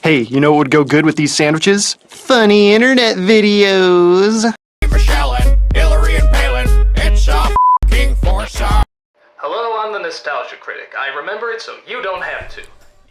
Hey, you know what would go good with these sandwiches? Funny internet videos. Michelle and Hillary and Palin, it's a f***ing foursome. Hello, I'm the Nostalgia Critic. I remember it so you don't have to.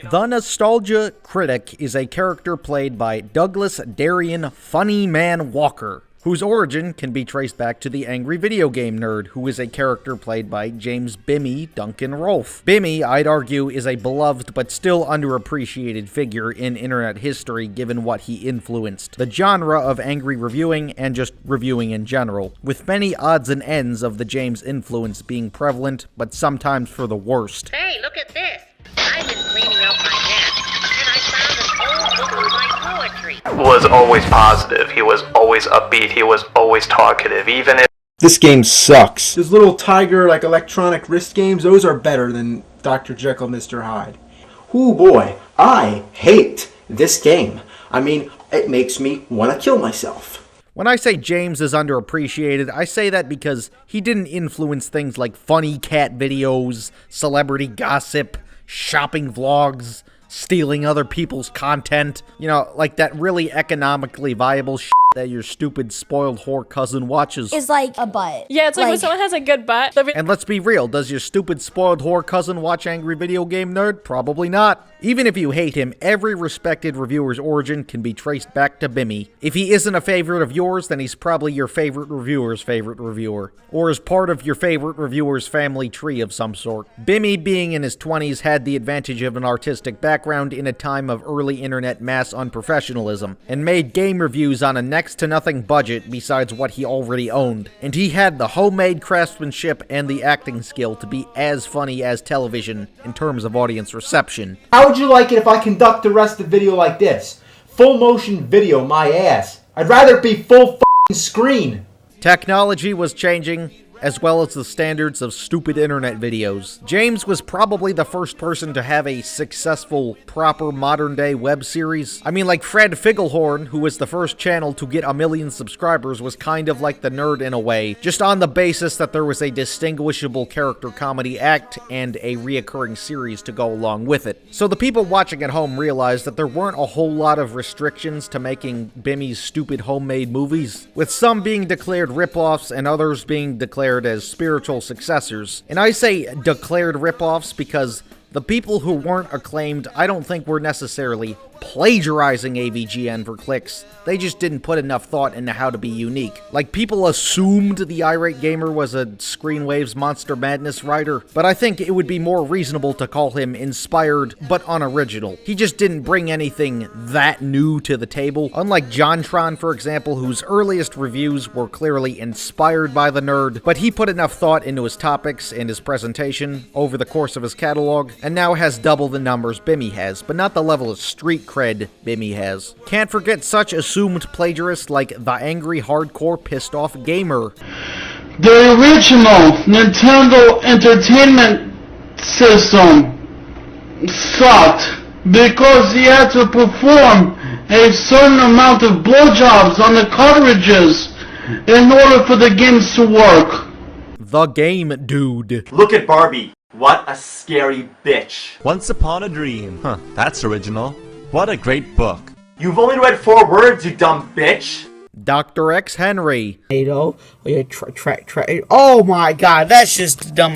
The Nostalgia Critic is a character played by Douglas Darian Funny Man Walker, whose origin can be traced back to the angry video game nerd, who is a character played by James Bimmy Duncan Rolfe. Bimmy, I'd argue, is a beloved but still underappreciated figure in internet history given what he influenced, the genre of angry reviewing and just reviewing in general, with many odds and ends of the James influence being prevalent, but sometimes for the worst. Hey, look at this. I've been cleaning out my desk, and I found an old book of my poetry. Was always positive, he was always upbeat, he was always talkative, even if This game sucks. Those little tiger, like, electronic wrist games, those are better than Dr. Jekyll, Mr. Hyde. Ooh boy, I hate this game. I mean, it makes me want to kill myself. When I say James is underappreciated, I say that because he didn't influence things like funny cat videos, celebrity gossip, shopping vlogs, stealing other people's content, you know, like that really economically viable shit that your stupid spoiled whore cousin watches. Is like a butt. Yeah, it's like when someone has a good butt. And let's be real, does your stupid spoiled whore cousin watch Angry Video Game Nerd? Probably not. Even if you hate him, every respected reviewer's origin can be traced back to Bimmy. If he isn't a favorite of yours, then he's probably your favorite reviewer's favorite reviewer, or is part of your favorite reviewer's family tree of some sort. Bimmy, being in his 20s, had the advantage of an artistic background in a time of early internet mass unprofessionalism, and made game reviews on a next to nothing budget besides what he already owned. And he had the homemade craftsmanship and the acting skill to be as funny as television in terms of audience reception. How would you like it if I conduct the rest of the video like this? Full motion video, my ass. I'd rather it be full f***ing screen. Technology was changing, as well as the standards of stupid internet videos. James was probably the first person to have a successful, proper modern-day web series. I mean, like Fred Figglehorn, who was the first channel to get 1 million subscribers, was kind of like the nerd in a way, just on the basis that there was a distinguishable character comedy act and a reoccurring series to go along with it. So the people watching at home realized that there weren't a whole lot of restrictions to making Bimmy's stupid homemade movies, with some being declared ripoffs and others being declared as spiritual successors. And I say declared ripoffs because the people who weren't acclaimed, I don't think were necessarily plagiarizing AVGN for clicks. They just didn't put enough thought into how to be unique. Like, people assumed the Irate Gamer was a Screenwave's Monster Madness writer, but I think it would be more reasonable to call him inspired but unoriginal. He just didn't bring anything that new to the table, unlike JonTron, for example, whose earliest reviews were clearly inspired by the nerd, but he put enough thought into his topics and his presentation over the course of his catalog, and now has double the numbers Bimmy has, but not the level of street cred Bimmy has. Can't forget such assumed plagiarists like the angry hardcore pissed off gamer. The original Nintendo Entertainment System sucked because he had to perform a certain amount of blowjobs on the cartridges in order for the games to work. The Game Dude. Look at Barbie. What a scary bitch. Once Upon a Dream. Huh, that's original. What a great book. You've only read 4 words, you dumb bitch. Dr. X Henry. Oh my god, that's just dumb.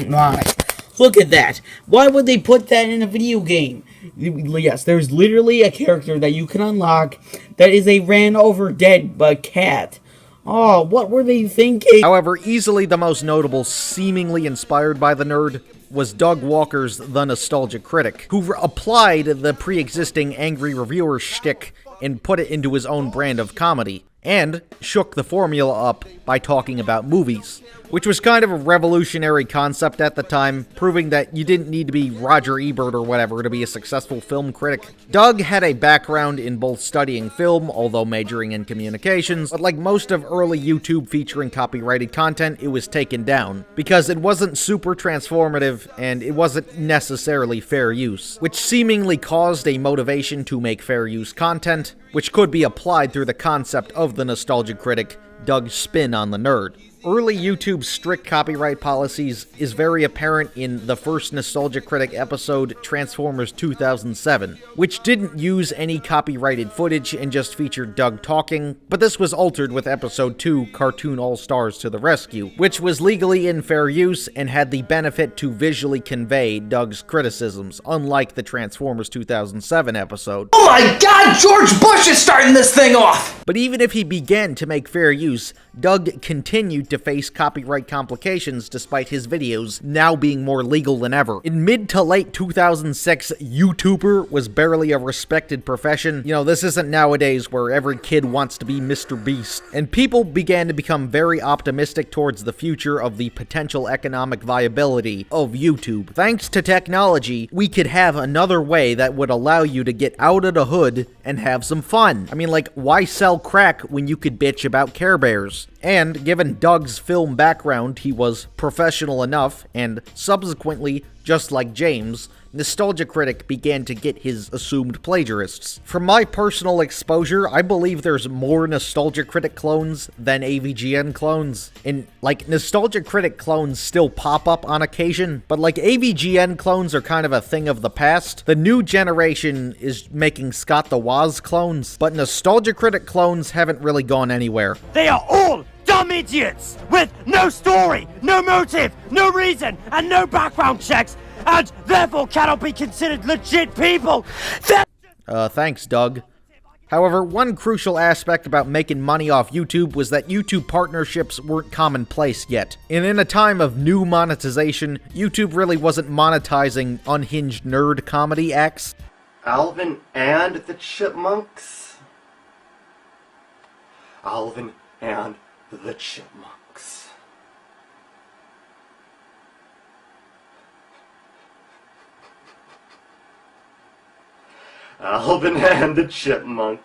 Look at that. Why would they put that in a video game? Yes, there's literally a character that you can unlock that is a ran over dead cat. Oh, what were they thinking? However, easily the most notable, seemingly inspired by the nerd, was Doug Walker's The Nostalgia Critic, who applied the pre-existing angry reviewer shtick and put it into his own brand of comedy, and shook the formula up by talking about movies, which was kind of a revolutionary concept at the time, proving that you didn't need to be Roger Ebert or whatever to be a successful film critic. Doug had a background in both studying film, although majoring in communications, but like most of early YouTube featuring copyrighted content, it was taken down, because it wasn't super transformative and it wasn't necessarily fair use, which seemingly caused a motivation to make fair use content, which could be applied through the concept of the Nostalgia Critic, Doug's spin on the nerd. Early YouTube's strict copyright policies is very apparent in the first Nostalgia Critic episode, Transformers 2007, which didn't use any copyrighted footage and just featured Doug talking, but this was altered with episode 2, Cartoon All-Stars to the Rescue, which was legally in fair use and had the benefit to visually convey Doug's criticisms, unlike the Transformers 2007 episode. Oh my god, George Bush is starting this thing off! But even if he began to make fair use, Doug continued to face copyright complications despite his videos now being more legal than ever. In mid to late 2006, YouTuber was barely a respected profession. You know, this isn't nowadays where every kid wants to be Mr. Beast. And people began to become very optimistic towards the future of the potential economic viability of YouTube. Thanks to technology, we could have another way that would allow you to get out of the hood and have some fun. I mean, like, why sell crack when you could bitch about Care Bears? And given Doug's film background, he was professional enough, and subsequently, just like James, Nostalgia Critic began to get his assumed plagiarists. From my personal exposure, I believe there's more Nostalgia Critic clones than AVGN clones. And, like, Nostalgia Critic clones still pop up on occasion, but, like, AVGN clones are kind of a thing of the past. The new generation is making Scott the Woz clones, but Nostalgia Critic clones haven't really gone anywhere. They are all dumb idiots with no story, no motive, no reason, and no background checks, and therefore cannot be considered legit people. Thanks, Doug. However, one crucial aspect about making money off YouTube was that YouTube partnerships weren't commonplace yet. And in a time of new monetization, YouTube really wasn't monetizing unhinged nerd comedy acts. Alvin and the Chipmunks. Alvin and the Chipmunks. Alvin and the Chipmunks.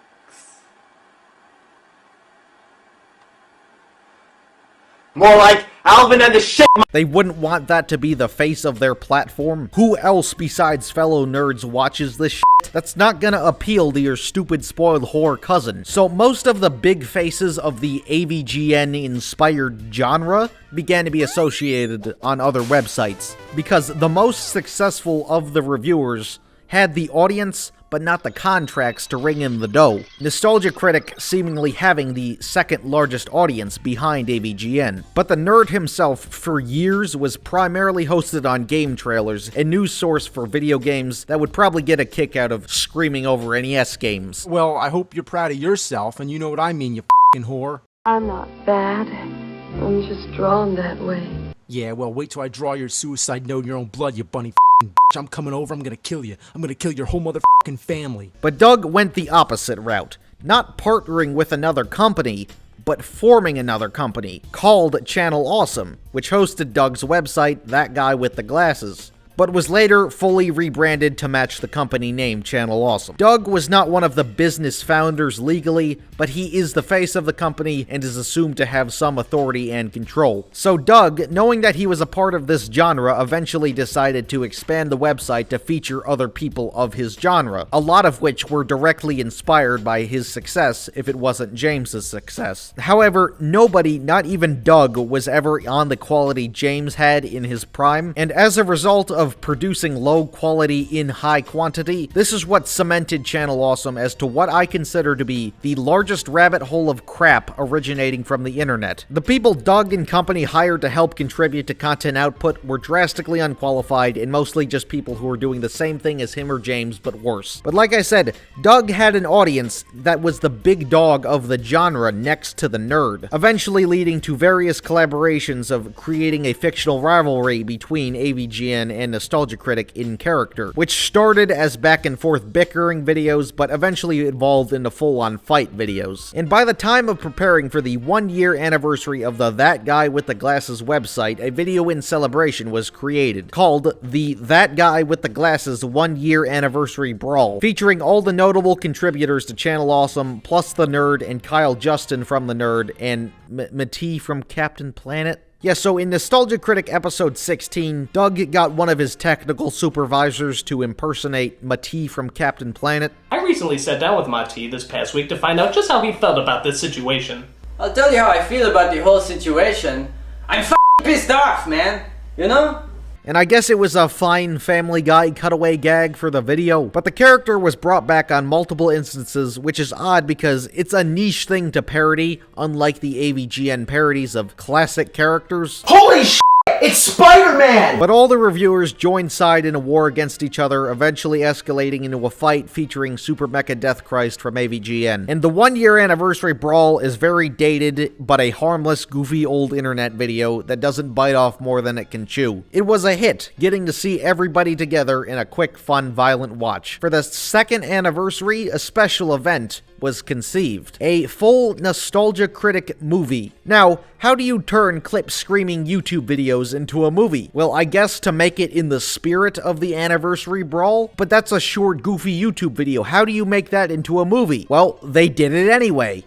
More like Alvin and the Chipmunks. They wouldn't want that to be the face of their platform. Who else besides fellow nerds watches this shit? That's not gonna appeal to your stupid spoiled whore cousin. So most of the big faces of the AVGN-inspired genre began to be associated on other websites, because the most successful of the reviewers had the audience, but not the contracts to ring in the dough. Nostalgia Critic seemingly having the second largest audience behind AVGN. But the nerd himself, for years, was primarily hosted on game trailers, a news source for video games that would probably get a kick out of screaming over NES games. Well, I hope you're proud of yourself, and you know what I mean, you f***ing whore. I'm not bad. I'm just drawn that way. Yeah, well, wait till I draw your suicide note in your own blood, you bunny f***ing bitch. I'm coming over, I'm gonna kill you. I'm gonna kill your whole motherfucking family. But Doug went the opposite route, not partnering with another company, but forming another company called Channel Awesome, which hosted Doug's website, That Guy with the Glasses, but was later fully rebranded to match the company name Channel Awesome. Doug was not one of the business founders legally, but he is the face of the company and is assumed to have some authority and control. So Doug, knowing that he was a part of this genre, eventually decided to expand the website to feature other people of his genre, a lot of which were directly inspired by his success if it wasn't James's success. However, nobody, not even Doug, was ever on the quality James had in his prime, and as a result of producing low quality in high quantity, this is what cemented Channel Awesome as to what I consider to be the largest rabbit hole of crap originating from the internet. The people Doug and company hired to help contribute to content output were drastically unqualified and mostly just people who were doing the same thing as him or James, but worse. But like I said, Doug had an audience that was the big dog of the genre next to the nerd, eventually leading to various collaborations of creating a fictional rivalry between AVGN and Nostalgia Critic in character, which started as back and forth bickering videos, but eventually evolved into full-on fight videos. And by the time of preparing for the 1-year anniversary of the That Guy with the Glasses website, a video in celebration was created, called the That Guy with the Glasses 1-year anniversary brawl, featuring all the notable contributors to Channel Awesome, plus the nerd and Kyle Justin from the nerd, and Matee from Captain Planet. Yeah, so in Nostalgia Critic episode 16, Doug got one of his technical supervisors to impersonate Matee from Captain Planet. I recently sat down with Matee this past week to find out just how he felt about this situation. I'll tell you how I feel about the whole situation. I'm pissed off, man. You know? And I guess it was a fine Family Guy cutaway gag for the video, but the character was brought back on multiple instances, which is odd because it's a niche thing to parody, unlike the AVGN parodies of classic characters. Holy shit! It's Spider-Man! But all the reviewers joined side in a war against each other, eventually escalating into a fight featuring Super Mecha Death Christ from AVGN. And the 1-year anniversary brawl is very dated, but a harmless, goofy old internet video that doesn't bite off more than it can chew. It was a hit, getting to see everybody together in a quick, fun, violent watch. For the 2nd anniversary, a special event was conceived. A full nostalgia critic movie. Now, how do you turn clip screaming YouTube videos into a movie? Well, I guess to make it in the spirit of the anniversary brawl, but that's a short, goofy YouTube video. How do you make that into a movie? Well, they did it anyway.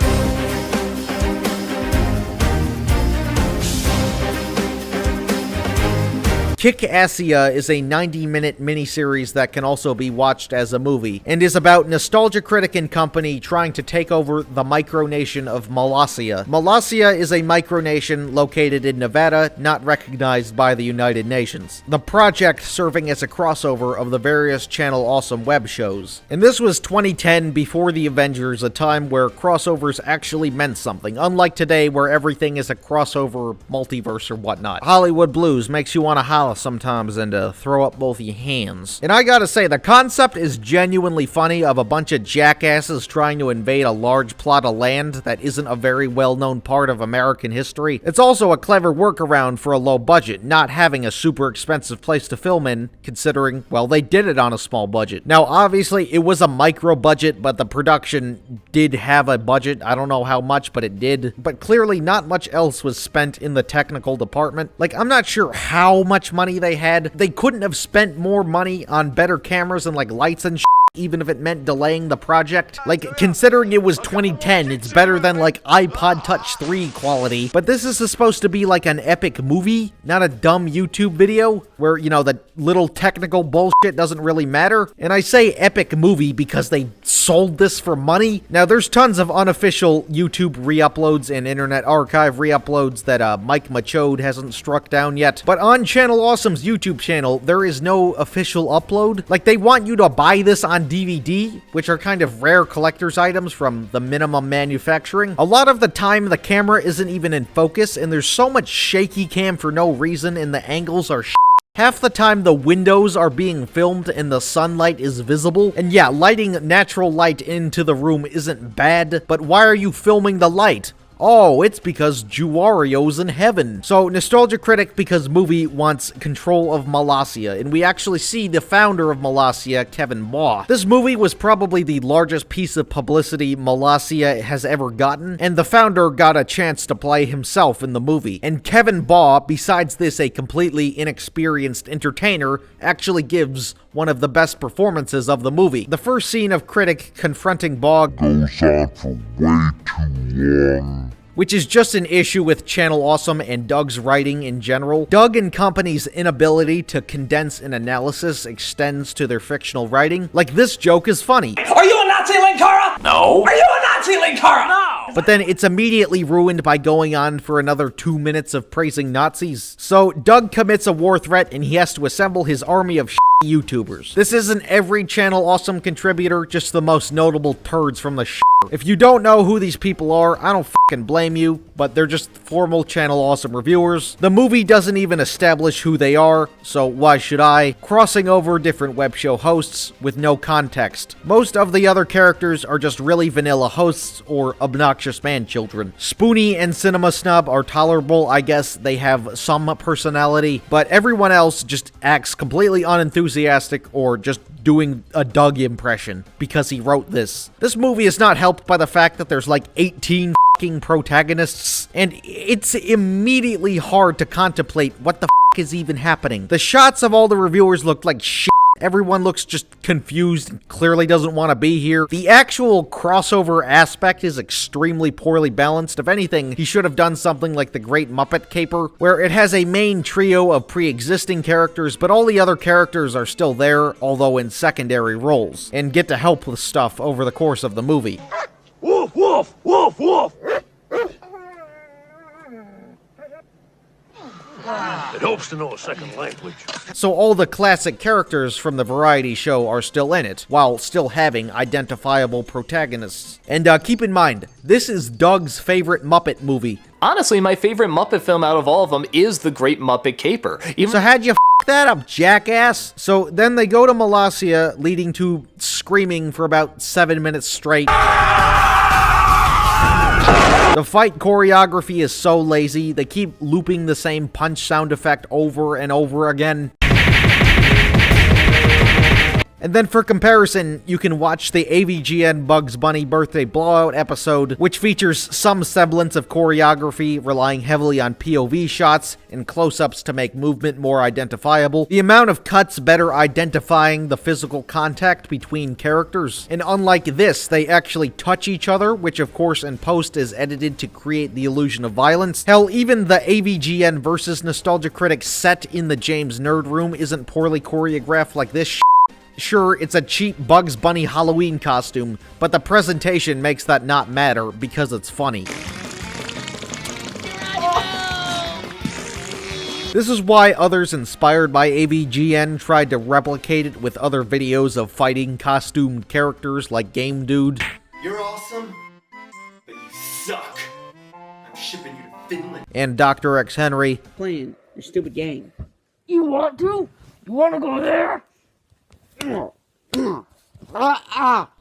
Kick-Assia is a 90-minute miniseries that can also be watched as a movie, and is about Nostalgia Critic and company trying to take over the micronation of Molossia. Molossia is a micronation located in Nevada, not recognized by the United Nations. The project serving as a crossover of the various Channel Awesome web shows. And this was 2010, before the Avengers, a time where crossovers actually meant something, unlike today where everything is a crossover, multiverse, or whatnot. Hollywood Blues makes you want to holler sometimes and throw up both your hands. And I gotta say, the concept is genuinely funny of a bunch of jackasses trying to invade a large plot of land that isn't a very well-known part of American history. It's also a clever workaround for a low budget, not having a super expensive place to film in, considering, well, they did it on a small budget. Now, obviously, it was a micro budget, but the production did have a budget. I don't know how much, but it did. But clearly, not much else was spent in the technical department. Like, I'm not sure how much money they had. They couldn't have spent more money on better cameras and like lights and shit, even if it meant delaying the project. Like, considering it was 2010, it's better than like iPod Touch 3 quality. But this is supposed to be like an epic movie, not a dumb YouTube video where, you know, the little technical bullshit doesn't really matter. And I say epic movie because they sold this for money. Now, there's tons of unofficial YouTube re-uploads and Internet Archive re-uploads that Mike Machode hasn't struck down yet. But on Channel Awesome's YouTube channel, there is no official upload. Like, they want you to buy this on DVD, which are kind of rare collector's items from the minimum manufacturing. A lot of the time, the camera isn't even in focus, and there's so much shaky cam for no reason, and the angles are shit. Half the time, the windows are being filmed and the sunlight is visible. And yeah, lighting natural light into the room isn't bad, but why are you filming the light? Oh, it's because Juwario's in heaven. So, Nostalgia Critic, because movie, wants control of Molossia, and we actually see the founder of Molossia, Kevin Baugh. This movie was probably the largest piece of publicity Molossia has ever gotten, and the founder got a chance to play himself in the movie. And Kevin Baugh, besides this a completely inexperienced entertainer, actually gives one of the best performances of the movie. The first scene of Critic confronting Baugh goes on for way too long, which is just an issue with Channel Awesome and Doug's writing in general. Doug and company's inability to condense an analysis extends to their fictional writing. Like, this joke is funny. Are you a Nazi, Linkara? No. Are you a Nazi, Linkara? No. But then it's immediately ruined by going on for another 2 minutes of praising Nazis. So Doug commits a war threat and he has to assemble his army of YouTubers. This isn't every Channel Awesome contributor, just the most notable turds from the If you don't know who these people are, I don't fucking blame you, but they're just formal Channel Awesome reviewers. The movie doesn't even establish who they are, so why should I? Crossing over different web show hosts with no context. Most of the other characters are just really vanilla hosts or obnoxious man-children. Spoonie and Cinema Snub are tolerable, I guess they have some personality, but everyone else just acts completely unenthusiastic or just doing a Doug impression because he wrote this. This movie is not helped by the fact that there's like 18 fucking protagonists, and it's immediately hard to contemplate what the fuck is even happening. The shots of all the reviewers look like shit. Everyone looks just confused and clearly doesn't want to be here. The actual crossover aspect is extremely poorly balanced. If anything, he should have done something like The Great Muppet Caper, where it has a main trio of pre-existing characters, but all the other characters are still there, although in secondary roles, and get to help with stuff over the course of the movie. Woof, woof, woof, woof. It helps to know a second language. So all the classic characters from the variety show are still in it, while still having identifiable protagonists. And keep in mind, this is Doug's favorite Muppet movie. Honestly, my favorite Muppet film out of all of them is The Great Muppet Caper. So how'd you f*** that up, jackass? So then they go to Molossia, leading to screaming for about 7 minutes straight. The fight choreography is so lazy, they keep looping the same punch sound effect over and over again. And then for comparison, you can watch the AVGN Bugs Bunny Birthday Blowout episode, which features some semblance of choreography, relying heavily on POV shots and close-ups to make movement more identifiable. The amount of cuts better identifying the physical contact between characters. And unlike this, they actually touch each other, which of course in post is edited to create the illusion of violence. Hell, even the AVGN versus Nostalgia Critic set in the James Nerd Room isn't poorly choreographed like this shit. Sure, it's a cheap Bugs Bunny Halloween costume, but the presentation makes that not matter because it's funny. This is why others inspired by AVGN tried to replicate it with other videos of fighting costumed characters like Game Dude. You're awesome, but you suck. I'm shipping you to Finland. And Dr. X Henry. Playing a stupid game. You want to? You want to go there?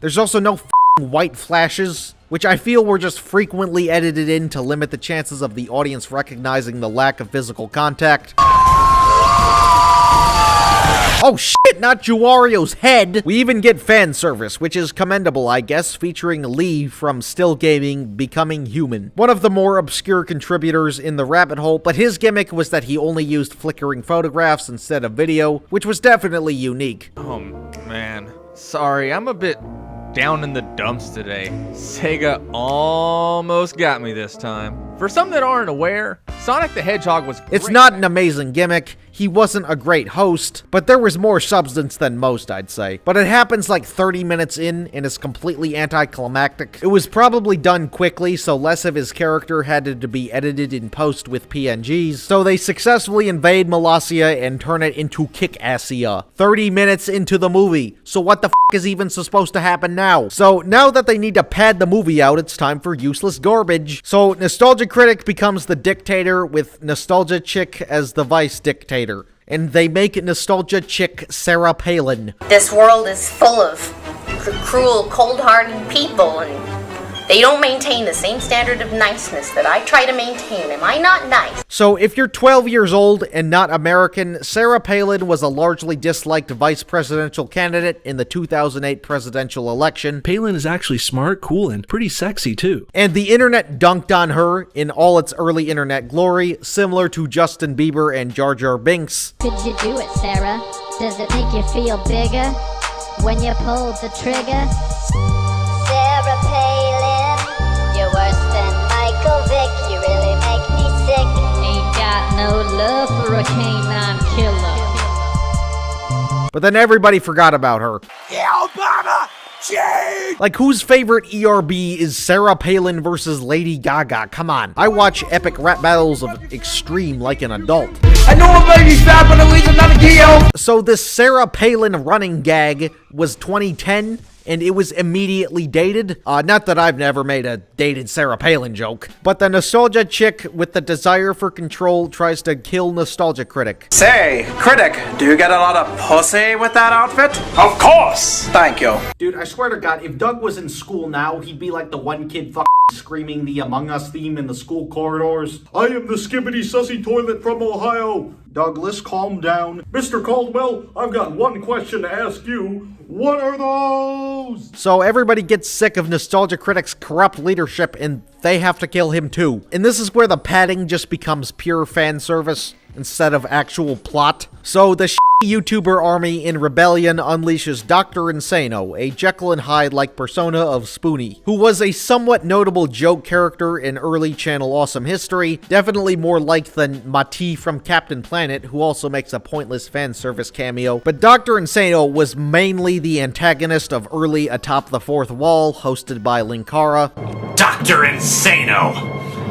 There's also no f***ing white flashes, which I feel were just frequently edited in to limit the chances of the audience recognizing the lack of physical contact. Oh shit, not Juwario's head! We even get fan service, which is commendable, I guess, featuring Lee from Still Gaming becoming human. One of the more obscure contributors in the rabbit hole, but his gimmick was that he only used flickering photographs instead of video, which was definitely unique. Oh man, sorry, I'm a bit down in the dumps today. Sega almost got me this time. For some that aren't aware, Sonic the Hedgehog was great. It's not an amazing gimmick, he wasn't a great host, but there was more substance than most, I'd say. But it happens like 30 minutes in, and is completely anticlimactic. It was probably done quickly, so less of his character had to be edited in post with PNGs, so they successfully invade Molossia and turn it into Kick-Assia. 30 minutes into the movie, so what the f*** is even supposed to happen now? So now that they need to pad the movie out, it's time for useless garbage. So Nostalgia Critic becomes the dictator with Nostalgia Chick as the vice dictator. And they make Nostalgia Chick Sarah Palin. This world is full of cruel, cold-hearted people, and they don't maintain the same standard of niceness that I try to maintain. Am I not nice? So if you're 12 years old and not American, Sarah Palin was a largely disliked vice presidential candidate in the 2008 presidential election. Palin is actually smart, cool, and pretty sexy too. And the internet dunked on her in all its early internet glory, similar to Justin Bieber and Jar Jar Binks. Could you do it, Sarah? Does it make you feel bigger when you pulled the trigger? Sarah Palin, you're worse than Michael Vick. You really make me sick. Ain't got no love for a canine killer. But then everybody forgot about her. Yeah, Obama! Cheat! Like, whose favorite ERB is Sarah Palin versus Lady Gaga? Come on. I watch epic rap battles of Extreme like an adult. I know a baby fat, but at least I'm not a deal. So this Sarah Palin running gag was 2010, and it was immediately dated. Not that I've never made a dated Sarah Palin joke, but the Nostalgia Chick with the desire for control tries to kill Nostalgia Critic. Say, Critic, do you get a lot of pussy with that outfit? Of course! Thank you. Dude, I swear to God, if Doug was in school now, he'd be like the one kid screaming the Among Us theme in the school corridors. I am the skibbity sussy toilet from Ohio. Douglas, calm down. Mr. Caldwell, I've got one question to ask you. What are those? So everybody gets sick of Nostalgia Critic's corrupt leadership and they have to kill him too. And this is where the padding just becomes pure fan service instead of actual plot. So the YouTuber army in rebellion unleashes Dr. Insano, a Jekyll and Hyde-like persona of Spoonie, who was a somewhat notable joke character in early Channel Awesome history, definitely more liked than Mati from Captain Planet, who also makes a pointless fan service cameo. But Dr. Insano was mainly the antagonist of early Atop the Fourth Wall, hosted by Linkara. Dr. Insano!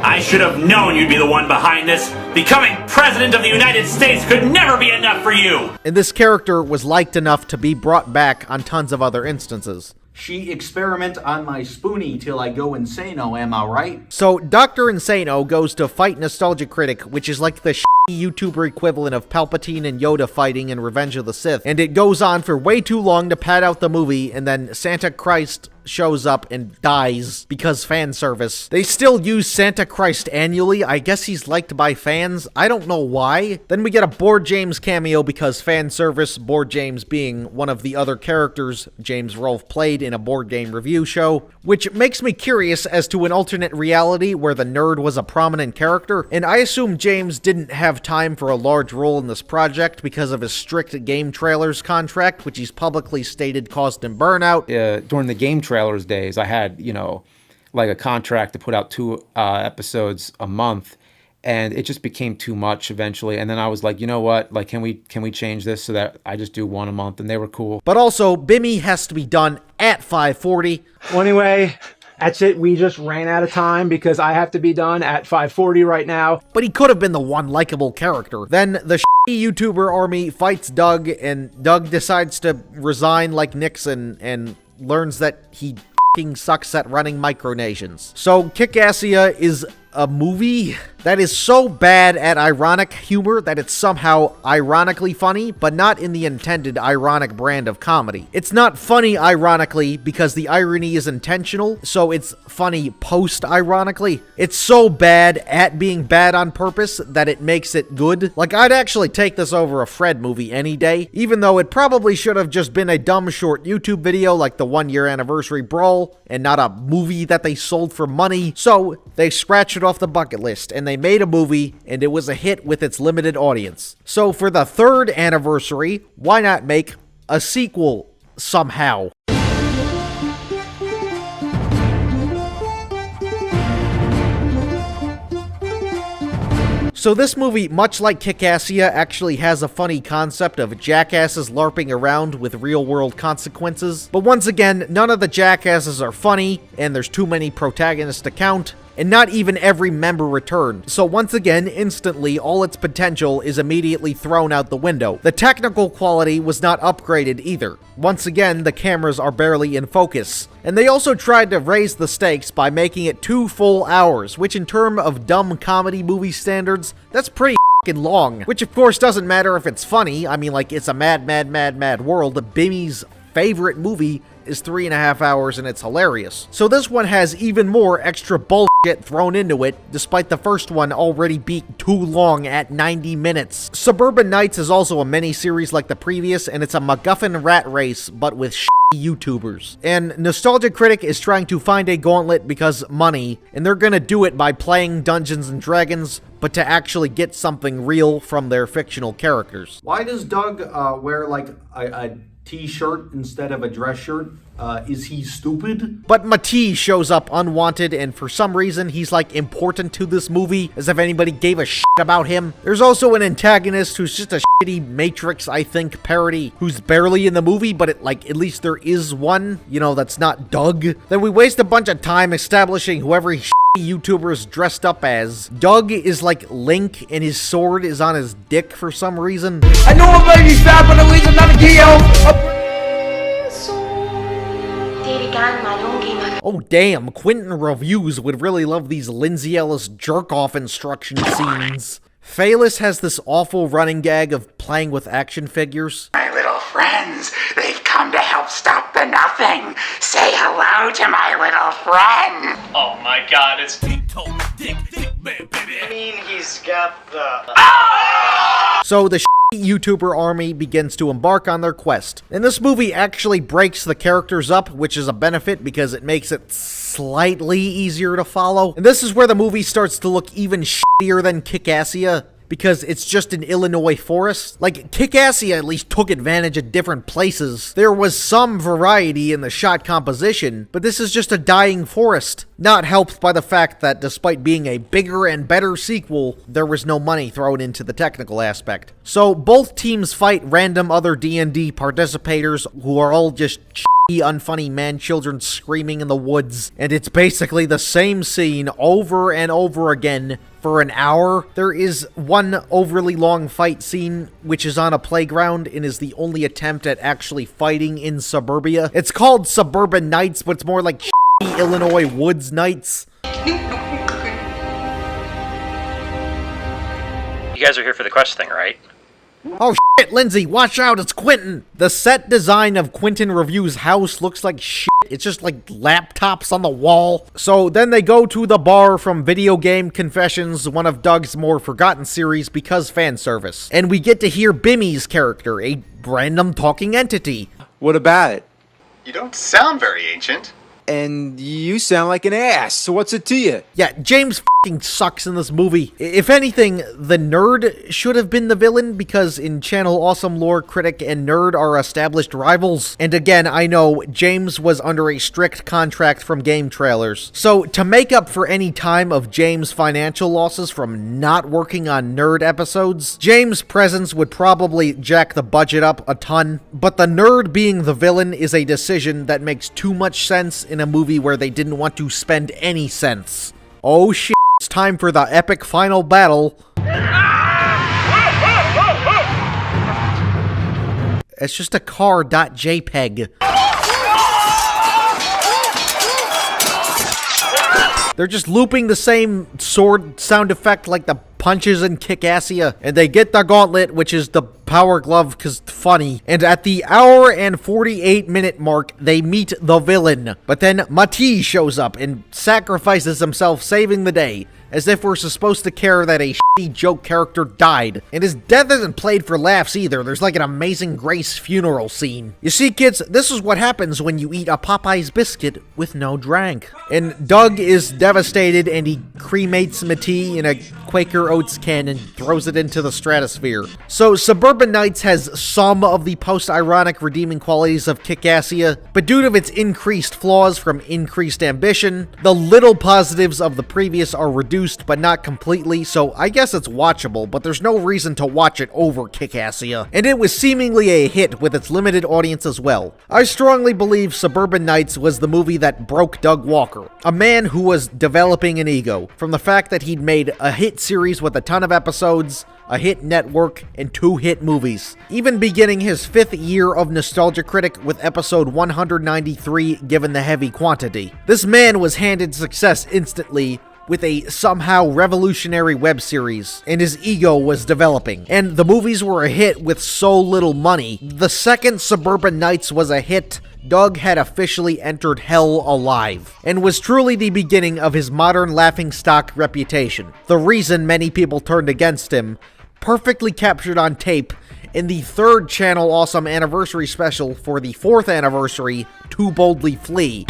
I should have known you'd be the one behind this. Becoming President of the United States could never be enough for you! And this character was liked enough to be brought back on tons of other instances. She experiment on my spoonie till I go insano, am I right? So, Dr. Insano goes to fight Nostalgia Critic, which is like the YouTuber equivalent of Palpatine and Yoda fighting in Revenge of the Sith. And it goes on for way too long to pad out the movie, and then Santa Christ shows up and dies because fan service. They still use Santa Christ annually. I guess he's liked by fans. I don't know why. Then we get a Board James cameo because fan service, Board James being one of the other characters James Rolfe played in a board game review show, which makes me curious as to an alternate reality where the nerd was a prominent character. And I assume James didn't have time for a large role in this project because of his strict game trailers contract, which he's publicly stated caused him burnout. During the game trailers days, I had, like a contract to put out 2 episodes a month, and it just became too much eventually. And then I was like, you know what? Like, can we change this so that I just do 1 a month? And they were cool. But also, Bimmy has to be done at 5:40. Well, anyway, that's it. We just ran out of time because I have to be done at 5:40 right now. But he could have been the one likable character. Then the YouTuber army fights Doug, and Doug decides to resign like Nixon and learns that he sucks at running micronations. So Kickassia is a movie that is so bad at ironic humor that it's somehow ironically funny, but not in the intended ironic brand of comedy. It's not funny ironically because the irony is intentional, so it's funny post-ironically. It's so bad at being bad on purpose that it makes it good. Like, I'd actually take this over a Fred movie any day, even though it probably should have just been a dumb short YouTube video like the 1-year anniversary brawl, and not a movie that they sold for money. So they scratched it off the bucket list, and they made a movie, and it was a hit with its limited audience. So for the 3rd anniversary, why not make a sequel somehow? So this movie, much like Kickassia, actually has a funny concept of jackasses LARPing around with real-world consequences. But once again, none of the jackasses are funny, and there's too many protagonists to count, and not even every member returned. So once again, instantly, all its potential is immediately thrown out the window. The technical quality was not upgraded either. Once again, the cameras are barely in focus. And they also tried to raise the stakes by making it 2 full hours, which in terms of dumb comedy movie standards, that's pretty f***ing long. Which of course doesn't matter if it's funny. I mean, like, it's a mad, mad, mad, mad world. Bimmy's favorite movie is 3.5 hours and it's hilarious. So this one has even more extra bullshit thrown into it, despite the first one already being too long at 90 minutes. Suburban Nights is also a mini-series like the previous, and it's a MacGuffin rat race, but with YouTubers. And Nostalgia Critic is trying to find a gauntlet because money, and they're gonna do it by playing Dungeons and Dragons, but to actually get something real from their fictional characters. Why does Doug wear like a t-shirt instead of a dress shirt? Is he stupid? But Matisse shows up unwanted, and for some reason he's like important to this movie, as if anybody gave a shit about him. There's also an antagonist who's just a shitty Matrix, I think, parody, who's barely in the movie, but at least there is one, that's not Doug. Then we waste a bunch of time establishing whoever YouTuber is dressed up as. Doug is like Link, and his sword is on his dick for some reason. I know a baby fat, but at least I'm not a geo. Oh damn, Quentin Reviews would really love these Lindsay Ellis jerk-off instruction scenes. Phalis has this awful running gag of playing with action figures. My little friends, they've come to help stop the nothing. Say hello to my little friend. Oh my god, it's Dick man, baby. I mean, he's got the... So the YouTuber army begins to embark on their quest. And this movie actually breaks the characters up, which is a benefit because it makes it slightly easier to follow. And this is where the movie starts to look even shittier than Kickassia, because it's just an Illinois forest. Like, Kickassia at least took advantage of different places. There was some variety in the shot composition, but this is just a dying forest. Not helped by the fact that despite being a bigger and better sequel, there was no money thrown into the technical aspect. So both teams fight random other D&D participators who are all just unfunny man-children screaming in the woods, and it's basically the same scene over and over again for an hour. There is one overly long fight scene, which is on a playground and is the only attempt at actually fighting in suburbia. It's called Suburban Nights, but it's more like Illinois Woods Nights. You guys are here for the quest thing, right? Oh shit, Lindsay, watch out, it's Quentin! The set design of Quentin Review's house looks like shit. It's just like laptops on the wall. So then they go to the bar from Video Game Confessions, one of Doug's more forgotten series because fan service. And we get to hear Bimmy's character, a random talking entity. What about it? You don't sound very ancient. And you sound like an ass, so what's it to you? Yeah, James fucking sucks in this movie. If anything, the nerd should have been the villain, because in Channel Awesome lore, critic and nerd are established rivals. And again, I know James was under a strict contract from game trailers. So to make up for any time of James' financial losses from not working on nerd episodes, James' presence would probably jack the budget up a ton. But the nerd being the villain is a decision that makes too much sense in a movie where they didn't want to spend any cents. Oh shit, it's time for the epic final battle. It's just a car.jpg. They're just looping the same sword sound effect like the punches in Kick-Assia, and they get the gauntlet, which is the power glove because funny, and at the hour and 48-minute mark, they meet the villain. But then Mati shows up and sacrifices himself, saving the day, as if we're supposed to care that a shitty joke character died. And his death isn't played for laughs either. There's like an Amazing Grace funeral scene. You see, kids, this is what happens when you eat a Popeye's biscuit with no drink. And Doug is devastated, and he cremates Mati in a Quaker Oats can and throws it into the stratosphere. So Suburban Nights has some of the post-ironic redeeming qualities of Kick-Assia, but due to its increased flaws from increased ambition, the little positives of the previous are reduced, but not completely, so I guess it's watchable, but there's no reason to watch it over Kick-Assia. And it was seemingly a hit with its limited audience as well. I strongly believe Suburban Nights was the movie that broke Doug Walker, a man who was developing an ego, from the fact that he'd made a hit series with a ton of episodes, a hit network, and 2 hit movies. Even beginning his 5th year of Nostalgia Critic with episode 193, Given the Heavy Quantity. This man was handed success instantly with a somehow revolutionary web series, and his ego was developing. And the movies were a hit with so little money. The second Suburban Nights was a hit, Doug had officially entered hell alive, and was truly the beginning of his modern laughingstock reputation. The reason many people turned against him, perfectly captured on tape in the 3rd Channel Awesome anniversary special for the 4th anniversary, Too Boldly Flee.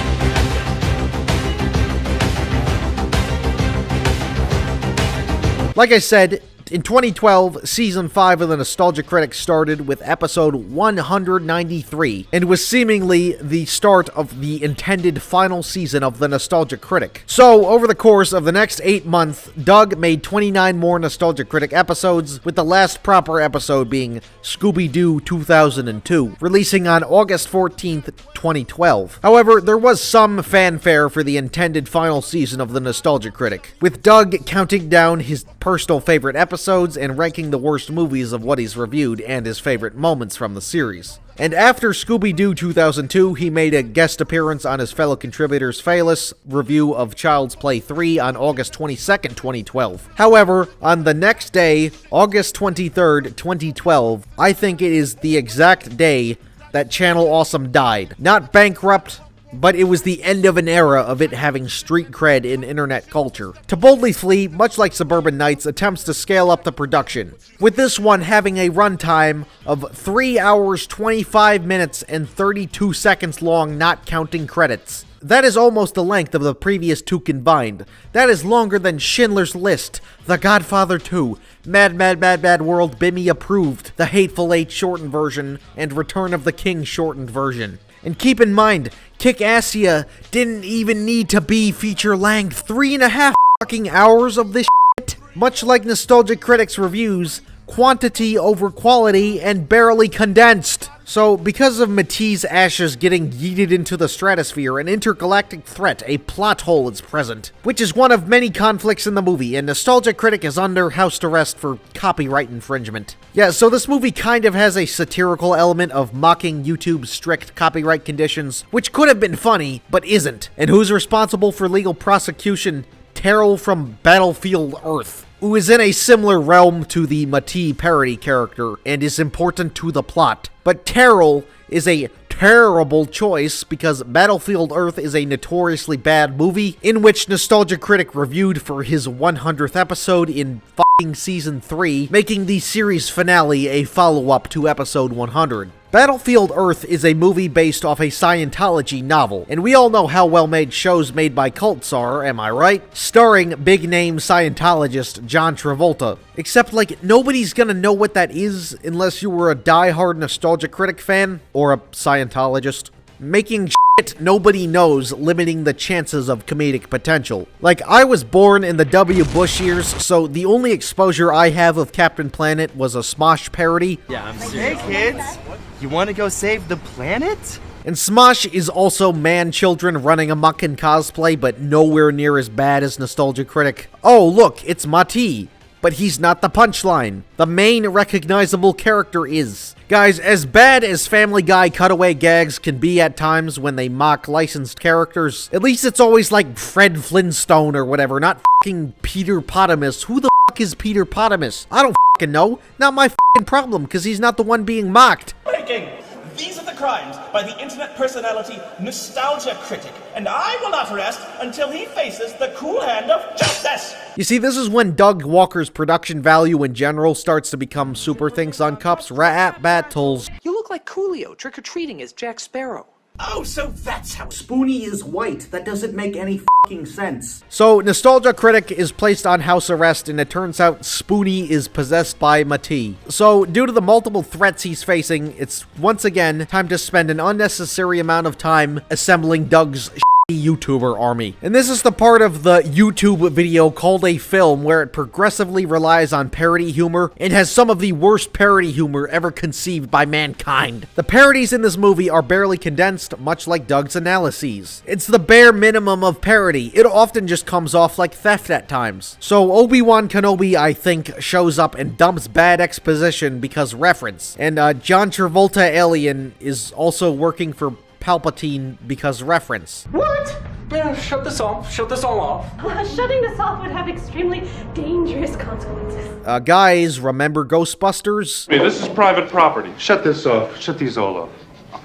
Like I said, in 2012, Season 5 of the Nostalgia Critic started with episode 193, and was seemingly the start of the intended final season of the Nostalgia Critic. So, over the course of the next 8 months, Doug made 29 more Nostalgia Critic episodes, with the last proper episode being Scooby-Doo 2002, releasing on August 14th, 2012. However, there was some fanfare for the intended final season of the Nostalgia Critic, with Doug counting down his personal favorite episodes and ranking the worst movies of what he's reviewed and his favorite moments from the series. And after Scooby-Doo 2002, he made a guest appearance on his fellow contributor's Phaelus review of Child's Play 3 on August 22nd, 2012. However, on the next day, August 23rd, 2012, I think it is the exact day that Channel Awesome died. Not bankrupt, but it was the end of an era of it having street cred in internet culture. To Boldly Flee, much like Suburban Nights, attempts to scale up the production, with this one having a runtime of 3 hours, 25 minutes, and 32 seconds long, not counting credits. That is almost the length of the previous 2 combined. That is longer than Schindler's List, The Godfather 2, Mad Mad Mad Mad World Bimmy Approved, The Hateful Eight shortened version, and Return of the King shortened version. And keep in mind, Kick-Assia didn't even need to be feature-length. 3.5 fucking hours of this shit. Much like Nostalgia Critics reviews, quantity over quality and barely condensed. So, because of Matee's ashes getting yeeted into the stratosphere, an intergalactic threat, a plot hole is present, which is one of many conflicts in the movie, and Nostalgia Critic is under house arrest for copyright infringement. Yeah, so this movie kind of has a satirical element of mocking YouTube's strict copyright conditions, which could have been funny, but isn't. And who's responsible for legal prosecution? Terrell from Battlefield Earth, who is in a similar realm to the Matee parody character and is important to the plot. But Terrell is a terrible choice because Battlefield Earth is a notoriously bad movie in which Nostalgia Critic reviewed for his 100th episode in fucking season 3, making the series finale a follow-up to episode 100. Battlefield Earth is a movie based off a Scientology novel, and we all know how well-made shows made by cults are, am I right? Starring big-name Scientologist John Travolta. Except, like, nobody's gonna know what that is unless you were a die-hard Nostalgia Critic fan, or a Scientologist. Making shit nobody knows, limiting the chances of comedic potential. Like, I was born in the W. Bush years, so the only exposure I have of Captain Planet was a Smosh parody. Yeah, I'm serious. Hey, kids! You want to go save the planet? And Smosh is also man-children running amok in cosplay, but nowhere near as bad as Nostalgia Critic. Oh, look, it's Matee. But he's not the punchline. The main recognizable character is. Guys, as bad as Family Guy cutaway gags can be at times when they mock licensed characters, at least it's always like Fred Flintstone or whatever, not fucking Peter Potamus. Who the fuck is Peter Potamus? I don't fucking know. Not my fucking problem, because he's not the one being mocked. Breaking! These are the crimes by the internet personality Nostalgia Critic, and I will not rest until he faces the cool hand of justice! You see, this is when Doug Walker's production value in general starts to become Super Thinks on Cups rap battles. You look like Coolio trick-or-treating as Jack Sparrow. Oh, so that's how Spoonie is white. That doesn't make any fucking sense. So, Nostalgia Critic is placed on house arrest, and it turns out Spoonie is possessed by Matee. So, due to the multiple threats he's facing, it's once again time to spend an unnecessary amount of time assembling Doug's YouTuber army. And this is the part of the YouTube video called a film where it progressively relies on parody humor and has some of the worst parody humor ever conceived by mankind. The parodies in this movie are barely condensed, much like Doug's analyses. It's the bare minimum of parody. It often just comes off like theft at times. So Obi-Wan Kenobi, I think, shows up and dumps bad exposition because reference. And John Travolta Alien is also working for Palpatine because reference. What? Yeah, shut this off. Shut this all off. Shutting this off would have extremely dangerous consequences. Guys, remember Ghostbusters? Hey, this is private property. Shut this off. Shut these all off.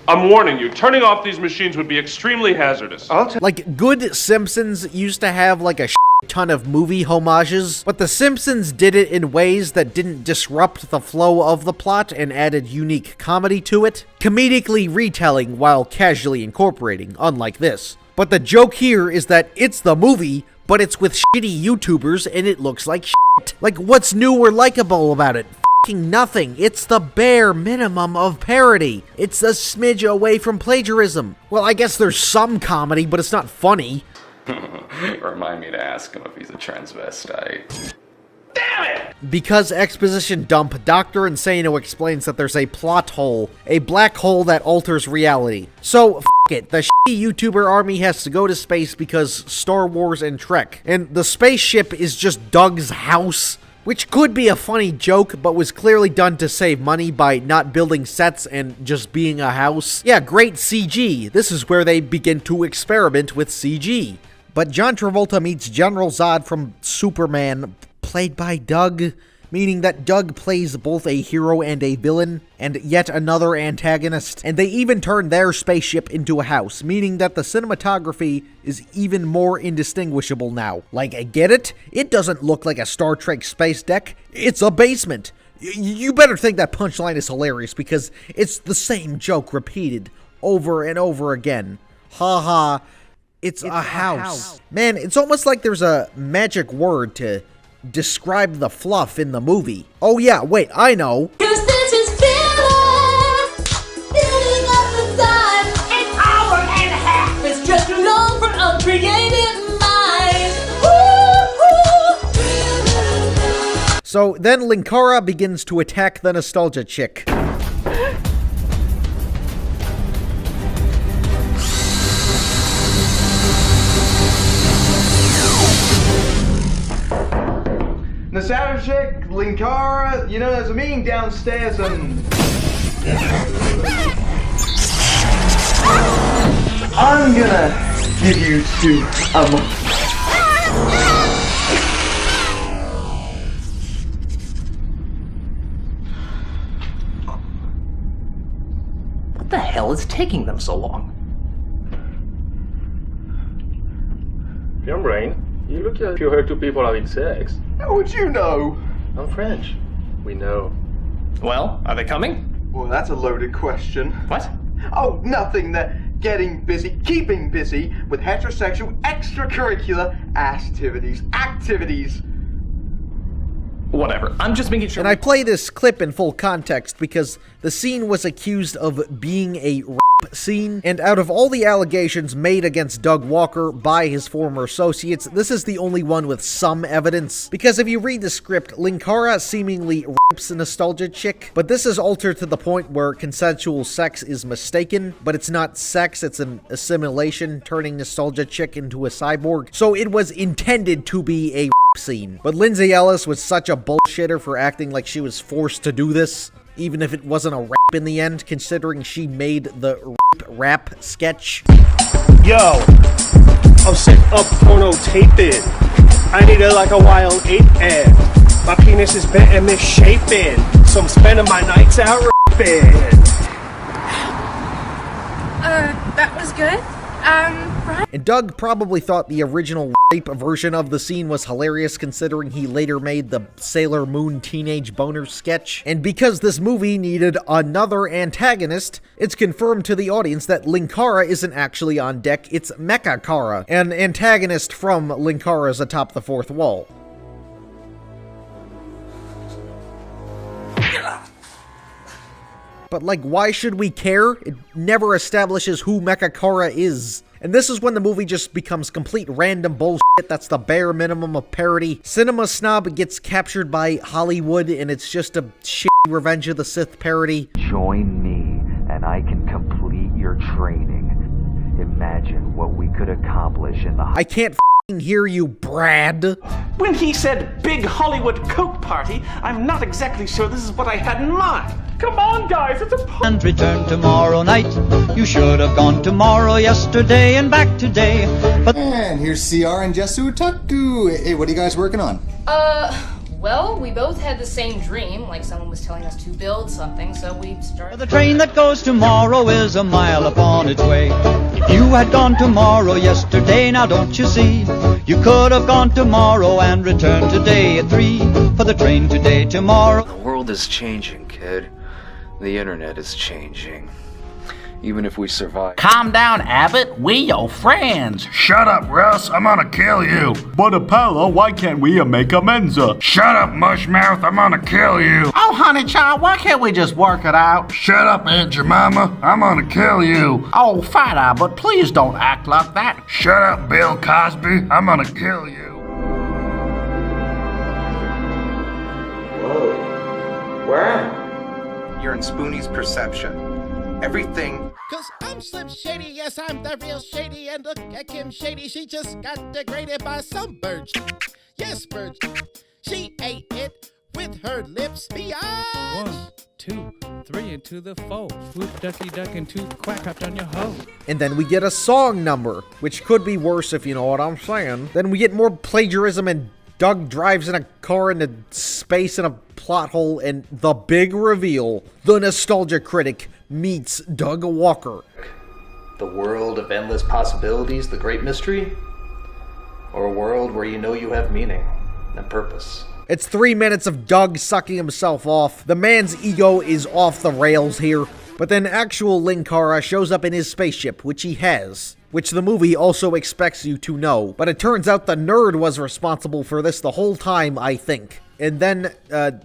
I'm warning you, turning off these machines would be extremely hazardous. Like, good Simpsons used to have like a ton of movie homages, but The Simpsons did it in ways that didn't disrupt the flow of the plot and added unique comedy to it, comedically retelling while casually incorporating, unlike this. But the joke here is that it's the movie, but it's with shitty YouTubers and it looks like shit. Like, what's new or likable about it? F***ing nothing. It's the bare minimum of parody. It's a smidge away from plagiarism. Well, I guess there's some comedy, but it's not funny. Remind me to ask him if he's a transvestite. Because exposition dump, Dr. Insano explains that there's a plot hole, a black hole that alters reality. So, f*** it, the shitty YouTuber army has to go to space because Star Wars and Trek, and the spaceship is just Doug's house, which could be a funny joke, but was clearly done to save money by not building sets and just being a house. Yeah, great CG. This is where they begin to experiment with CG. But John Travolta meets General Zod from Superman, played by Doug, meaning that Doug plays both a hero and a villain, and yet another antagonist. And they even turn their spaceship into a house, meaning that the cinematography is even more indistinguishable now. Like, get it? It doesn't look like a Star Trek space deck. It's a basement. You better think that punchline is hilarious because it's the same joke repeated over and over again. Ha ha. It's a house. Man, it's almost like there's a magic word to describe the fluff in the movie. Oh yeah, wait, I know. So then Linkara begins to attack the nostalgia chick. Linkara, you know, there's a meeting downstairs and... I'm gonna give you 2 a month. What the hell is taking them so long? Young brain, you look as if you heard 2 people having sex. How would you know? I'm French. We know. Well, are they coming? Well, that's a loaded question. What? Oh, nothing. They're getting busy, keeping busy with heterosexual extracurricular activities. Whatever. I'm just making sure. And I play this clip in full context because the scene was accused of being a rape scene, and out of all the allegations made against Doug Walker by his former associates, this is the only one with some evidence. Because if you read the script, Linkara seemingly rapes a nostalgia chick, but this is altered to the point where consensual sex is mistaken, but it's not sex, it's an assimilation, turning nostalgia chick into a cyborg. So it was intended to be a scene. But Lindsay Ellis was such a bullshitter for acting like she was forced to do this, even if it wasn't a rap in the end, considering she made the rap sketch. Yo, I'm set up porno taping. I need it like a wild ape ad. My penis is bent and misshapen, so I'm spending my nights out rapping. That was good. Right? And Doug probably thought the original rape version of the scene was hilarious, considering he later made the Sailor Moon teenage boner sketch. And because this movie needed another antagonist, it's confirmed to the audience that Linkara isn't actually on deck, it's Mecha Kara, an antagonist from Linkara's Atop the Fourth Wall. But, like, why should we care? It never establishes who Mecha Kara is. And this is when the movie just becomes complete random bullshit that's the bare minimum of parody. Cinema Snob gets captured by Hollywood, and it's just a shitty Revenge of the Sith parody. Join me, and I can complete your training. Imagine what we could accomplish in the... I can't f***ing hear you, Brad. When he said big Hollywood Coke party, I'm not exactly sure this is what I had in mind. Come on, guys, it's a and return tomorrow night. You should have gone tomorrow, yesterday, and back today. But and here's CR and Jesu Taku. Hey, what are you guys working on? Well, we both had the same dream, like someone was telling us to build something, so we started... The train that goes tomorrow is a mile upon its way. If you had gone tomorrow, yesterday, now don't you see? You could have gone tomorrow and returned today at 3 for the train today, tomorrow. The world is changing, kid. The internet is changing. Even if we survive. Calm down, Abbott. We your friends. Shut up, Russ. I'm gonna kill you. But Apollo, why can't we make amends? Shut up, Mushmouth. I'm gonna kill you. Oh, honey child, why can't we just work it out? Shut up, Aunt Jemima. I'm gonna kill you. Oh, Fat Eye, but please don't act like that. Shut up, Bill Cosby. I'm gonna kill you. Whoa. Where am I? You're in Spoonie's perception. Everything. Cause I'm Slim Shady, yes, I'm the real Shady. And look at Kim Shady, she just got degraded by some bird. Yes, bird. She ate it with her lips. Biatch. 1, 2, 3 into the fold. Whoop, ducky, duck, and two quack hopped on your hoe. And then we get a song number, which could be worse if you know what I'm saying. Then we get more plagiarism, and Doug drives in a car into space in a plot hole, and the big reveal, the nostalgia critic meets Doug Walker. The world of endless possibilities, the great mystery? Or a world where you know you have meaning and purpose? It's 3 minutes of Doug sucking himself off. The man's ego is off the rails here. But then actual Linkara shows up in his spaceship, which he has, which the movie also expects you to know. But it turns out the nerd was responsible for this the whole time, I think. And then,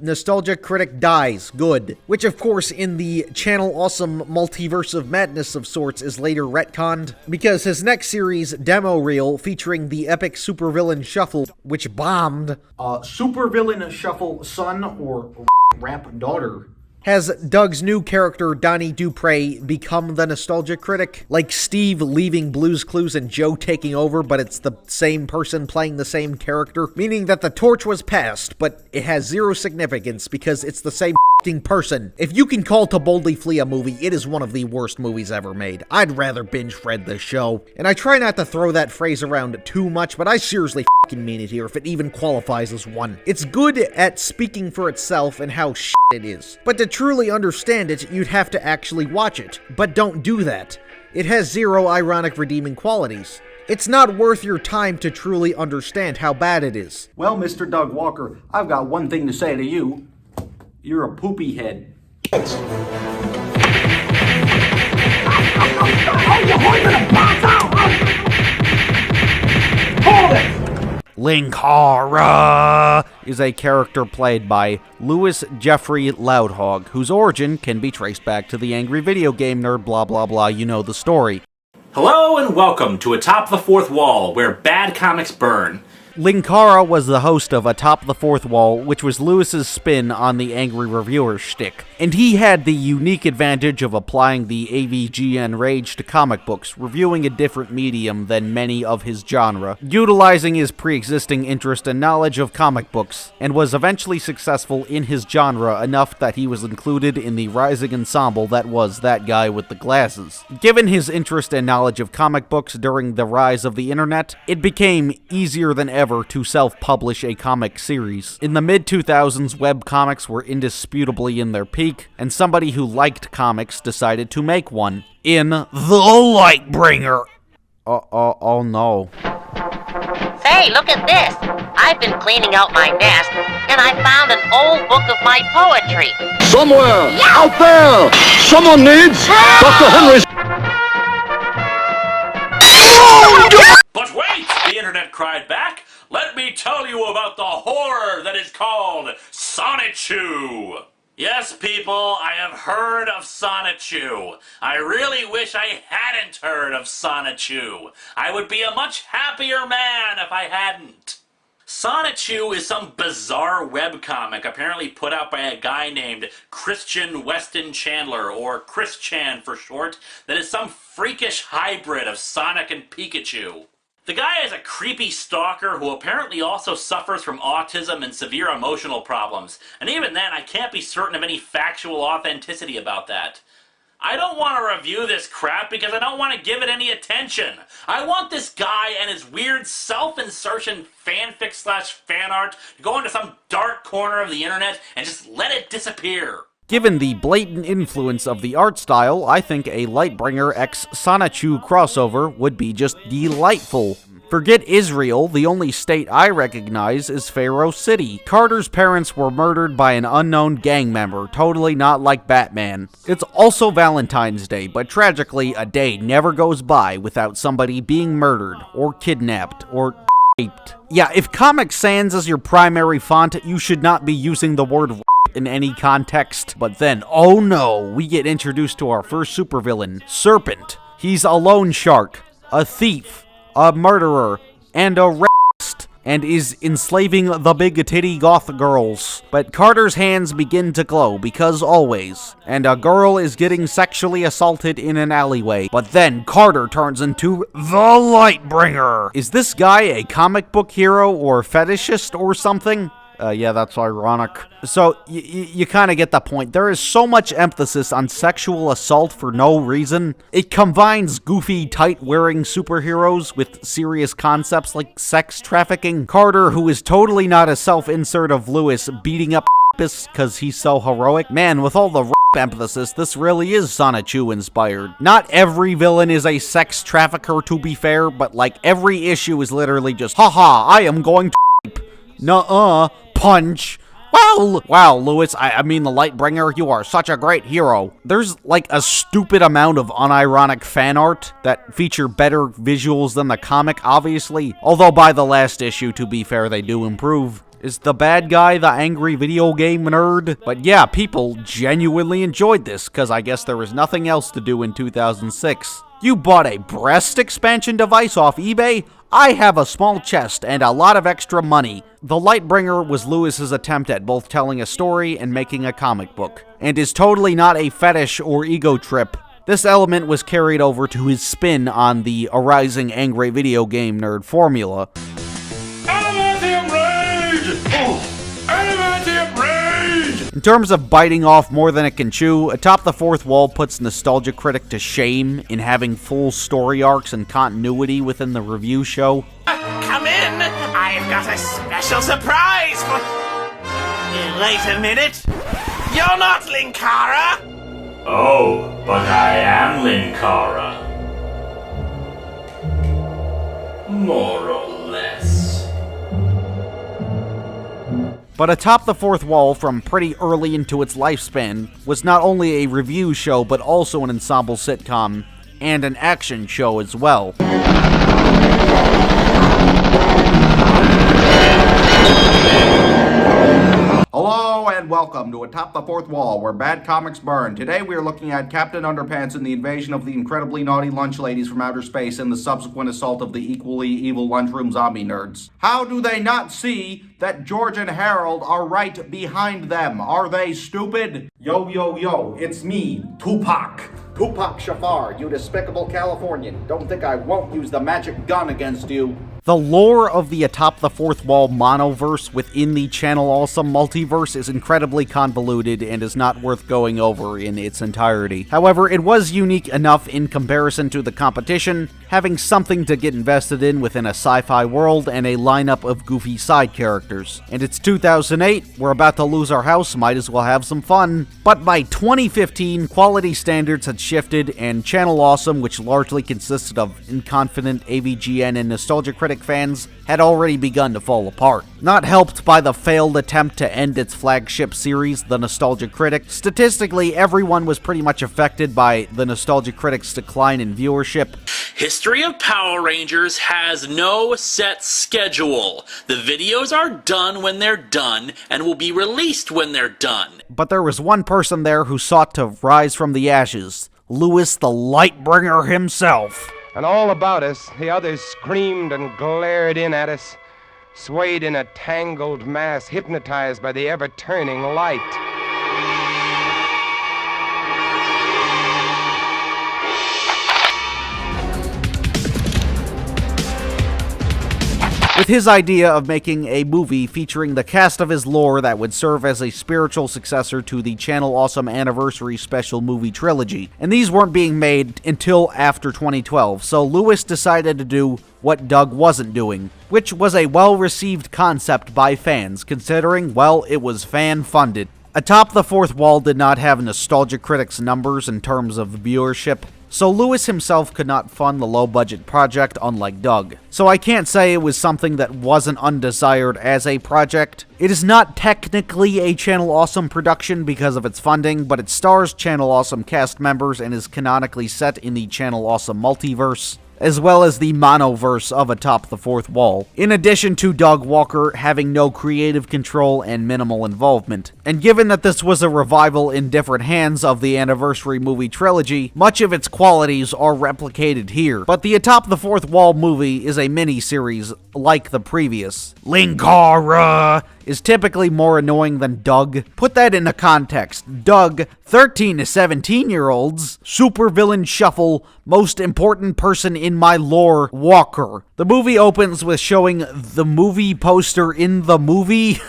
Nostalgia Critic dies. Good. Which, of course, in the Channel Awesome Multiverse of Madness of sorts is later retconned, because his next series, demo reel, featuring the epic supervillain Shuffle, which bombed. Supervillain Shuffle son or rap daughter. Has Doug's new character, Donnie Dupre, become the nostalgia critic? Like Steve leaving Blue's Clues and Joe taking over, but it's the same person playing the same character? Meaning that the torch was passed, but it has zero significance because it's the same person. If you can call To Boldly Flee a movie, it is one of the worst movies ever made. I'd rather binge read the show. And I try not to throw that phrase around too much, but I seriously mean it here, if it even qualifies as one. It's good at speaking for itself and how it is. But to truly understand it, you'd have to actually watch it. But don't do that. It has zero ironic redeeming qualities. It's not worth your time to truly understand how bad it is. Well, Mr. Doug Walker, I've got one thing to say to you. You're a poopy head. Linkara is a character played by Louis Jeffrey Loudhog, whose origin can be traced back to the angry video game nerd blah blah blah, you know the story. Hello and welcome to Atop the Fourth Wall, where bad comics burn. Linkara was the host of Atop the Fourth Wall, which was Lewis's spin on the angry reviewer shtick. And he had the unique advantage of applying the AVGN rage to comic books, reviewing a different medium than many of his genre, utilizing his pre-existing interest and knowledge of comic books, and was eventually successful in his genre enough that he was included in the rising ensemble that was That Guy with the Glasses. Given his interest and knowledge of comic books during the rise of the internet, it became easier than ever to self-publish a comic series. In the mid-2000s, web comics were indisputably in their peak, and somebody who liked comics decided to make one. In The Lightbringer. Oh no. Say, look at this! I've been cleaning out my nest, and I found an old book of my poetry. Somewhere out there, someone needs Dr. Henry's... But wait! The internet cried back. Let me tell you about the horror that is called Sonichu. Yes, people, I have heard of Sonichu. I really wish I hadn't heard of Sonichu. I would be a much happier man if I hadn't. Sonichu is some bizarre webcomic apparently put out by a guy named Christian Weston Chandler, or Chris Chan for short, that is some freakish hybrid of Sonic and Pikachu. The guy is a creepy stalker who apparently also suffers from autism and severe emotional problems, and even then I can't be certain of any factual authenticity about that. I don't want to review this crap because I don't want to give it any attention. I want this guy and his weird self-insertion fanfic/fan art to go into some dark corner of the internet and just let it disappear. Given the blatant influence of the art style, I think a Lightbringer x Sonichu crossover would be just delightful. Forget Israel, the only state I recognize is Pharaoh City. Carter's parents were murdered by an unknown gang member, totally not like Batman. It's also Valentine's Day, but tragically, a day never goes by without somebody being murdered, or kidnapped, or raped. Yeah, if Comic Sans is your primary font, you should not be using the word in any context. But then, oh no, we get introduced to our first supervillain, Serpent. He's a loan shark, a thief, a murderer, and a rapist, and is enslaving the big titty goth girls. But Carter's hands begin to glow, because always, and a girl is getting sexually assaulted in an alleyway. But then Carter turns into the Lightbringer. Is this guy a comic book hero or fetishist or something? Yeah, that's ironic. So, you kind of get the point. There is so much emphasis on sexual assault for no reason. It combines goofy, tight-wearing superheroes with serious concepts like sex trafficking. Carter, who is totally not a self-insert of Lewis, beating up because he's so heroic. Man, with all the emphasis, this really is Sonichu inspired. Not every villain is a sex trafficker, to be fair, but like every issue is literally just, haha, I am going to nuh-uh, punch. Well, wow, Lewis, I mean, the Lightbringer, you are such a great hero. There's, like, a stupid amount of unironic fan art that feature better visuals than the comic, obviously. Although by the last issue, to be fair, they do improve. Is the bad guy the angry video game nerd? But yeah, people genuinely enjoyed this, because I guess there was nothing else to do in 2006. You bought a breast expansion device off eBay? I have a small chest and a lot of extra money. The Lightbringer was Lewis's attempt at both telling a story and making a comic book, and is totally not a fetish or ego trip. This element was carried over to his spin on the arising angry video game nerd formula. In terms of biting off more than it can chew, Atop the Fourth Wall puts Nostalgia Critic to shame in having full story arcs and continuity within the review show. Come in! I've got a special surprise for... Wait a minute! You're not Linkara! Oh, but I am Linkara. More or less. But Atop the Fourth Wall, from pretty early into its lifespan, was not only a review show, but also an ensemble sitcom, and an action show as well. Hello and welcome to Atop the Fourth Wall, where bad comics burn. Today we are looking at Captain Underpants and the invasion of the incredibly naughty lunch ladies from outer space and the subsequent assault of the equally evil lunchroom zombie nerds. How do they not see that George and Harold are right behind them? Are they stupid? Yo, yo, yo, it's me, Tupac. Tupac Shakur, you despicable Californian. Don't think I won't use the magic gun against you. The lore of the Atop the Fourth Wall monoverse within the Channel Awesome multiverse is incredibly convoluted and is not worth going over in its entirety. However, it was unique enough in comparison to the competition, having something to get invested in within a sci-fi world and a lineup of goofy side characters. And it's 2008, we're about to lose our house, might as well have some fun. But by 2015, quality standards had shifted, and Channel Awesome, which largely consisted of inconfident AVGN and Nostalgia Critic fans, had already begun to fall apart. Not helped by the failed attempt to end its flagship series, The Nostalgia Critic, statistically everyone was pretty much affected by The Nostalgia Critic's decline in viewership. History of Power Rangers has no set schedule. The videos are done when they're done and will be released when they're done. But there was one person there who sought to rise from the ashes, Lewis the Lightbringer himself. And all about us, the others screamed and glared in at us, swayed in a tangled mass, hypnotized by the ever-turning light. With his idea of making a movie featuring the cast of his lore that would serve as a spiritual successor to the Channel Awesome Anniversary Special Movie Trilogy. And these weren't being made until after 2012, so Lewis decided to do what Doug wasn't doing, which was a well-received concept by fans, considering, well, it was fan-funded. Atop the Fourth Wall did not have Nostalgia Critic's numbers in terms of viewership, so Lewis himself could not fund the low-budget project, unlike Doug. So I can't say it was something that wasn't undesired as a project. It is not technically a Channel Awesome production because of its funding, but it stars Channel Awesome cast members and is canonically set in the Channel Awesome multiverse, as well as the monoverse of Atop the Fourth Wall, in addition to Doug Walker having no creative control and minimal involvement. And given that this was a revival in different hands of the Anniversary Movie Trilogy, much of its qualities are replicated here. But the Atop the Fourth Wall movie is a mini-series like the previous. Linkara is typically more annoying than Doug. Put that into context. Doug, 13 to 17-year-olds, supervillain shuffle, most important person in my lore, Walker. The movie opens with showing the movie poster in the movie.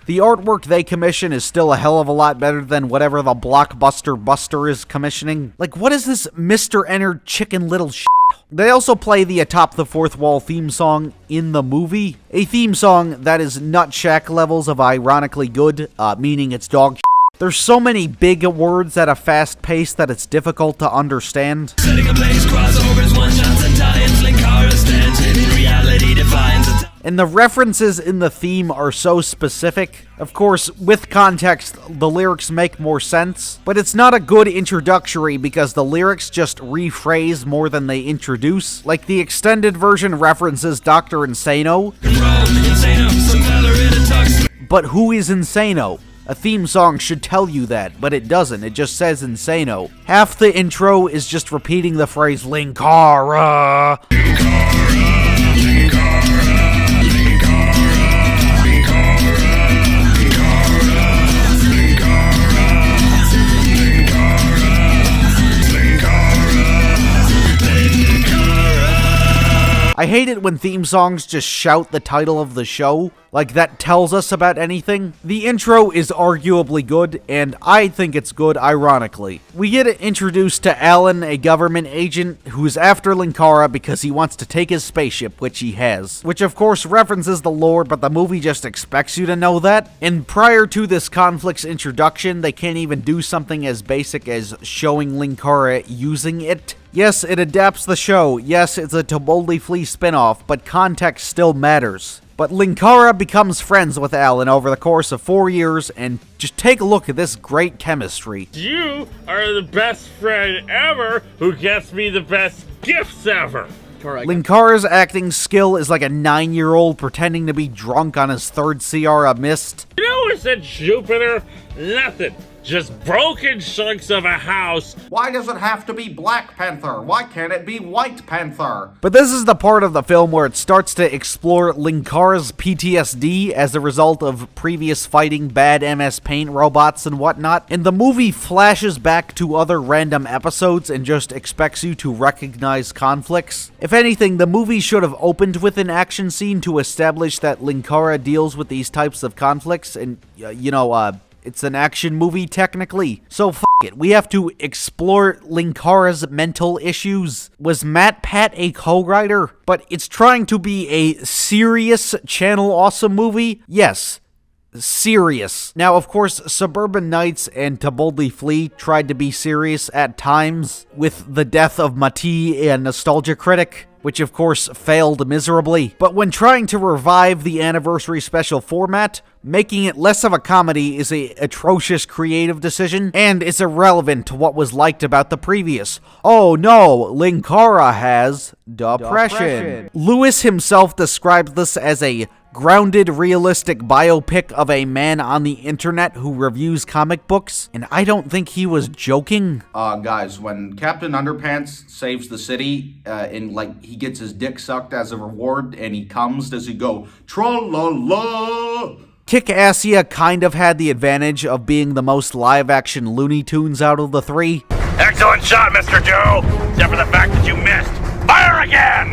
The artwork they commission is still a hell of a lot better than whatever the Blockbuster Buster is commissioning. Like, what is this Mr. Enter Chicken Little shit? They also play the Atop the Fourth Wall theme song in the movie. A theme song that is Nut Shack levels of ironically good, meaning it's dog shit. There's so many big words at a fast pace that it's difficult to understand. Setting ablaze crossovers, one-shots and tie-ins, Linkara stands in reality defines. And the references in the theme are so specific. Of course, with context, the lyrics make more sense, but it's not a good introductory because the lyrics just rephrase more than they introduce. Like, the extended version references Dr. Insano. But who is Insano? A theme song should tell you that, but it doesn't. It just says Insano. Half the intro is just repeating the phrase Linkara. I hate it when theme songs just shout the title of the show, like that tells us about anything. The intro is arguably good, and I think it's good ironically. We get introduced to Alan, a government agent who's after Linkara because he wants to take his spaceship, which he has. Which of course references the lore, but the movie just expects you to know that. And prior to this conflict's introduction, they can't even do something as basic as showing Linkara using it. Yes, it adapts the show. Yes, it's a To Boldly Flee spinoff, but context still matters. But Linkara becomes friends with Alan over the course of 4 years, and just take a look at this great chemistry. You are the best friend ever who gets me the best gifts ever. Linkara's acting skill is like a 9-year-old pretending to be drunk on his third Sierra Mist. You know what's at Jupiter? Nothing. Just broken chunks of a house. Why does it have to be Black Panther? Why can't it be White Panther? But this is the part of the film where it starts to explore Linkara's PTSD as a result of previous fighting bad MS Paint robots and whatnot, and the movie flashes back to other random episodes and just expects you to recognize conflicts. If anything, the movie should have opened with an action scene to establish that Linkara deals with these types of conflicts, and, it's an action movie, technically. So f*** it. We have to explore Linkara's mental issues. Was Matt Pat a co-writer? But it's trying to be a serious Channel Awesome movie? Yes. Serious. Now, of course, Suburban Nights and To Boldly Flee tried to be serious at times, with the death of Mati and Nostalgia Critic, which of course failed miserably. But when trying to revive the anniversary special format, making it less of a comedy is an atrocious creative decision, and it's irrelevant to what was liked about the previous. Oh no, Linkara has depression. Lewis himself describes this as a grounded, realistic biopic of a man on the internet who reviews comic books, and I don't think he was joking. Guys, when Captain Underpants saves the city, and he gets his dick sucked as a reward, and he comes, does he go, tra-la-la? Kick-Assia kind of had the advantage of being the most live-action Looney Tunes out of the three. Excellent shot, Mr. Joe! Except for the fact that you missed. Fire again!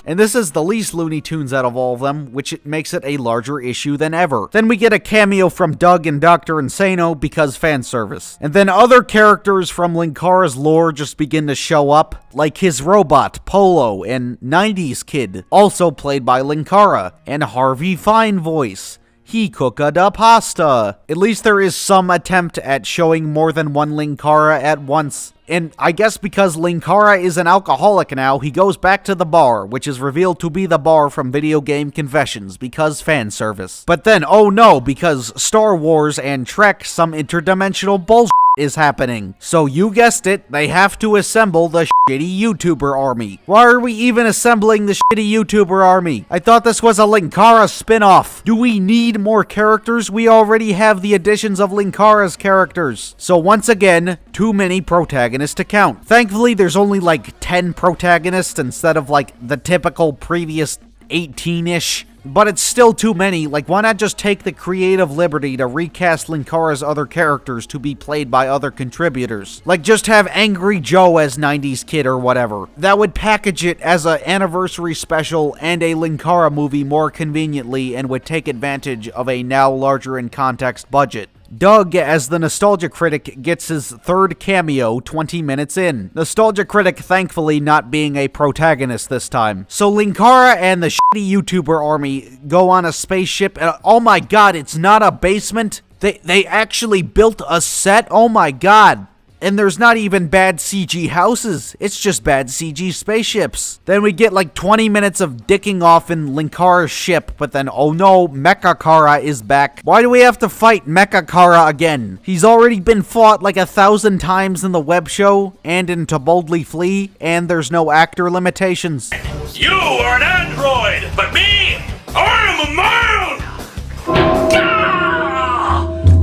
And this is the least Looney Tunes out of all of them, which makes it a larger issue than ever. Then we get a cameo from Doug and Dr. Insano because fan service. And then other characters from Linkara's lore just begin to show up, like his robot, Polo, and 90s Kid, also played by Linkara, and Harvey Fine voice. He cooka da pasta. At least there is some attempt at showing more than one Linkara at once. And I guess because Linkara is an alcoholic now, he goes back to the bar, which is revealed to be the bar from Video Game Confessions, because fan service. But then, oh no, because Star Wars and Trek, some interdimensional bullshit is happening. So you guessed it, they have to assemble the shitty YouTuber army. Why are we even assembling the shitty YouTuber army? I thought this was a Linkara spin-off. Do we need more characters? We already have the additions of Linkara's characters. So once again, too many protagonists to count. Thankfully, there's only like 10 protagonists instead of like the typical previous 18-ish. But it's still too many. Like, why not just take the creative liberty to recast Linkara's other characters to be played by other contributors? Like, just have Angry Joe as 90s Kid or whatever. That would package it as an anniversary special and a Linkara movie more conveniently and would take advantage of a now larger in context budget. Doug, as the Nostalgia Critic, gets his third cameo 20 minutes in. Nostalgia Critic, thankfully, not being a protagonist this time. So Linkara and the shitty YouTuber army go on a spaceship, and oh my god, it's not a basement? They actually built a set? Oh my god. And there's not even bad CG houses, it's just bad CG spaceships. Then we get like 20 minutes of dicking off in Linkara's ship, but then oh no, Mechakara is back. Why do we have to fight Mechakara again? He's already been fought like 1,000 times in the web show, and in To Boldly Flee, and there's no actor limitations. You are an android, but me, I am a man!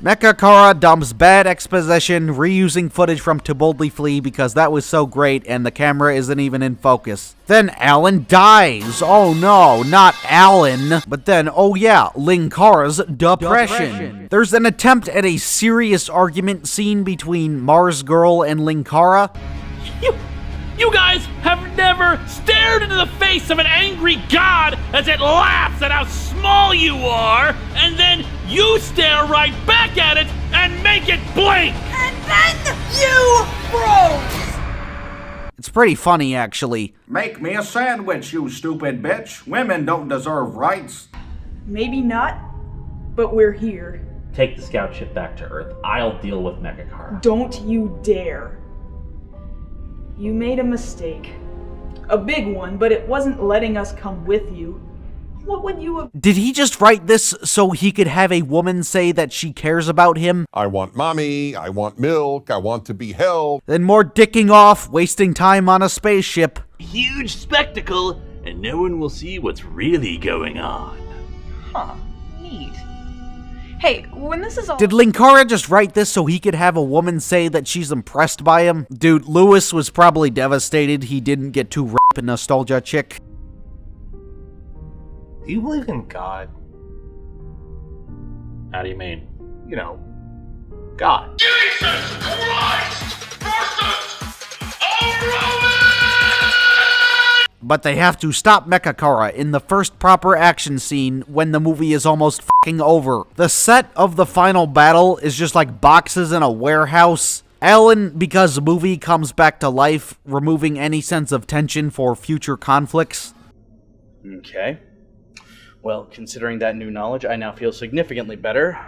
Mechakara dumps bad exposition, reusing footage from To Boldly Flee because that was so great and the camera isn't even in focus. Then Alan dies. Oh no, not Alan. But then, oh yeah, Linkara's depression. There's an attempt at a serious argument scene between Mars Girl and Linkara. You guys have never stared into the face of an angry god as it laughs at how small you are, and then you stare right back at it and make it blink! And then you froze! It's pretty funny, actually. Make me a sandwich, you stupid bitch. Women don't deserve rights. Maybe not, but we're here. Take the scout ship back to Earth. I'll deal with Mechakara. Don't you dare. You made a mistake. A big one, but it wasn't letting us come with you. What would you have— Did he just write this so he could have a woman say that she cares about him? I want mommy, I want milk, I want to be held. Then more dicking off, wasting time on a spaceship. Huge spectacle, and no one will see what's really going on. Huh. Neat. Hey, when this is all— Did Linkara just write this so he could have a woman say that she's impressed by him? Dude, Lewis was probably devastated he didn't get to rape a nostalgia chick. Do you believe in God? How do you mean? You know, God. Jesus Christ versus a Roman! But they have to stop Mechakara in the first proper action scene when the movie is almost fucking over. The set of the final battle is just like boxes in a warehouse. Alan, because the movie comes back to life, removing any sense of tension for future conflicts. Okay. Well, considering that new knowledge, I now feel significantly better.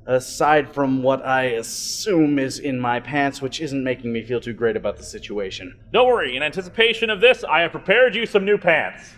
Aside from what I assume is in my pants, which isn't making me feel too great about the situation. Don't worry, in anticipation of this, I have prepared you some new pants.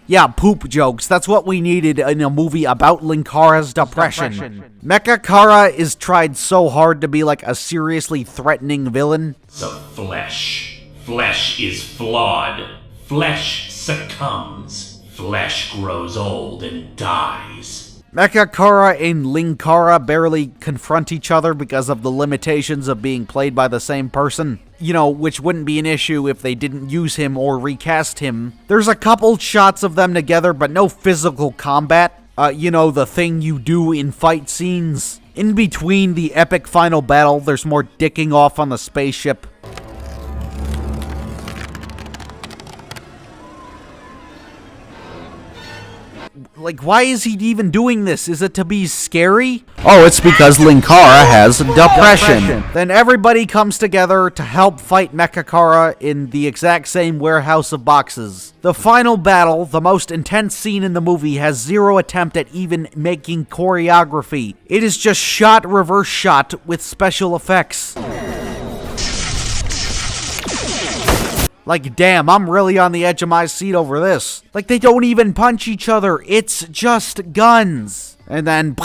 Yeah, poop jokes. That's what we needed in a movie about Linkara's depression. Mechakara is tried so hard to be like a seriously threatening villain. The flesh. Flesh is flawed. Flesh succumbs. Flesh grows old and dies. Mechakara and Linkara barely confront each other because of the limitations of being played by the same person. You know, which wouldn't be an issue if they didn't use him or recast him. There's a couple shots of them together, but no physical combat. You know, the thing you do in fight scenes. In between the epic final battle, there's more dicking off on the spaceship. Like, why is he even doing this? Is it to be scary? Oh, it's because Linkara has depression. Then everybody comes together to help fight Mechakara in the exact same warehouse of boxes. The final battle, the most intense scene in the movie, has zero attempt at even making choreography. It is just shot, reverse shot with special effects. Like, damn, I'm really on the edge of my seat over this. Like, they don't even punch each other. It's just guns. And then,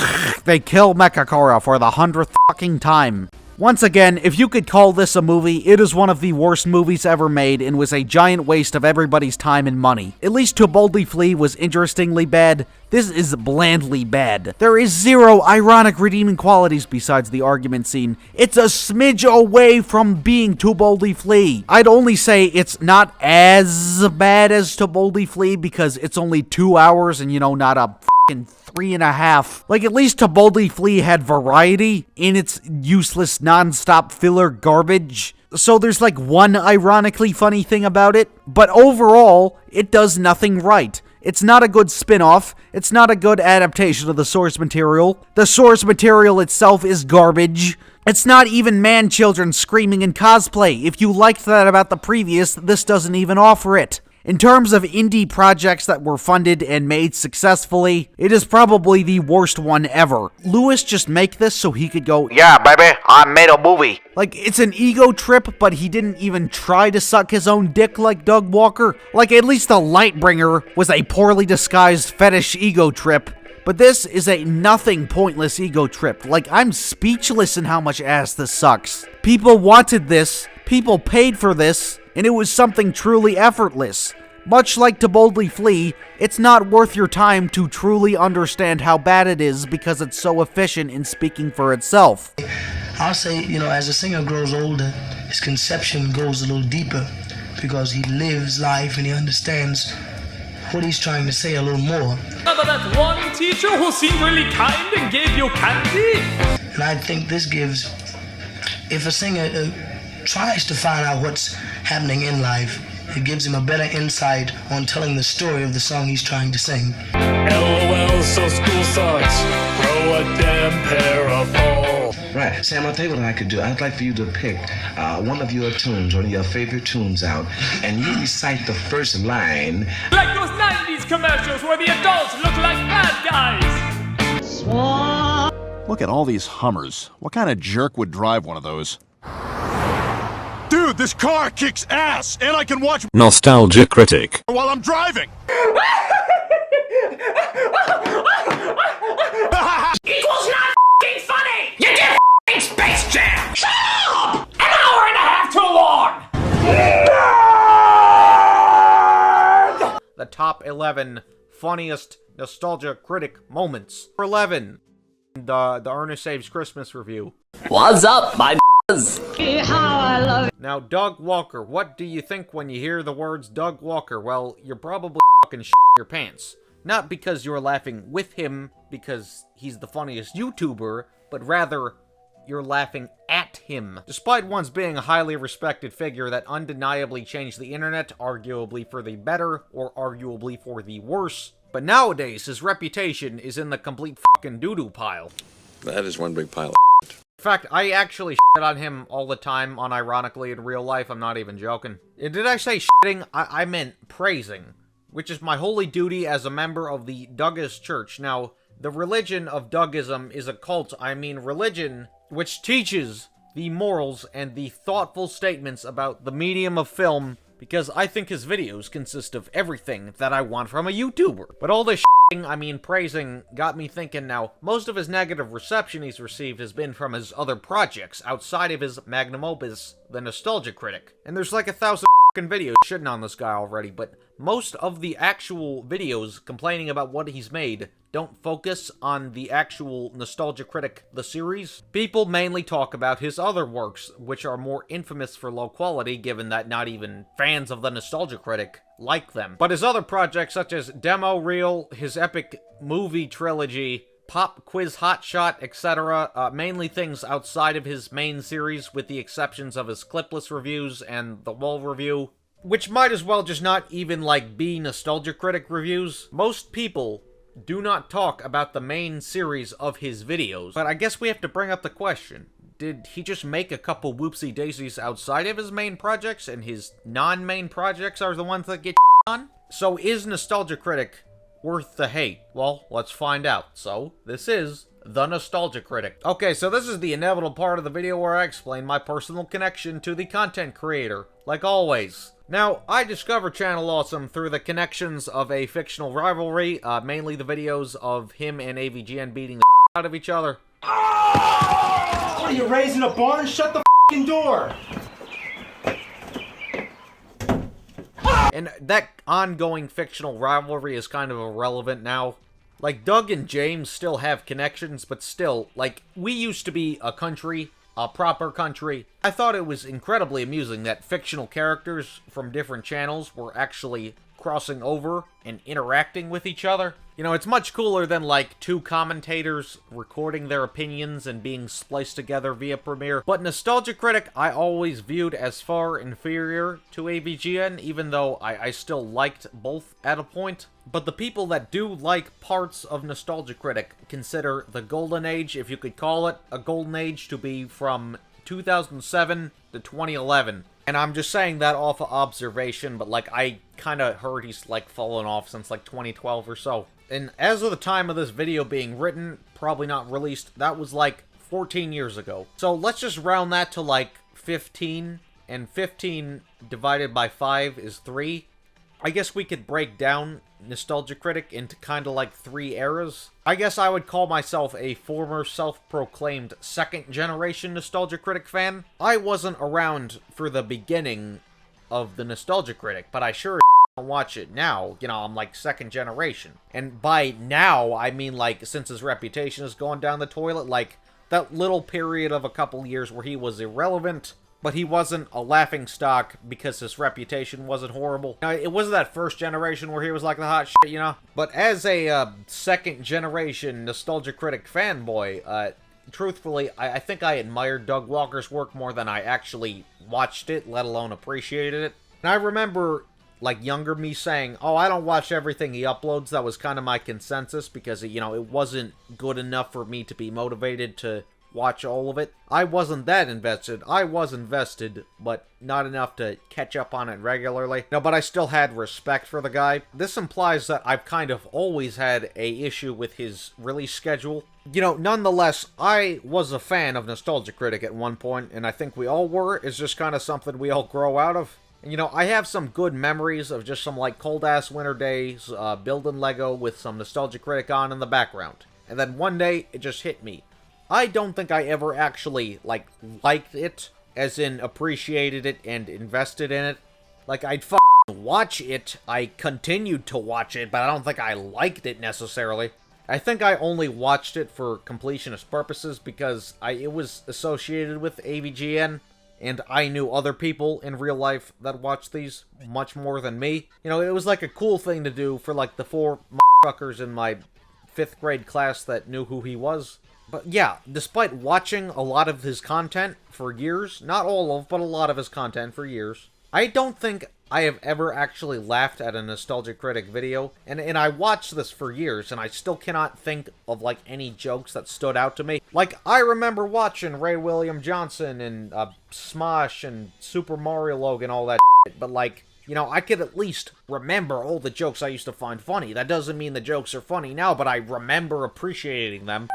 they kill Mechakara for the 100th fucking time. Once again, if you could call this a movie, it is one of the worst movies ever made and was a giant waste of everybody's time and money. At least To Boldly Flee was interestingly bad. This is blandly bad. There is zero ironic redeeming qualities besides the argument scene. It's a smidge away from being To Boldly Flee. I'd only say it's not as bad as To Boldly Flee because it's only 2 hours and, you know, not a fucking 3.5. Like, at least To Boldly Flee had variety in its useless non-stop filler garbage. So there's like one ironically funny thing about it, but overall, it does nothing right. It's not a good spin-off. It's not a good adaptation of the source material. The source material itself is garbage. It's not even man-children screaming in cosplay. If you liked that about the previous, this doesn't even offer it. In terms of indie projects that were funded and made successfully, it is probably the worst one ever. Lewis just make this so he could go, "Yeah, baby, I made a movie." Like, it's an ego trip, but he didn't even try to suck his own dick like Doug Walker. Like, at least The Lightbringer was a poorly disguised fetish ego trip. But this is a nothing pointless ego trip. Like, I'm speechless in how much ass this sucks. People wanted this, people paid for this, and it was something truly effortless. Much like To Boldly Flee, it's not worth your time to truly understand how bad it is because it's so efficient in speaking for itself. I'll say, as a singer grows older, his conception goes a little deeper because he lives life and he understands what he's trying to say a little more. About that one teacher who seemed really kind and gave you candy? And I think this gives, if a singer tries to find out what's happening in life, it gives him a better insight on telling the story of the song he's trying to sing. LOL, so school sucks. Grow a damn pair of balls. Right, Sam, I'll tell you what I could do. I'd like for you to pick one of your tunes, one of your favorite tunes out, and you recite the first line. Like those 90s commercials where the adults look like bad guys. Swan. Look at all these Hummers. What kind of jerk would drive one of those? Dude, this car kicks ass, and I can watch Nostalgia Critic while I'm driving. Equals not f***ing funny! You did f***ing Space Jam! Shut up! An hour and a half too long! The top 11 funniest Nostalgia Critic moments. Number 11, the Ernest Saves Christmas review. What's up, my Now, Doug Walker, what do you think when you hear the words Doug Walker? Well, you're probably fucking your pants. Not because you're laughing with him, because he's the funniest YouTuber, but rather, you're laughing at him. Despite once being a highly respected figure that undeniably changed the internet, arguably for the better, or arguably for the worse, but nowadays his reputation is in the complete fucking doo-doo pile. That is one big pile of In fact, I actually shit on him all the time, unironically, in real life. I'm not even joking. Did I say shitting? I meant praising, which is my holy duty as a member of the Dougist Church. Now, the religion of Dougism is a cult. I mean religion which teaches the morals and the thoughtful statements about the medium of film, because I think his videos consist of everything that I want from a YouTuber. But all this praising, got me thinking now, most of his negative reception he's received has been from his other projects, outside of his magnum opus, The Nostalgia Critic. And there's like 1,000 videos shitting on this guy already, but most of the actual videos complaining about what he's made don't focus on the actual Nostalgia Critic, the series. People mainly talk about his other works, which are more infamous for low quality, given that not even fans of the Nostalgia Critic like them. But his other projects, such as Demo Reel, his epic movie trilogy, Pop Quiz Hotshot, etc., mainly things outside of his main series, with the exceptions of his clipless reviews and the wall review, which might as well just not even, be Nostalgia Critic reviews. Most people do not talk about the main series of his videos, but I guess we have to bring up the question. Did he just make a couple whoopsie daisies outside of his main projects, and his non-main projects are the ones that get on? So is Nostalgia Critic worth the hate? Well, let's find out. So, this is The Nostalgia Critic. Okay, so this is the inevitable part of the video where I explain my personal connection to the content creator, like always. Now, I discovered Channel Awesome through the connections of a fictional rivalry, mainly the videos of him and AVGN beating the out of each other. What are you, raising a barn? Shut the f***ing door! And that ongoing fictional rivalry is kind of irrelevant now. Like, Doug and James still have connections, but still, we used to be a country, a proper country. I thought it was incredibly amusing that fictional characters from different channels were actually crossing over and interacting with each other. You know, it's much cooler than, two commentators recording their opinions and being spliced together via Premiere. But Nostalgia Critic, I always viewed as far inferior to AVGN, even though I still liked both at a point. But the people that do like parts of Nostalgia Critic consider the Golden Age, if you could call it a Golden Age, to be from 2007 to 2011. And I'm just saying that off of observation, but, I kind of heard he's, fallen off since, 2012 or so. And as of the time of this video being written, probably not released, that was, 14 years ago. So let's just round that to, 15, and 15 divided by 5 is 3. I guess we could break down Nostalgia Critic into kind of 3 eras. I guess I would call myself a former self-proclaimed second-generation Nostalgia Critic fan. I wasn't around for the beginning of the Nostalgia Critic, but I sure watch it now. You know, I'm like second generation. And by now, I mean like since his reputation has gone down the toilet, like that little period of a couple years where he was irrelevant, but he wasn't a laughingstock because his reputation wasn't horrible. Now, it wasn't that first generation where he was like the hot shit, you know? But as a second generation Nostalgia Critic fanboy, truthfully, I think I admired Doug Walker's work more than I actually watched it, let alone appreciated it. And I remember, like, younger me saying, oh, I don't watch everything he uploads. That was kind of my consensus because, you know, it wasn't good enough for me to be motivated to watch all of it. I wasn't that invested. I was invested, but not enough to catch up on it regularly. No, but I still had respect for the guy. This implies that I've kind of always had a issue with his release schedule. You know, nonetheless, I was a fan of Nostalgia Critic at one point, and I think we all were. It's just kind of something we all grow out of. And, you know, I have some good memories of just some, like, cold-ass winter days, building Lego with some Nostalgia Critic on in the background. And then one day, it just hit me. I don't think I ever actually, like, liked it, as in appreciated it and invested in it. Like, I'd watch it, I continued to watch it, but I don't think I liked it necessarily. I think I only watched it for completionist purposes because it was associated with AVGN, and I knew other people in real life that watched these much more than me. You know, it was like a cool thing to do for, like, the 4 motherfuckers in my 5th grade class that knew who he was. But yeah, despite watching a lot of his content for years, not all of, but a lot of his content for years, I don't think I have ever actually laughed at a Nostalgia Critic video, and I watched this for years, and I still cannot think of, like, any jokes that stood out to me. Like, I remember watching Ray William Johnson and Smosh and Super Mario Logan, all that shit, but, like, you know, I could at least remember all the jokes I used to find funny. That doesn't mean the jokes are funny now, but I remember appreciating them.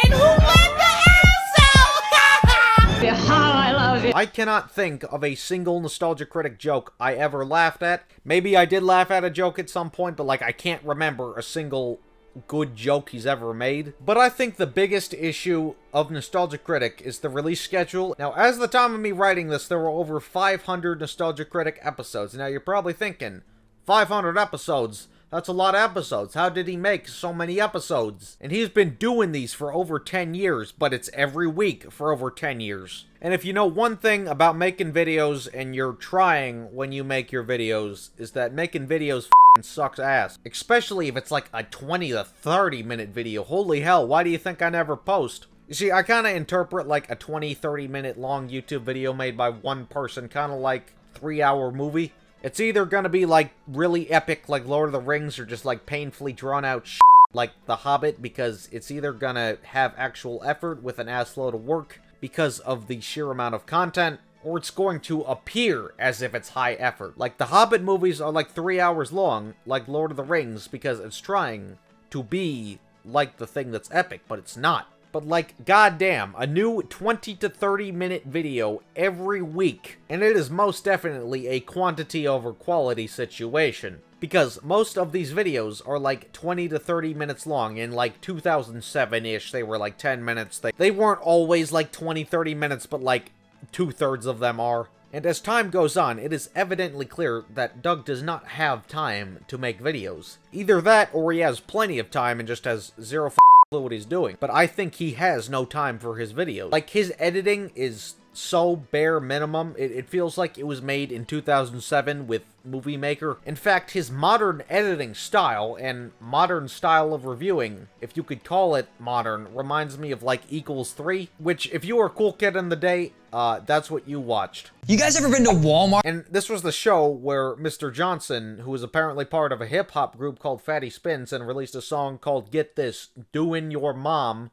Who let the ass out? How I love it. I cannot think of a single Nostalgia Critic joke I ever laughed at. Maybe I did laugh at a joke at some point, but, like, I can't remember a single good joke he's ever made. But I think the biggest issue of Nostalgia Critic is the release schedule. Now, as of the time of me writing this, there were over 500 Nostalgia Critic episodes. Now, you're probably thinking, 500 episodes? That's a lot of episodes. How did he make so many episodes? And he's been doing these for over 10 years, but it's every week for over 10 years. And if you know one thing about making videos and you're trying when you make your videos, is that making videos f***ing sucks ass. Especially if it's like a 20 to 30 minute video. Holy hell, why do you think I never post? You see, I kind of interpret like a 20-30 minute long YouTube video made by one person, kind of like 3-hour movie. It's either gonna be, like, really epic, like Lord of the Rings, or just, like, painfully drawn-out shit, like The Hobbit, because it's either gonna have actual effort with an assload of work because of the sheer amount of content, or it's going to appear as if it's high effort. Like, the Hobbit movies are, like, 3 hours long, like Lord of the Rings, because it's trying to be like the thing that's epic, but it's not. But, like, goddamn, a new 20 to 30 minute video every week. And it is most definitely a quantity over quality situation. Because most of these videos are like 20 to 30 minutes long. In like 2007-ish, they were like 10 minutes. They weren't always like 20-30 minutes, but like 2/3 of them are. And as time goes on, it is evidently clear that Doug does not have time to make videos. Either that, or he has plenty of time and just has zero clue what he's doing. But I think he has no time for his videos. Like, his editing is so bare minimum, it feels like it was made in 2007 with Movie Maker. In fact, his modern editing style and modern style of reviewing, if you could call it modern, reminds me of like Equals 3, which if you were a cool kid in the day, that's what you watched. You guys ever been to Walmart? And this was the show where Mr. Johnson, who was apparently part of a hip-hop group called Fatty Spins and released a song called, get this, Doin' Your Mom.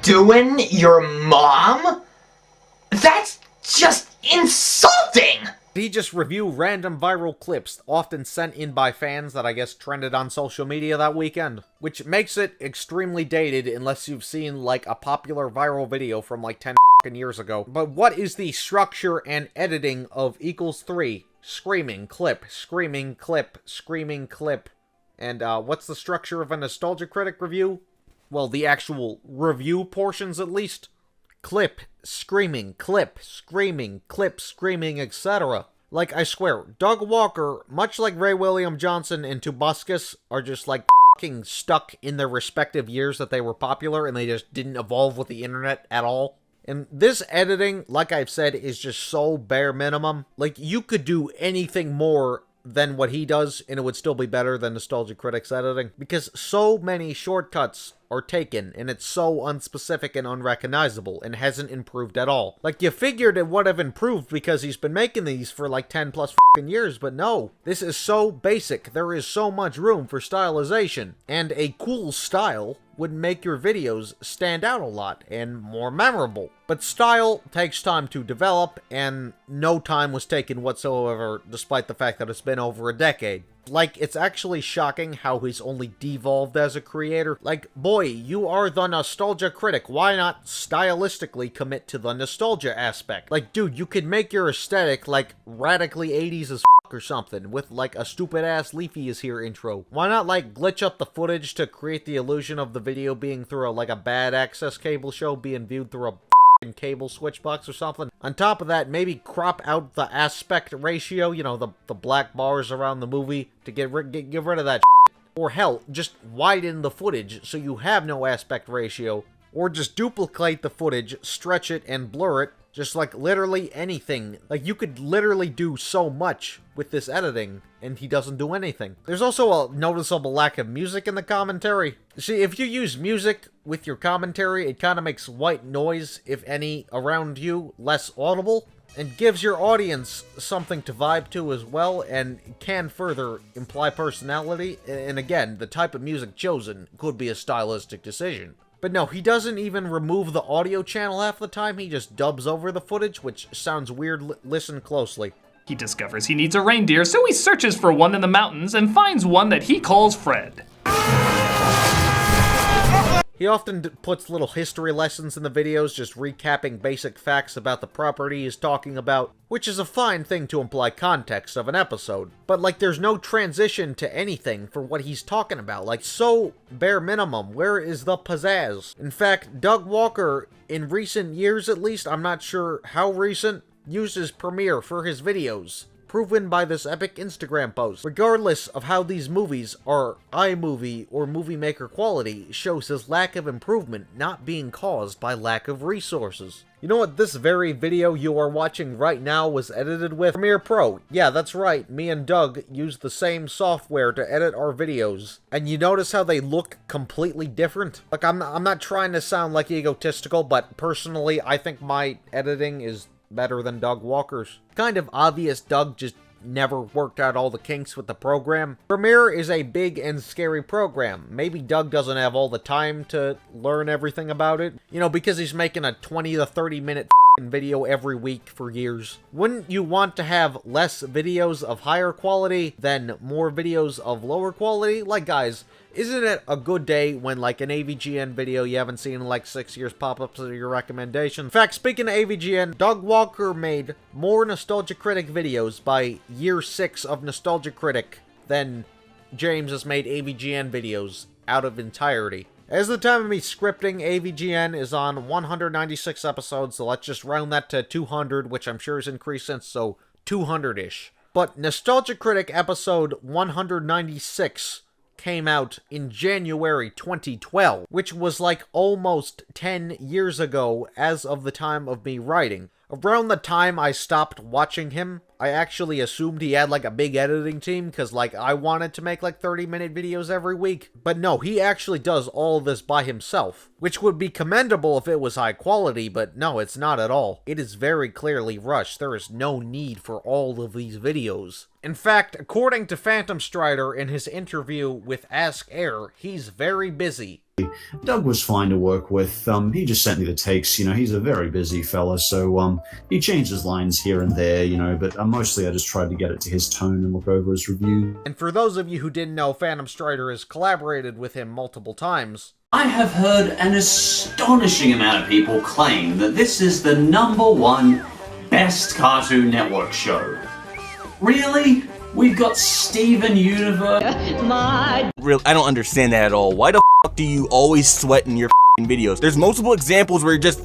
Doing your mom? That's just insulting! He just review random viral clips, often sent in by fans that I guess trended on social media that weekend. Which makes it extremely dated unless you've seen like a popular viral video from like 10 years ago. But what is the structure and editing of Equals 3? Screaming, clip, screaming, clip, screaming, clip. And what's the structure of a Nostalgia Critic review? Well, the actual review portions, at least. Clip, screaming, clip, screaming, clip, screaming, etc. Like, I swear, Doug Walker, much like Ray William Johnson and Tobuscus, are just like fucking stuck in their respective years that they were popular and they just didn't evolve with the internet at all. And this editing, like I've said, is just so bare minimum. Like, you could do anything more than what he does, and it would still be better than Nostalgia Critic's editing, because so many shortcuts are taken, and it's so unspecific and unrecognizable, and hasn't improved at all. Like, you figured it would have improved because he's been making these for like 10 plus fucking years, but no. This is so basic. There is so much room for stylization, and a cool style would make your videos stand out a lot and more memorable. But style takes time to develop, and no time was taken whatsoever, despite the fact that it's been over a decade. Like, it's actually shocking how he's only devolved as a creator. Like, boy, you are the nostalgia critic. Why not stylistically commit to the nostalgia aspect? Like, dude, you could make your aesthetic, like, radically 80s as or something, with, like, a stupid-ass Leafy is here intro. Why not, like, glitch up the footage to create the illusion of the video being through, like, a bad access cable show being viewed through a cable switch box or something? On top of that, maybe crop out the aspect ratio, you know, the black bars around the movie, to get rid of that shit. Or hell, just widen the footage so you have no aspect ratio. Or just duplicate the footage, stretch it, and blur it. Just, like, literally anything. Like, you could literally do so much with this editing, and he doesn't do anything. There's also a noticeable lack of music in the commentary. See, if you use music with your commentary, it kind of makes white noise, if any, around you less audible, and gives your audience something to vibe to as well, and can further imply personality. And again, the type of music chosen could be a stylistic decision. But no, he doesn't even remove the audio channel half the time, he just dubs over the footage, which sounds weird. Listen closely. He discovers he needs a reindeer, so he searches for one in the mountains and finds one that he calls Fred. He often puts little history lessons in the videos, just recapping basic facts about the property he's talking about, which is a fine thing to imply context of an episode. But, like, there's no transition to anything for what he's talking about. Like, so bare minimum. Where is the pizzazz? In fact, Doug Walker, in recent years at least, I'm not sure how recent, uses Premiere for his videos, proven by this epic Instagram post. Regardless of how these movies are iMovie or Movie Maker quality, shows his lack of improvement not being caused by lack of resources. You know what this very video you are watching right now was edited with? Premiere Pro. Yeah, that's right, me and Doug use the same software to edit our videos. And you notice how they look completely different? Like, I'm not trying to sound like egotistical, but personally, I think my editing is better than Doug Walker's. Kind of obvious Doug just never worked out all the kinks with the program. Premiere is a big and scary program. Maybe Doug doesn't have all the time to learn everything about it, you know, because he's making a 20 to 30 minute video every week for years. Wouldn't you want to have less videos of higher quality than more videos of lower quality? Like, guys, isn't it a good day when, like, an AVGN video you haven't seen in like 6 years pop up to your recommendation? In fact, speaking of AVGN, Doug Walker made more Nostalgia Critic videos by year 6 of Nostalgia Critic than James has made AVGN videos out of entirety. As the time of me scripting, AVGN is on 196 episodes, so let's just round that to 200, which I'm sure has increased since, so 200-ish. But Nostalgia Critic episode 196 came out in January 2012, which was like almost 10 years ago as of the time of me writing. Around the time I stopped watching him, I actually assumed he had like a big editing team, because like I wanted to make like 30-minute videos every week. But no, he actually does all of this by himself, which would be commendable if it was high quality, but no, it's not at all. It is very clearly rushed. There is no need for all of these videos. In fact, according to Phantom Strider in his interview with Ask Air, he's very busy. Doug was fine to work with. He just sent me the takes. You know, he's a very busy fella, so he changed his lines here and there, you know, but mostly I just tried to get it to his tone and look over his review. And for those of you who didn't know, Phantom Strider has collaborated with him multiple times. I have heard an astonishing amount of people claim that this is the #1 best Cartoon Network show. Really? We've got Steven Universe. Real, I don't understand that at all. Why the f*** do you always sweat in your videos. There's multiple examples where you're just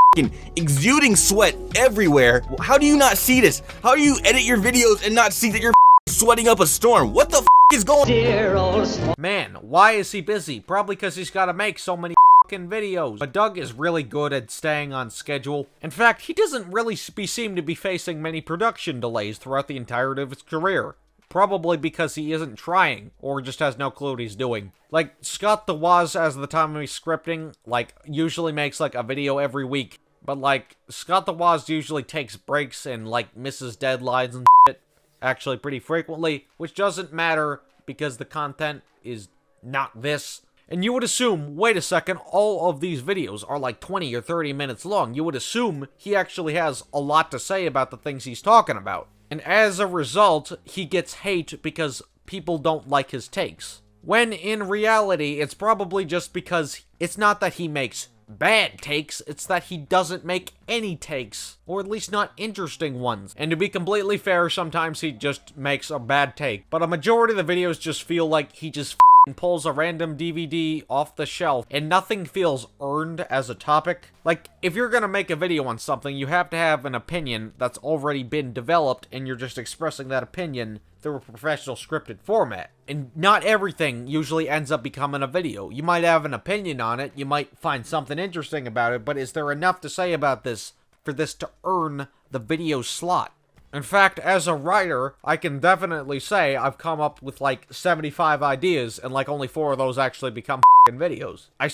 exuding sweat everywhere. How do you not see this? How do you edit your videos and not see that you're sweating up a storm? What the is going on? Man, why is he busy? Probably because he's got to make so many videos. But Doug is really good at staying on schedule. In fact, he doesn't really seem to be facing many production delays throughout the entirety of his career. Probably because he isn't trying, or just has no clue what he's doing. Like, Scott the Woz, as the time of he's scripting, like, usually makes, like, a video every week. But, like, Scott the Woz usually takes breaks and, like, misses deadlines and shit. Actually, pretty frequently. Which doesn't matter, because the content is not this. And you would assume, wait a second, all of these videos are like 20 or 30 minutes long. You would assume he actually has a lot to say about the things he's talking about. And as a result, he gets hate because people don't like his takes. When in reality, it's probably just because it's not that he makes bad takes, it's that he doesn't make any takes. Or at least not interesting ones. And to be completely fair, sometimes he just makes a bad take. But a majority of the videos just feel like he just pulls a random DVD off the shelf and nothing feels earned as a topic. Like, if you're gonna make a video on something, you have to have an opinion that's already been developed and you're just expressing that opinion through a professional scripted format. And not everything usually ends up becoming a video. You might have an opinion on it, you might find something interesting about it, but is there enough to say about this for this to earn the video slot? In fact, as a writer, I can definitely say I've come up with like 75 ideas, and like only 4 of those actually become videos. I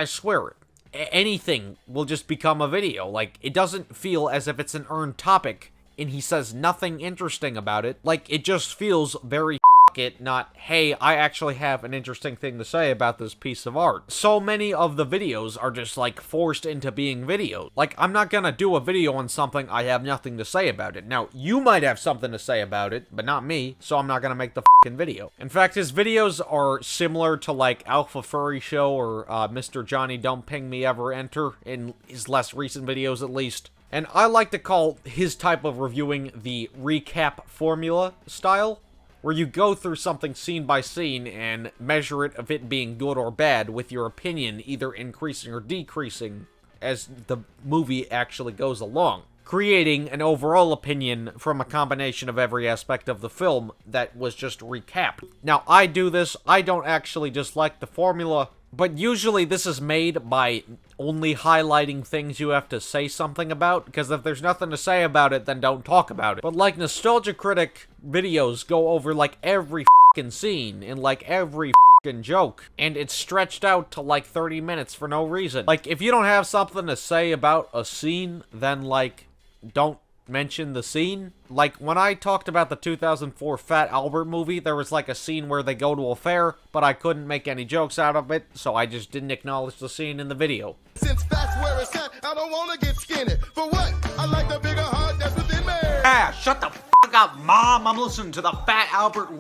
swear it. Anything will just become a video. Like, it doesn't feel as if it's an earned topic, and he says nothing interesting about it. Like, it just feels very it, not, hey, I actually have an interesting thing to say about this piece of art. So many of the videos are just, like, forced into being videos. Like, I'm not gonna do a video on something I have nothing to say about it. Now, you might have something to say about it, but not me, so I'm not gonna make the video. In fact, his videos are similar to, like, Alpha Furry Show or Mr. Johnny Don't Ping Me Ever Enter, in his less recent videos at least. And I like to call his type of reviewing the recap formula style, where you go through something scene by scene and measure it of it being good or bad with your opinion either increasing or decreasing as the movie actually goes along, creating an overall opinion from a combination of every aspect of the film that was just recapped. Now, I do this, I don't actually dislike the formula, but usually this is made by only highlighting things you have to say something about, because if there's nothing to say about it, then don't talk about it. But like Nostalgia Critic videos go over like every f***ing scene and like every f***ing joke, and it's stretched out to like 30 minutes for no reason. Like, if you don't have something to say about a scene, then like, don't mention the scene. Like, when I talked about the 2004 Fat Albert movie, there was like a scene where they go to a fair, but I couldn't make any jokes out of it, so I just didn't acknowledge the scene in the video. Since that's where it's at, I don't want to get skinny. For what? I like the bigger heart that's within me. Ah, shut the f*** up, Mom. I'm listening to the Fat Albert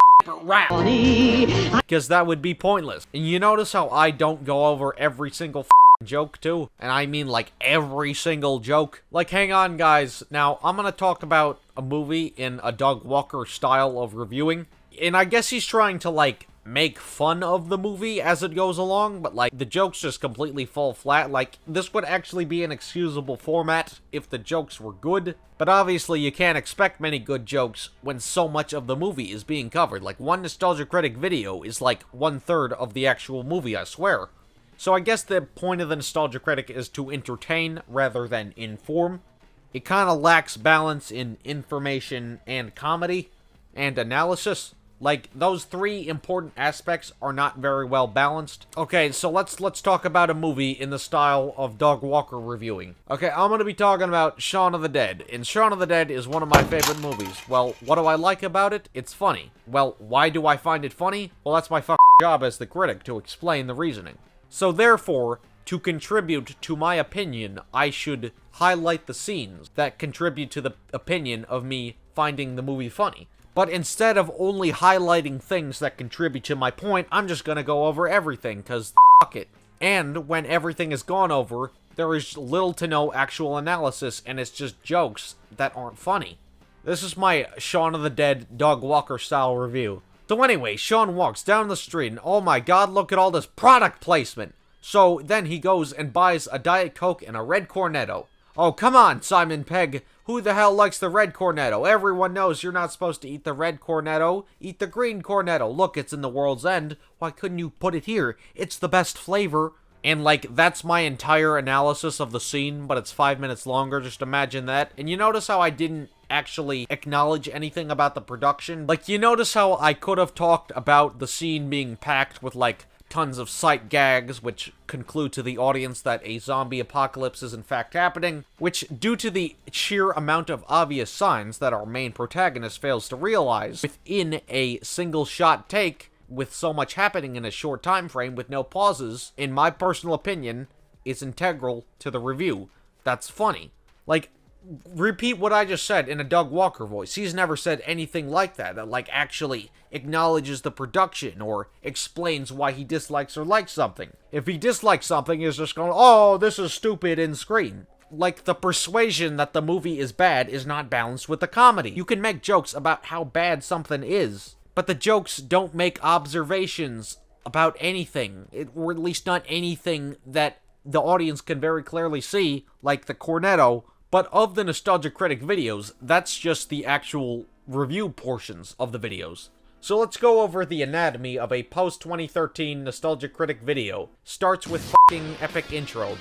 rap. Because that would be pointless. And you notice how I don't go over every single joke too? And I mean like every single joke. Like, hang on guys, now I'm gonna talk about a movie in a Doug Walker style of reviewing, and I guess he's trying to like make fun of the movie as it goes along, but like the jokes just completely fall flat. Like, this would actually be an excusable format if the jokes were good, but obviously you can't expect many good jokes when so much of the movie is being covered. Like, one Nostalgia Critic video is like 1/3 of the actual movie, I swear. So I guess the point of the Nostalgia Critic is to entertain rather than inform. It kind of lacks balance in information and comedy and analysis. Like, those 3 important aspects are not very well balanced. Okay, so let's talk about a movie in the style of Doug Walker reviewing. Okay, I'm gonna be talking about Shaun of the Dead, and Shaun of the Dead is one of my favorite movies. Well, what do I like about it? It's funny. Well, why do I find it funny? Well, that's my job as the critic, to explain the reasoning. So therefore, to contribute to my opinion, I should highlight the scenes that contribute to the opinion of me finding the movie funny. But instead of only highlighting things that contribute to my point, I'm just gonna go over everything, cause fuck it. And when everything is gone over, there is little to no actual analysis, and it's just jokes that aren't funny. This is my Shaun of the Dead Doug Walker style review. So anyway, Shaun walks down the street and oh my god, look at all this product placement. So then he goes and buys a Diet Coke and a red Cornetto. Oh, come on, Simon Pegg. Who the hell likes the red Cornetto? Everyone knows you're not supposed to eat the red Cornetto. Eat the green Cornetto. Look, it's in the world's end. Why couldn't you put it here? It's the best flavor. And, like, that's my entire analysis of the scene, but it's 5 minutes longer. Just imagine that. And you notice how I didn't actually acknowledge anything about the production? Like, you notice how I could have talked about the scene being packed with, like, tons of sight gags, which conclude to the audience that a zombie apocalypse is in fact happening, which, due to the sheer amount of obvious signs that our main protagonist fails to realize within a single shot take, with so much happening in a short time frame with no pauses, in my personal opinion, is integral to the review. That's funny. Like, repeat what I just said in a Doug Walker voice. He's never said anything like that, like, actually acknowledges the production or explains why he dislikes or likes something. If he dislikes something, he's just going, oh, this is stupid and scream. Like, the persuasion that the movie is bad is not balanced with the comedy. You can make jokes about how bad something is, but the jokes don't make observations about anything, or at least not anything that the audience can very clearly see, like the Cornetto. But of the Nostalgia Critic videos, that's just the actual review portions of the videos. So let's go over the anatomy of a post-2013 Nostalgia Critic video. Starts with f***ing epic intro.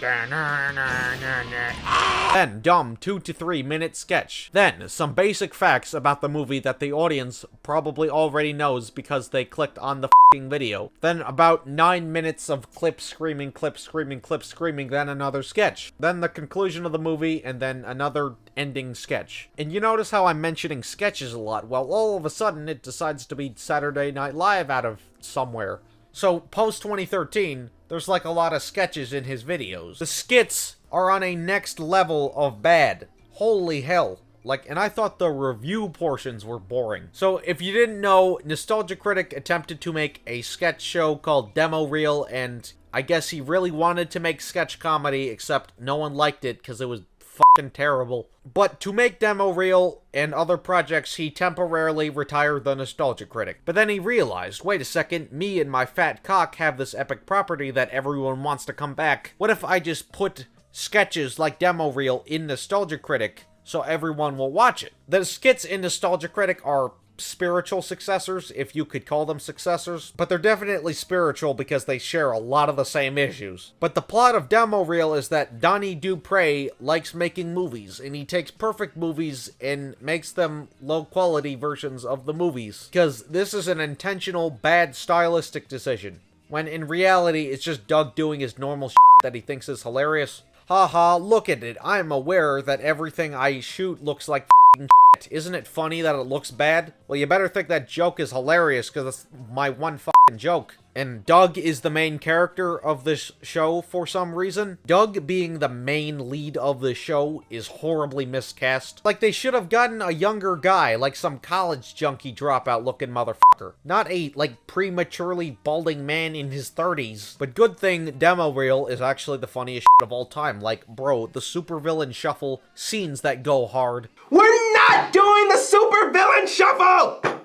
Then, dumb 2 to 3 minute sketch. Then, some basic facts about the movie that the audience probably already knows because they clicked on the f***ing video. Then, about 9 minutes of clip screaming, then another sketch. Then the conclusion of the movie, and then another ending sketch. And you notice how I'm mentioning sketches a lot? Well, all of a sudden, it decides to be Saturday Night Live out of somewhere. So, post-2013, there's like a lot of sketches in his videos. The skits are on a next level of bad. Holy hell. Like, and I thought the review portions were boring. So, if you didn't know, Nostalgia Critic attempted to make a sketch show called Demo Reel, and I guess he really wanted to make sketch comedy, except no one liked it because it was fucking terrible. But to make Demo Reel and other projects, he temporarily retired the Nostalgia Critic. But then he realized, wait a second, me and my fat cock have this epic property that everyone wants to come back. What if I just put sketches like Demo Reel in Nostalgia Critic so everyone will watch it? The skits in Nostalgia Critic are spiritual successors, if you could call them successors, but they're definitely spiritual because they share a lot of the same issues. But the plot of Demo Reel is that Donnie Dupre likes making movies, and he takes perfect movies and makes them low-quality versions of the movies, because this is an intentional bad stylistic decision, when in reality it's just Doug doing his normal shit that he thinks is hilarious. Haha, look at it, I'm aware that everything I shoot looks like f***ing shit. Isn't it funny that it looks bad? Well, you better think that joke is hilarious, because it's my one f***ing joke. And Doug is the main character of this show for some reason. Doug being the main lead of the show is horribly miscast. Like, they should have gotten a younger guy, like some college junkie dropout looking motherfucker. Not a, like, prematurely balding man in his 30s. But good thing Demo Reel is actually the funniest shit of all time. Like, bro, the supervillain shuffle, scenes that go hard. We're not doing the supervillain shuffle!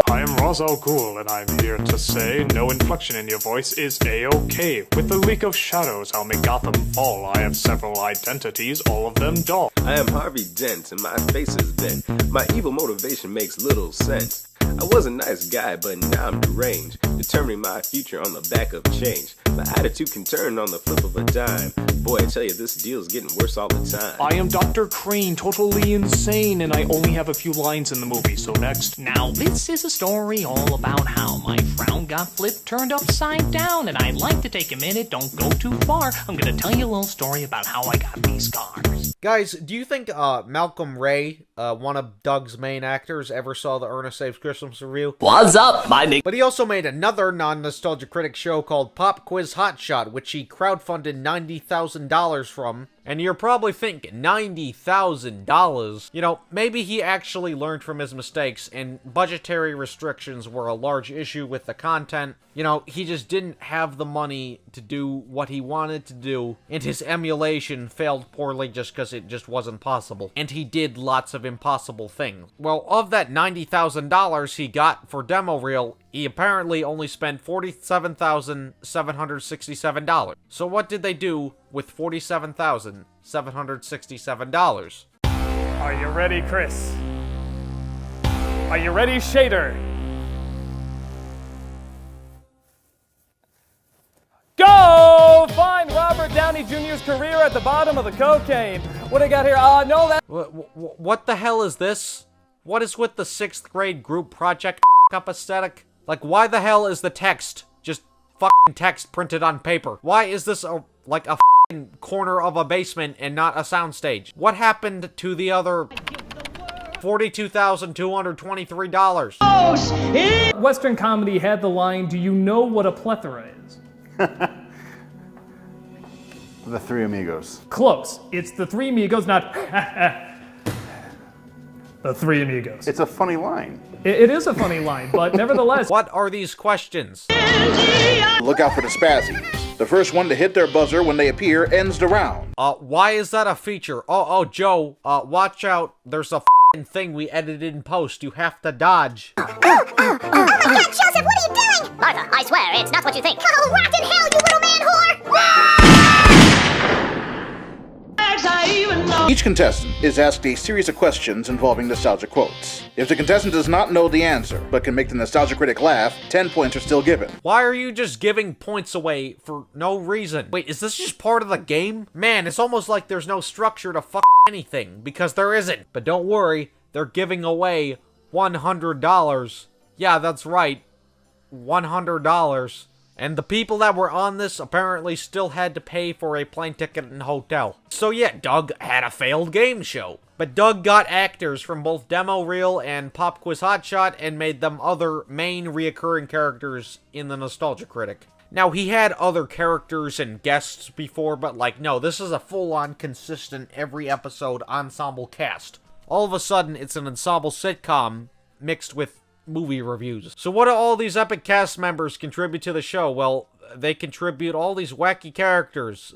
I am Ra's al Ghul, and I'm here to say no inflection in your voice is A-OK. With the leak of shadows, I'll make Gotham fall. I have several identities, all of them dull. I am Harvey Dent, and my face is bent. My evil motivation makes little sense. I was a nice guy, but now I'm deranged, determining my future on the back of change. My attitude can turn on the flip of a dime. Boy, I tell you, this deal's getting worse all the time. I am Dr. Crane, totally insane, and I only have a few lines in the movie, so next. Now this is a story all about how my frown got flipped, turned upside down, and I'd like to take a minute, don't go too far. I'm gonna tell you a little story about how I got these scars. Guys, do you think Malcolm Ray, one of Doug's main actors, ever saw the Ernest Saves Christmas review? What's up, my nigga? But he also made another non-Nostalgia Critic show called Pop Quiz Hotshot, which he crowdfunded $90,000 from. And you're probably thinking, $90,000? You know, maybe he actually learned from his mistakes, and budgetary restrictions were a large issue with the content. You know, he just didn't have the money to do what he wanted to do, and his emulation failed poorly just because it just wasn't possible. And he did lots of impossible things. Well, of that $90,000 he got for Demo Reel, He apparently only spent $47,767. So what did they do with $47,767? Are you ready, Chris? Are you ready, Shader? Go! Find Robert Downey Jr.'s career at the bottom of the cocaine. What do I got here? No, that... What the hell is this? What is with the 6th grade group project up aesthetic? Like, why the hell is the text just fucking text printed on paper? Why is this like a fucking corner of a basement and not a soundstage? What happened to the other $42,223? Oh, shit! Western comedy had the line, do you know what a plethora is? The Three Amigos. Close. It's the Three Amigos, not the Three Amigos. It's a funny line. It is a funny line, but nevertheless. What are these questions? Look out for the Spazzies. The first one to hit their buzzer when they appear ends the round. Why is that a feature? Oh, Joe, watch out. There's a thing we edited in post. You have to dodge. Oh my God, Joseph, what are you doing? Martha, I swear, it's not what you think. Oh, rat in hell, you little man whore! Each contestant is asked a series of questions involving nostalgia quotes. If the contestant does not know the answer, but can make the nostalgia critic laugh, 10 points are still given. Why are you just giving points away for no reason? Wait, is this just part of the game? Man, it's almost like there's no structure to anything, because there isn't. But don't worry, they're giving away $100. Yeah, that's right. $100. And the people that were on this apparently still had to pay for a plane ticket and hotel. So yeah, Doug had a failed game show. But Doug got actors from both Demo Reel and Pop Quiz Hotshot and made them other main reoccurring characters in the Nostalgia Critic. Now, he had other characters and guests before, but like, no, this is a full-on, consistent, every episode ensemble cast. All of a sudden, it's an ensemble sitcom mixed with movie reviews. So what do all these epic cast members contribute to the show? Well, they contribute all these wacky characters,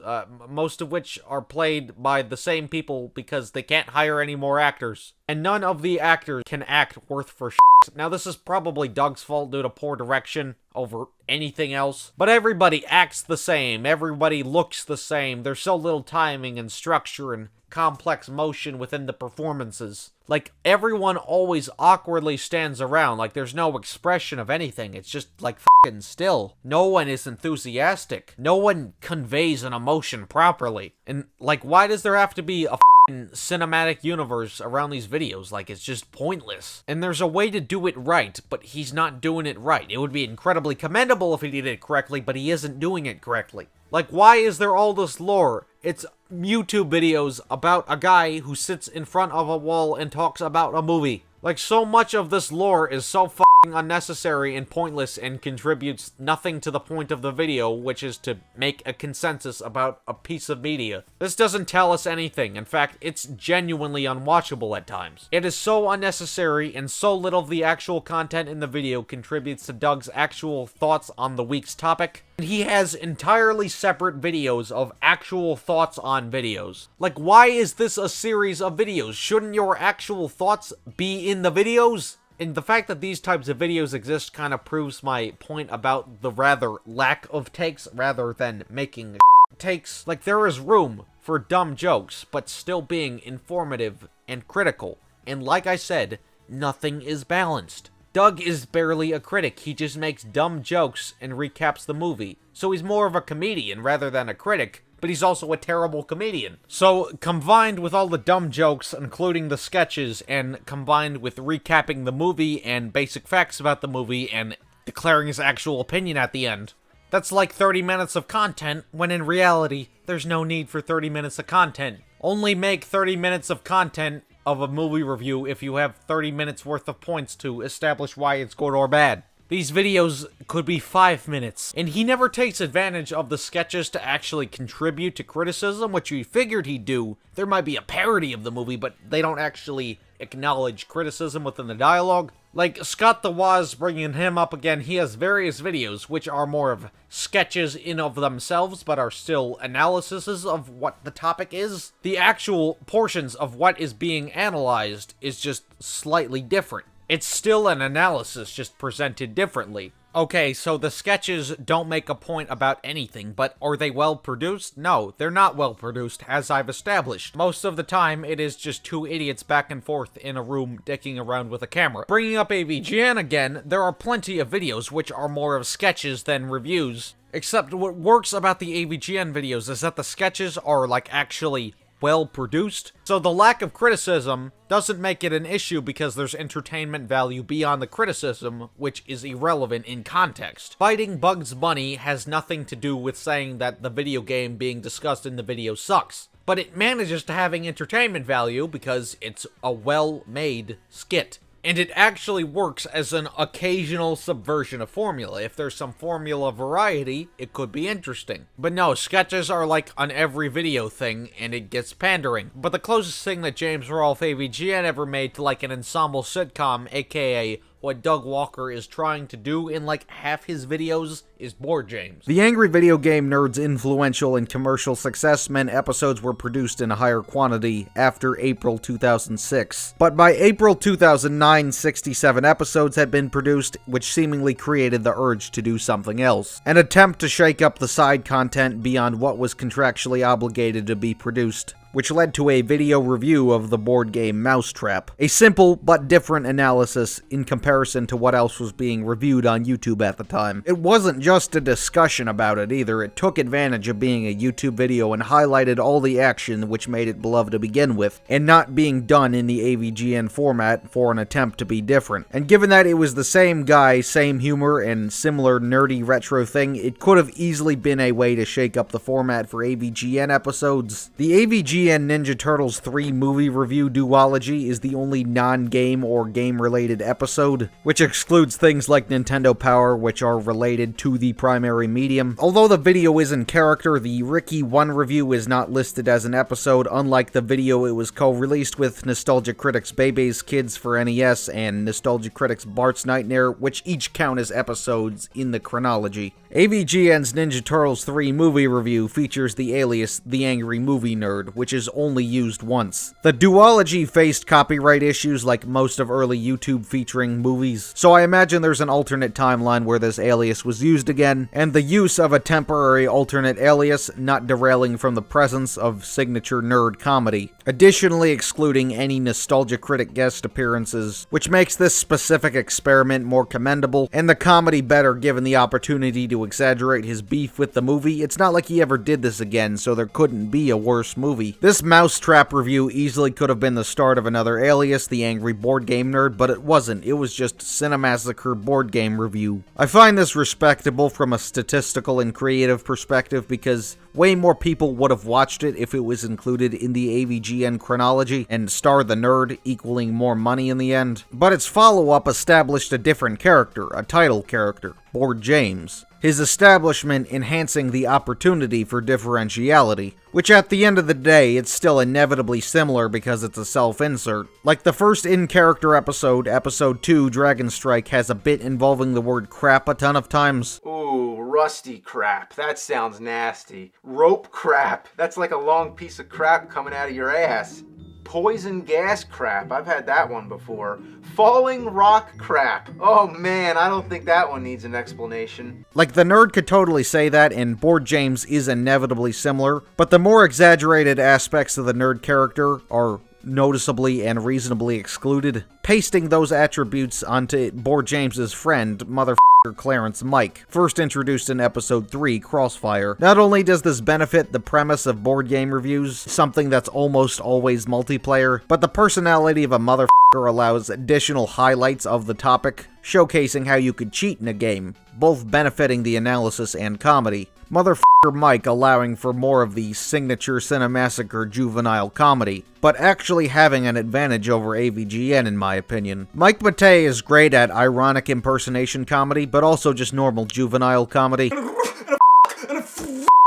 most of which are played by the same people because they can't hire any more actors. And none of the actors can act worth for shit. Now, this is probably Doug's fault due to poor direction over anything else. But everybody acts the same. Everybody looks the same. There's so little timing and structure and complex motion within the performances. Like, everyone always awkwardly stands around, like there's no expression of anything. It's just, like, fucking still. No one is enthusiastic. No one conveys an emotion properly. And, like, why does there have to be a cinematic universe around these videos? Like, it's just pointless. And there's a way to do it right, but he's not doing it right. It would be incredibly commendable if he did it correctly, but he isn't doing it correctly. Like, why is there all this lore? It's YouTube videos about a guy who sits in front of a wall and talks about a movie. Like, so much of this lore is so fucking unnecessary and pointless and contributes nothing to the point of the video, which is to make a consensus about a piece of media. This doesn't tell us anything. In fact, it's genuinely unwatchable at times. It is so unnecessary, and so little of the actual content in the video contributes to Doug's actual thoughts on the week's topic. He has entirely separate videos of actual thoughts on videos. Like, why is this a series of videos? Shouldn't your actual thoughts be in the videos? And the fact that these types of videos exist kind of proves my point about the rather lack of takes rather than making takes. Like, there is room for dumb jokes, but still being informative and critical. And like I said, nothing is balanced. Doug is barely a critic, he just makes dumb jokes and recaps the movie. So he's more of a comedian rather than a critic, but he's also a terrible comedian. So, combined with all the dumb jokes, including the sketches, and combined with recapping the movie and basic facts about the movie and declaring his actual opinion at the end, that's like 30 minutes of content, when in reality, there's no need for 30 minutes of content. Only make 30 minutes of content of a movie review if you have 30 minutes worth of points to establish why it's good or bad. These videos could be 5 minutes, and he never takes advantage of the sketches to actually contribute to criticism, which we figured he'd do. There might be a parody of the movie, but they don't actually acknowledge criticism within the dialogue. Like, Scott the Woz, bringing him up again, he has various videos which are more of sketches in of themselves, but are still analyses of what the topic is. The actual portions of what is being analyzed is just slightly different. It's still an analysis, just presented differently. Okay, so the sketches don't make a point about anything, but are they well produced? No, they're not well produced, as I've established. Most of the time, it is just two idiots back and forth in a room dicking around with a camera. Bringing up AVGN again, there are plenty of videos which are more of sketches than reviews. Except what works about the AVGN videos is that the sketches are, like, actually well produced. So the lack of criticism doesn't make it an issue because there's entertainment value beyond the criticism, which is irrelevant in context. Fighting Bugs Bunny has nothing to do with saying that the video game being discussed in the video sucks. But it manages to having entertainment value because it's a well-made skit. And it actually works as an occasional subversion of formula. If there's some formula variety, it could be interesting. But no, sketches are like an every video thing, and it gets pandering. But the closest thing that James Rolfe AVGN ever made to like an ensemble sitcom, aka what Doug Walker is trying to do in like half his videos, is Board James. The Angry Video Game Nerd's influential and commercial success meant episodes were produced in a higher quantity after April 2006. But by April 2009, 67 episodes had been produced, which seemingly created the urge to do something else. An attempt to shake up the side content beyond what was contractually obligated to be produced, which led to a video review of the board game Mousetrap. A simple but different analysis in comparison to what else was being reviewed on YouTube at the time. It wasn't just a discussion about it either, it took advantage of being a YouTube video and highlighted all the action which made it beloved to begin with, and not being done in the AVGN format for an attempt to be different. And given that it was the same guy, same humor, and similar nerdy retro thing, it could have easily been a way to shake up the format for AVGN episodes. The AVGN Ninja Turtles 3 movie review duology is the only non-game or game-related episode, which excludes things like Nintendo Power, which are related to the primary medium. Although the video is in character, the Ricky 1 review is not listed as an episode, unlike the video it was co-released with Nostalgia Critics Bebe's Kids for NES and Nostalgia Critics Bart's Nightmare, which each count as episodes in the chronology. AVGN's Ninja Turtles 3 movie review features the alias The Angry Movie Nerd, which is only used once. The duology faced copyright issues like most of early YouTube featuring movies, so I imagine there's an alternate timeline where this alias was used again, and the use of a temporary alternate alias not derailing from the presence of signature nerd comedy, additionally excluding any Nostalgia Critic guest appearances, which makes this specific experiment more commendable, and the comedy better given the opportunity to exaggerate his beef with the movie. It's not like he ever did this again, so there couldn't be a worse movie. This Mousetrap review easily could have been the start of another alias, the Angry Board Game Nerd, but it wasn't. It was just Cinemassacre Board Game Review. I find this respectable from a statistical and creative perspective because way more people would have watched it if it was included in the AVGN chronology, and Star the Nerd equaling more money in the end. But its follow-up established a different character, a title character, Board James. His establishment enhancing the opportunity for differentiality, which at the end of the day, it's still inevitably similar because it's a self-insert. Like the first in-character episode, Episode 2, Dragon Strike, has a bit involving the word crap a ton of times. Ooh, rusty crap. That sounds nasty. Rope crap. That's like a long piece of crap coming out of your ass. Poison gas crap. I've had that one before. Falling rock crap. Oh man, I don't think that one needs an explanation. Like, the nerd could totally say that, and Board James is inevitably similar, but the more exaggerated aspects of the nerd character are noticeably and reasonably excluded, pasting those attributes onto Board James's friend, motherfucker Clarence Mike, first introduced in Episode 3, Crossfire. Not only does this benefit the premise of board game reviews, something that's almost always multiplayer, but the personality of a motherfucker allows additional highlights of the topic, showcasing how you could cheat in a game, both benefiting the analysis and comedy. Motherfucker Mike allowing for more of the signature Cinemassacre juvenile comedy, but actually having an advantage over AVGN in my opinion. Mike Matei is great at ironic impersonation comedy, but also just normal juvenile comedy.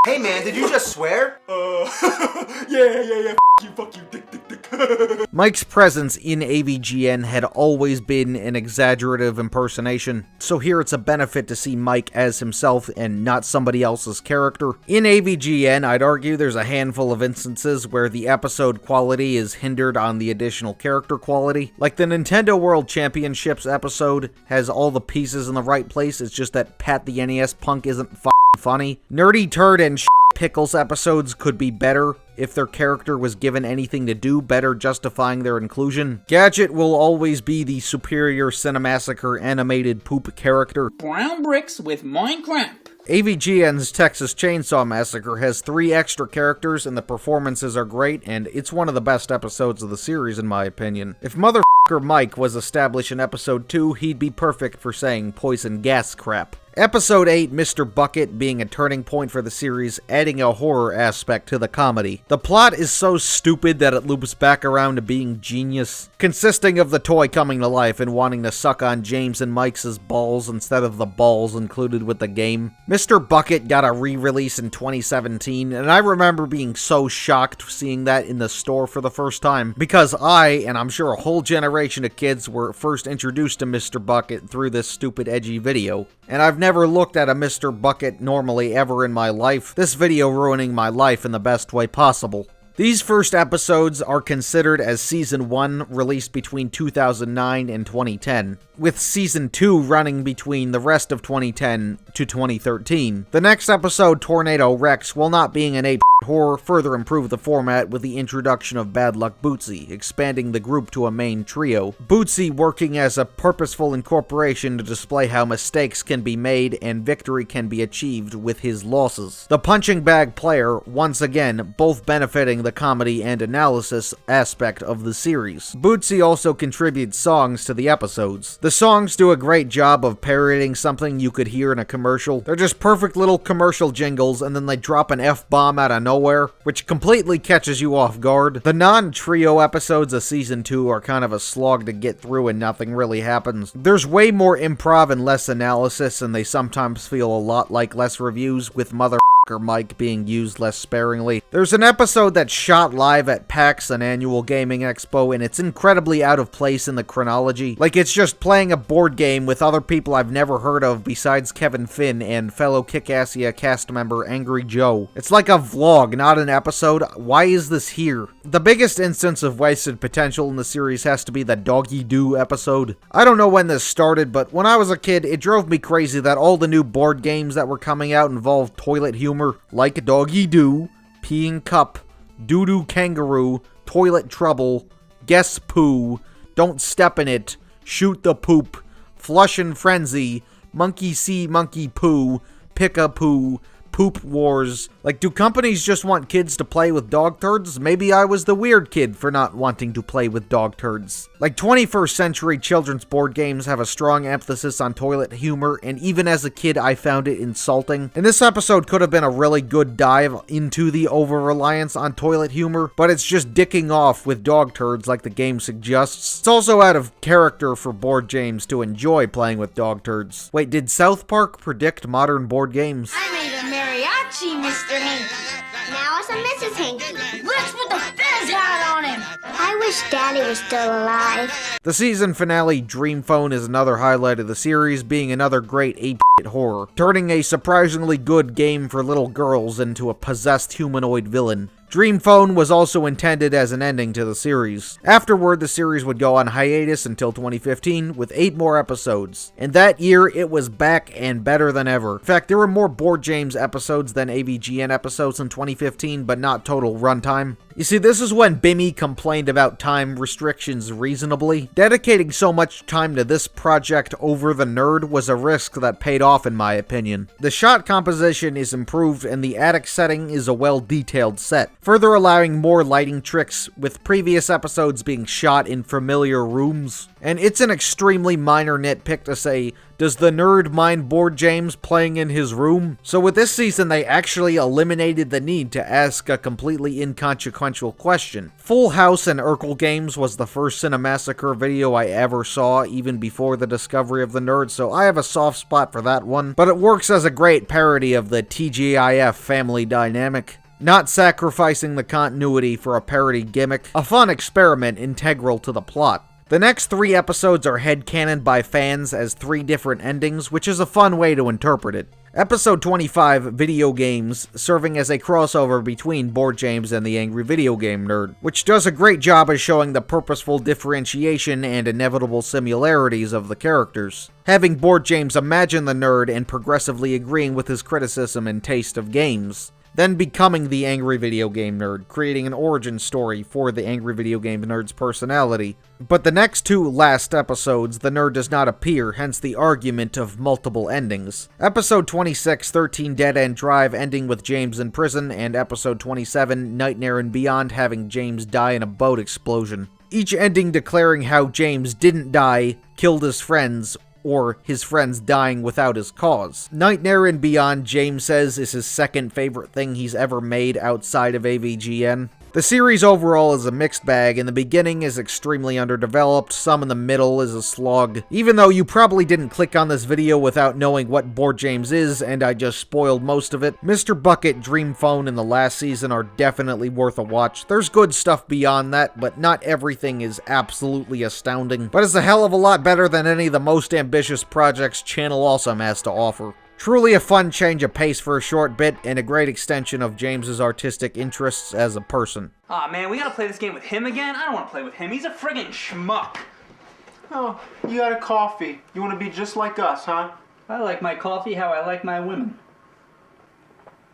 Hey man, did you just swear? Yeah, fuck you, dick. Mike's presence in AVGN had always been an exaggerative impersonation, so here it's a benefit to see Mike as himself and not somebody else's character. In AVGN, I'd argue there's a handful of instances where the episode quality is hindered on the additional character quality. Like the Nintendo World Championships episode has all the pieces in the right place, it's just that Pat the NES punk isn't funny. Nerdy Turd and Pickles episodes could be better if their character was given anything to do, better justifying their inclusion. Gadget will always be the superior Cinemassacre animated poop character. Brown bricks with Minecraft. AVGN's Texas Chainsaw Massacre has 3 extra characters and the performances are great, and it's one of the best episodes of the series in my opinion. If Motherfucker Mike was established in episode 2, he'd be perfect for saying poison gas crap. Episode 8, Mr. Bucket, being a turning point for the series, adding a horror aspect to the comedy. The plot is so stupid that it loops back around to being genius, consisting of the toy coming to life and wanting to suck on James and Mike's balls instead of the balls included with the game. Mr. Bucket got a re-release in 2017, and I remember being so shocked seeing that in the store for the first time, because I, and I'm sure a whole generation of kids, were first introduced to Mr. Bucket through this stupid edgy video. And I've never looked at a Mr. Bucket normally ever in my life, this video ruining my life in the best way possible. These first episodes are considered as Season 1, released between 2009 and 2010, with Season 2 running between the rest of 2010 to 2013. The next episode, Tornado Rex, while not being an ape horror, further improved the format with the introduction of Bad Luck Bootsy, expanding the group to a main trio. Bootsy working as a purposeful incorporation to display how mistakes can be made and victory can be achieved with his losses. The punching bag player, once again, both benefiting the comedy and analysis aspect of the series. Bootsy also contributes songs to the episodes. The songs do a great job of parodying something you could hear in a commercial. They're just perfect little commercial jingles, and then they drop an F-bomb out of nowhere, which completely catches you off guard. The non-trio episodes of Season 2 are kind of a slog to get through and nothing really happens. There's way more improv and less analysis, and they sometimes feel a lot like less reviews, with Mike being used less sparingly. There's an episode that's shot live at PAX, an annual gaming expo, and it's incredibly out of place in the chronology. Like, it's just playing a board game with other people I've never heard of besides Kevin Finn and fellow Kick-Assia cast member Angry Joe. It's like a vlog, not an episode. Why is this here? The biggest instance of wasted potential in the series has to be the Doggy Doo episode. I don't know when this started, but when I was a kid, it drove me crazy that all the new board games that were coming out involved toilet humor, like Doggy Doo, Peeing Cup, Doo-Doo Kangaroo, Toilet Trouble, Guess Poo, Don't Step in It, Shoot the Poop, Flush and Frenzy, Monkey See, Monkey Poo, Pick-a-Poo, Poop Wars. Like, do companies just want kids to play with dog turds? Maybe I was the weird kid for not wanting to play with dog turds. Like, 21st century children's board games have a strong emphasis on toilet humor, and even as a kid I found it insulting. And this episode could have been a really good dive into the over-reliance on toilet humor, but it's just dicking off with dog turds like the game suggests. It's also out of character for board games to enjoy playing with dog turds. Wait, did South Park predict modern board games? I made a mariachi, Mr. Hanky. Now it's a Mrs. Hanky. Let's put the fizz hat on him. I wish Daddy was still alive. The season finale, Dream Phone, is another highlight of the series, being another great ape-shit horror, turning a surprisingly good game for little girls into a possessed humanoid villain. Dream Phone was also intended as an ending to the series. Afterward, the series would go on hiatus until 2015, with 8 more episodes. And that year, it was back and better than ever. In fact, there were more Board Games episodes than AVGN episodes in 2015, but not total runtime. You see, this is when Bimmy complained about time restrictions reasonably. Dedicating so much time to this project over the nerd was a risk that paid off in my opinion. The shot composition is improved and the attic setting is a well-detailed set, further allowing more lighting tricks, with previous episodes being shot in familiar rooms. And it's an extremely minor nitpick to say, does the nerd mind Board James playing in his room? So with this season, they actually eliminated the need to ask a completely inconsequential question. Full House and Urkel Games was the first Cinemassacre video I ever saw, even before the discovery of the nerd, so I have a soft spot for that one. But it works as a great parody of the TGIF family dynamic. not sacrificing the continuity for a parody gimmick, a fun experiment integral to the plot. The next 3 episodes are headcanoned by fans as 3 different endings, which is a fun way to interpret it. Episode 25, Video Games, serving as a crossover between Board James and the Angry Video Game Nerd, which does a great job of showing the purposeful differentiation and inevitable similarities of the characters. Having Board James imagine the nerd and progressively agreeing with his criticism and taste of games. Then becoming the Angry Video Game Nerd, creating an origin story for the Angry Video Game Nerd's personality. But the next 2 last episodes, the nerd does not appear, hence the argument of multiple endings. Episode 26, 13 Dead End Drive, ending with James in prison, and Episode 27, Nightmare and Beyond, having James die in a boat explosion. Each ending declaring how James didn't die, killed his friends, or his friends dying without his cause. Nightmare and Beyond, James says, is his second favorite thing he's ever made outside of AVGN. The series overall is a mixed bag. In the beginning is extremely underdeveloped, some in the middle is a slog. Even though you probably didn't click on this video without knowing what Board James is, and I just spoiled most of it, Mr. Bucket, Dream Phone, and the last season are definitely worth a watch. There's good stuff beyond that, but not everything is absolutely astounding. But it's a hell of a lot better than any of the most ambitious projects Channel Awesome has to offer. Truly a fun change of pace for a short bit, and a great extension of James's artistic interests as a person. Aw, man, we gotta play this game with him again? I don't wanna play with him. He's a friggin' schmuck. Oh, you got a coffee. You want to be just like us, huh? I like my coffee how I like my women.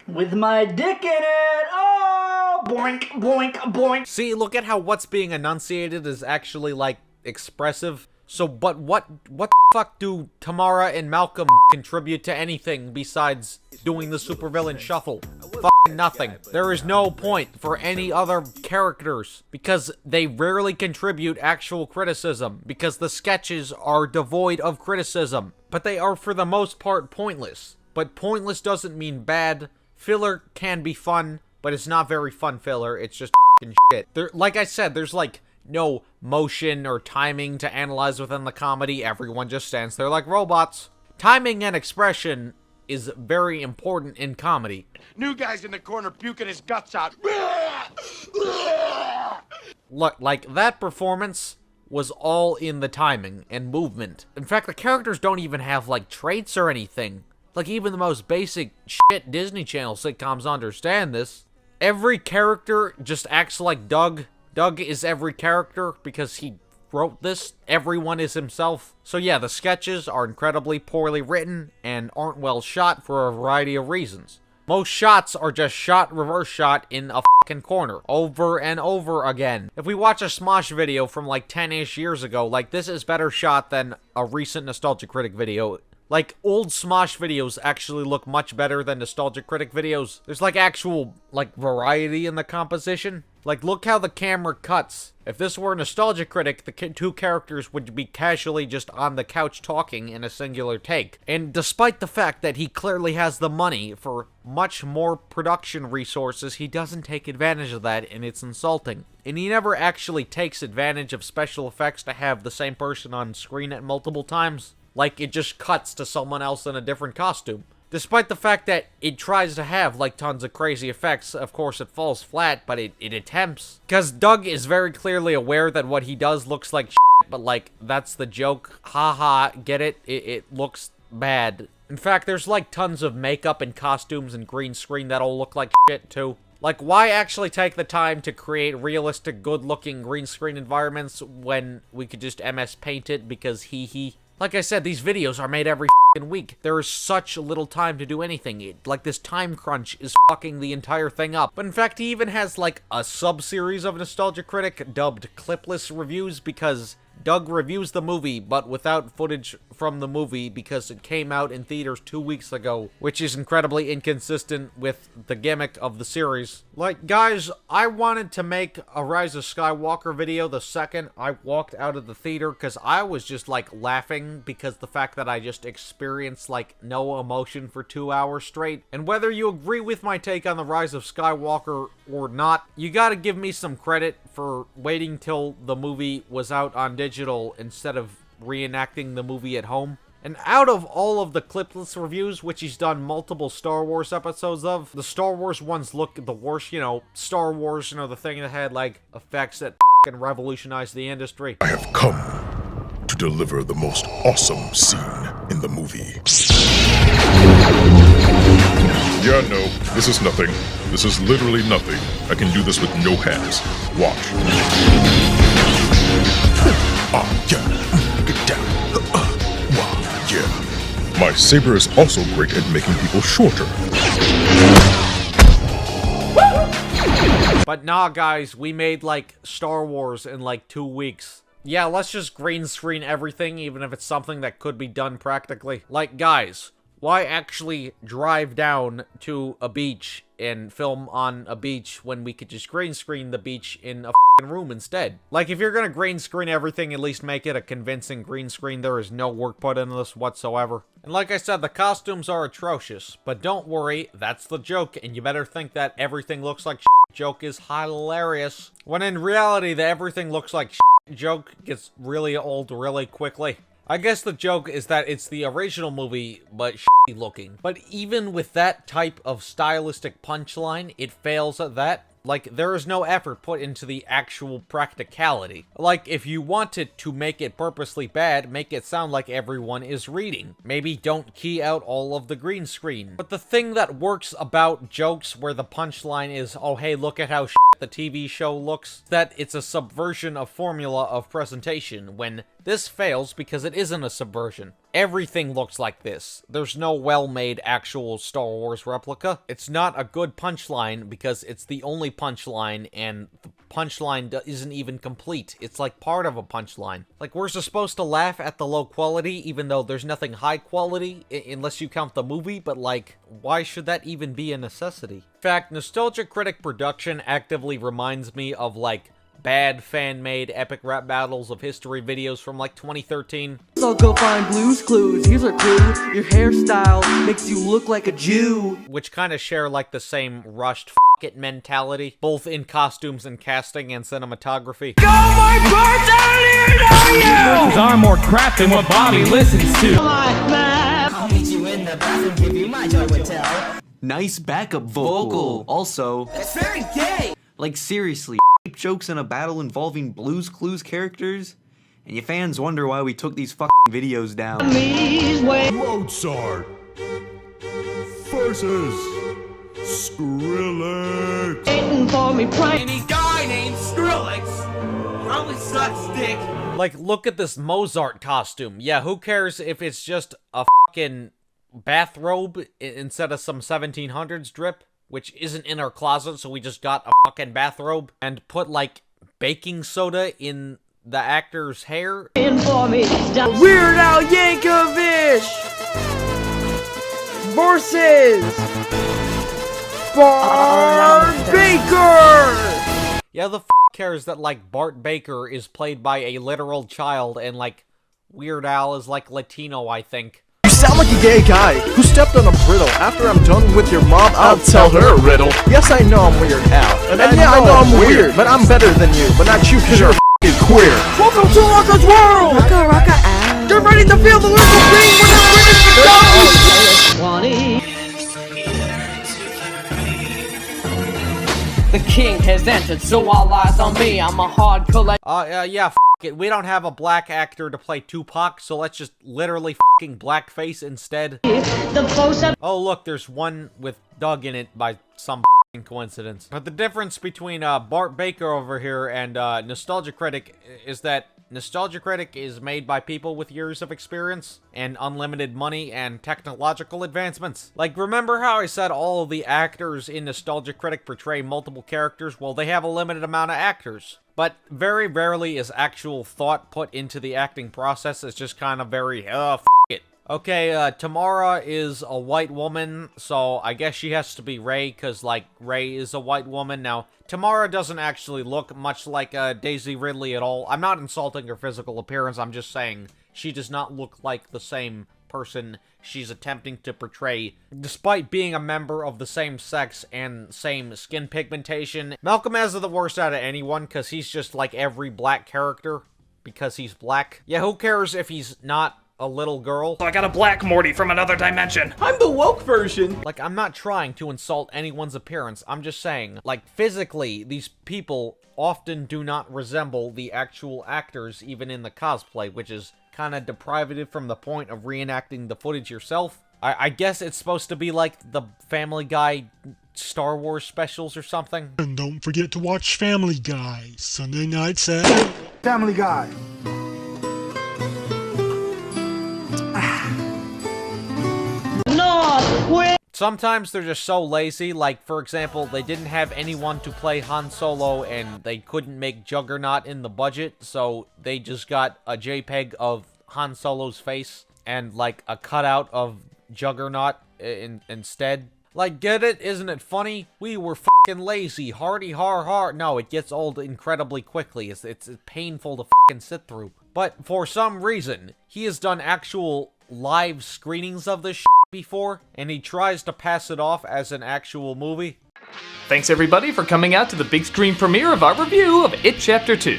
With my dick in it! Oh! Boink, boink, boink! See, look at how what's being enunciated is actually, like, expressive. So, but what the fuck do Tamara and Malcolm contribute to anything besides doing the supervillain shuffle? Fucking nothing. There is no point for any other characters, because they rarely contribute actual criticism, because the sketches are devoid of criticism. But they are for the most part pointless. But pointless doesn't mean bad. Filler can be fun, but it's not very fun filler, it's just fucking shit. Like I said, there's like no motion or timing to analyze within the comedy. Everyone just stands there like robots. Timing and expression is very important in comedy. New guy's in the corner puking his guts out. Look, like that performance was all in the timing and movement. In fact, the characters don't even have like traits or anything. Like even the most basic shit Disney Channel sitcoms understand this. Every character just acts like Doug. Doug is every character because he wrote this. Everyone is himself. So yeah, the sketches are incredibly poorly written and aren't well shot for a variety of reasons. Most shots are just shot, reverse shot in a fucking corner, over and over again. If we watch a Smosh video from like 10-ish years ago, like this is better shot than a recent Nostalgia Critic video. Like, old Smosh videos actually look much better than Nostalgia Critic videos. There's, like, actual, like, variety in the composition. Like, look how the camera cuts. If this were Nostalgia Critic, the 2 characters would be casually just on the couch talking in a singular take. And despite the fact that he clearly has the money for much more production resources, he doesn't take advantage of that, and it's insulting. And he never actually takes advantage of special effects to have the same person on screen at multiple times. Like, it just cuts to someone else in a different costume. Despite the fact that it tries to have, like, tons of crazy effects, of course it falls flat, but it attempts. Because Doug is very clearly aware that what he does looks like shit, but, like, that's the joke. Haha, get it? It looks bad. In fact, there's, like, tons of makeup and costumes and green screen that all look like shit, too. Like, why actually take the time to create realistic, good-looking green screen environments when we could just MS Paint it because hee. Like I said, these videos are made every fucking week. There is such little time to do anything. Like, this time crunch is fucking the entire thing up. But in fact, he even has, like, a sub-series of Nostalgia Critic dubbed Clipless Reviews because Doug reviews the movie, but without footage from the movie because it came out in theaters 2 weeks ago, which is incredibly inconsistent with the gimmick of the series. Like, guys, I wanted to make a Rise of Skywalker video the second I walked out of the theater because I was just, like, laughing because the fact that I just experienced, like, no emotion for 2 hours straight. And whether you agree with my take on the Rise of Skywalker or not, you gotta give me some credit for waiting till the movie was out on digital instead of reenacting the movie at home. And out of all of the clipless reviews, which he's done multiple Star Wars episodes of, the Star Wars ones look the worst. You know, Star Wars, you know, the thing that had, like, effects that f***ing revolutionized the industry. I have come to deliver the most awesome scene in the movie. Yeah, no, this is nothing. This is literally nothing. I can do this with no hands. Watch. Yeah. Get down. Wow, yeah. My saber is also great at making people shorter. But nah, guys, we made, like, Star Wars in, like, 2 weeks. Yeah, let's just green screen everything, even if it's something that could be done practically. Like, guys, why actually drive down to a beach and film on a beach when we could just green screen the beach in a f***ing room instead? Like, if you're gonna green screen everything, at least make it a convincing green screen. There is no work put into this whatsoever. And like I said, the costumes are atrocious. But don't worry, that's the joke, and you better think that everything looks like shit joke is hilarious. When in reality, the everything looks like shit joke gets really old really quickly. I guess the joke is that it's the original movie, but shitty looking. But even with that type of stylistic punchline, it fails at that. Like, there is no effort put into the actual practicality. Like, if you wanted to make it purposely bad, make it sound like everyone is reading. Maybe don't key out all of the green screen. But the thing that works about jokes where the punchline is, oh hey, look at how the TV show looks, that it's a subversion of formula of presentation, when this fails because it isn't a subversion. Everything looks like this. There's no well-made actual Star Wars replica. It's not a good punchline because it's the only punchline, and the punchline isn't even complete. It's like part of a punchline. Like, we're supposed to laugh at the low quality, even though there's nothing high quality, unless you count the movie, but like, why should that even be a necessity? In fact, Nostalgia Critic production actively reminds me of, like, bad fan-made epic rap battles of history videos from, like, 2013. So go find Blue's Clues. Here's a clue. Your hairstyle makes you look like a Jew. Which kind of share, like, the same rushed it mentality, both in costumes and casting and cinematography. Go my Verses are more crap than what Bobby listens to. I'll meet you in the bathroom, give you my joy would tell. Nice backup vocal. Also, That's very gay. like seriously, jokes in a battle involving Blue's Clues characters, and your fans wonder why we took these fucking videos down. Mozart versus Skrillex. Waiting for me, any guy named Skrillex probably sucks dick. Like, look at this Mozart costume. Yeah, who cares if it's just a fucking bathrobe instead of some 1700s drip, which isn't in our closet, so we just got a fucking bathrobe and put, like, baking soda in the actor's hair. Weird Al Yankovic versus Bart Baker! Yeah, the cares that, like, Bart Baker is played by a literal child and, like, Weird Al is, like, Latino, I think. You sound like a gay guy who stepped on a brittle. After I'm done with your mom, I'll tell her a riddle. Yes, I know I'm Weird Al. And yeah, I know I'm weird, but I'm better than you. But not you, cause you're f***ing queer. Welcome to Rocka's world! Rocka Al. Get ready to feel the little thing when I'm ready to go! The king has entered, so all eyes on me. I'm a hard collect. Yeah, f it. We don't have a black actor to play Tupac, so let's just literally f***ing blackface instead. Oh, look, there's one with Doug in it by some f***ing coincidence. But the difference between Bart Baker over here and Nostalgia Critic is that Nostalgia Critic is made by people with years of experience and unlimited money and technological advancements. Like, remember how I said all of the actors in Nostalgia Critic portray multiple characters? Well, they have a limited amount of actors. But very rarely is actual thought put into the acting process. It's just kind of very, f it. Okay, Tamara is a white woman, so I guess she has to be Rey, because, like, Rey is a white woman. Now, Tamara doesn't actually look much like Daisy Ridley at all. I'm not insulting her physical appearance, I'm just saying she does not look like the same person she's attempting to portray, despite being a member of the same sex and same skin pigmentation. Malcolm has the worst out of anyone, because he's just like every black character, because he's black. Yeah, who cares if he's not a little girl. So I got a black Morty from another dimension. I'm the woke version. Like, I'm not trying to insult anyone's appearance. I'm just saying, like, physically, these people often do not resemble the actual actors, even in the cosplay, which is kind of deprivative from the point of reenacting the footage yourself. I guess it's supposed to be like the Family Guy Star Wars specials or something. And don't forget to watch Family Guy, Sunday nights at... Family Guy. Sometimes they're just so lazy, like, for example, they didn't have anyone to play Han Solo and they couldn't make Juggernaut in the budget, so they just got a JPEG of Han Solo's face and, like, a cutout of Juggernaut instead. Like, get it? Isn't it funny? We were fucking lazy. Hardy har har. No, it gets old incredibly quickly. It's painful to fucking sit through. But for some reason, he has done actual live screenings of this shit before, and he tries to pass it off as an actual movie. Thanks everybody for coming out to the big screen premiere of our review of It Chapter 2.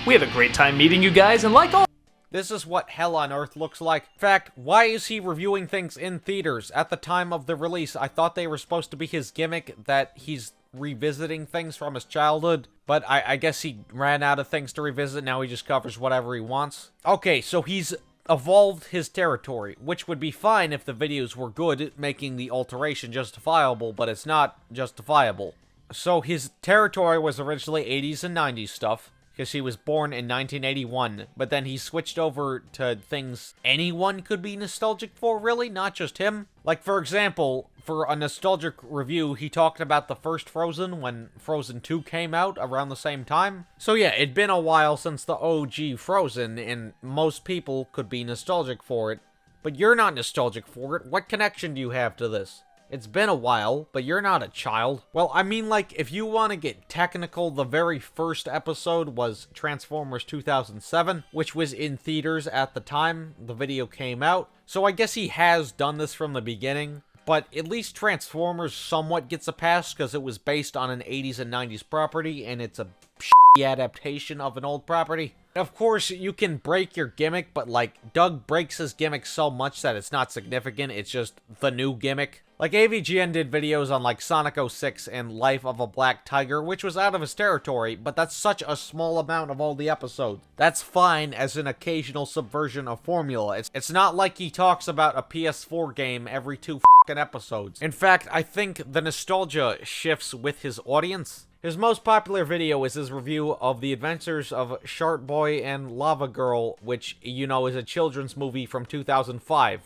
We had a great time meeting you guys, and like all... This is what hell on earth looks like. In fact, why is he reviewing things in theaters? At the time of the release, I thought they were supposed to be his gimmick, that he's revisiting things from his childhood. But I guess he ran out of things to revisit, now he just covers whatever he wants. Okay, so he's evolved his territory, which would be fine if the videos were good, making the alteration justifiable, but it's not justifiable. So his territory was originally 80s and 90s stuff, because he was born in 1981, but then he switched over to things anyone could be nostalgic for, really, not just him. Like, for example, for a nostalgic review, he talked about the first Frozen when Frozen 2 came out around the same time. So yeah, it'd been a while since the OG Frozen, and most people could be nostalgic for it. But you're not nostalgic for it. What connection do you have to this? It's been a while, but you're not a child. Well, I mean, like, if you want to get technical, the very first episode was Transformers 2007, which was in theaters at the time the video came out. So I guess he has done this from the beginning, but at least Transformers somewhat gets a pass because it was based on an 80s and 90s property, and it's a shitty adaptation of an old property. Of course, you can break your gimmick, but, like, Doug breaks his gimmick so much that it's not significant, it's just the new gimmick. Like, AVGN did videos on, like, Sonic 06 and Life of a Black Tiger, which was out of his territory, but that's such a small amount of all the episodes. That's fine as an occasional subversion of formula. It's not like he talks about a PS4 game every 2 fucking episodes. In fact, I think the nostalgia shifts with his audience. His most popular video is his review of The Adventures of Shark Boy and Lava Girl, which, you know, is a children's movie from 2005.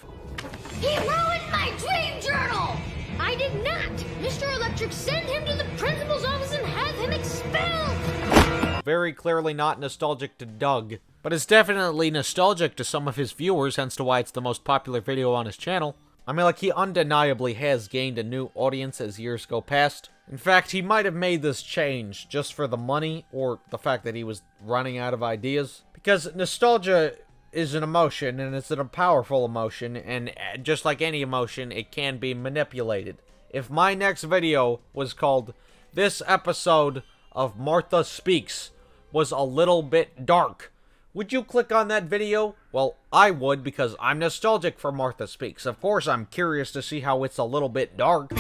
He ruined my dream journal! I did not! Mr. Electric, send him to the principal's office and have him expelled! Very clearly not nostalgic to Doug, but it's definitely nostalgic to some of his viewers, hence to why it's the most popular video on his channel. I mean, like, he undeniably has gained a new audience as years go past. In fact, he might have made this change just for the money, or the fact that he was running out of ideas. Because nostalgia is an emotion, and it's a powerful emotion, and just like any emotion, it can be manipulated. If my next video was called, "This episode of Martha Speaks was a little bit dark," would you click on that video? Well, I would, because I'm nostalgic for Martha Speaks. Of course, I'm curious to see how it's a little bit dark.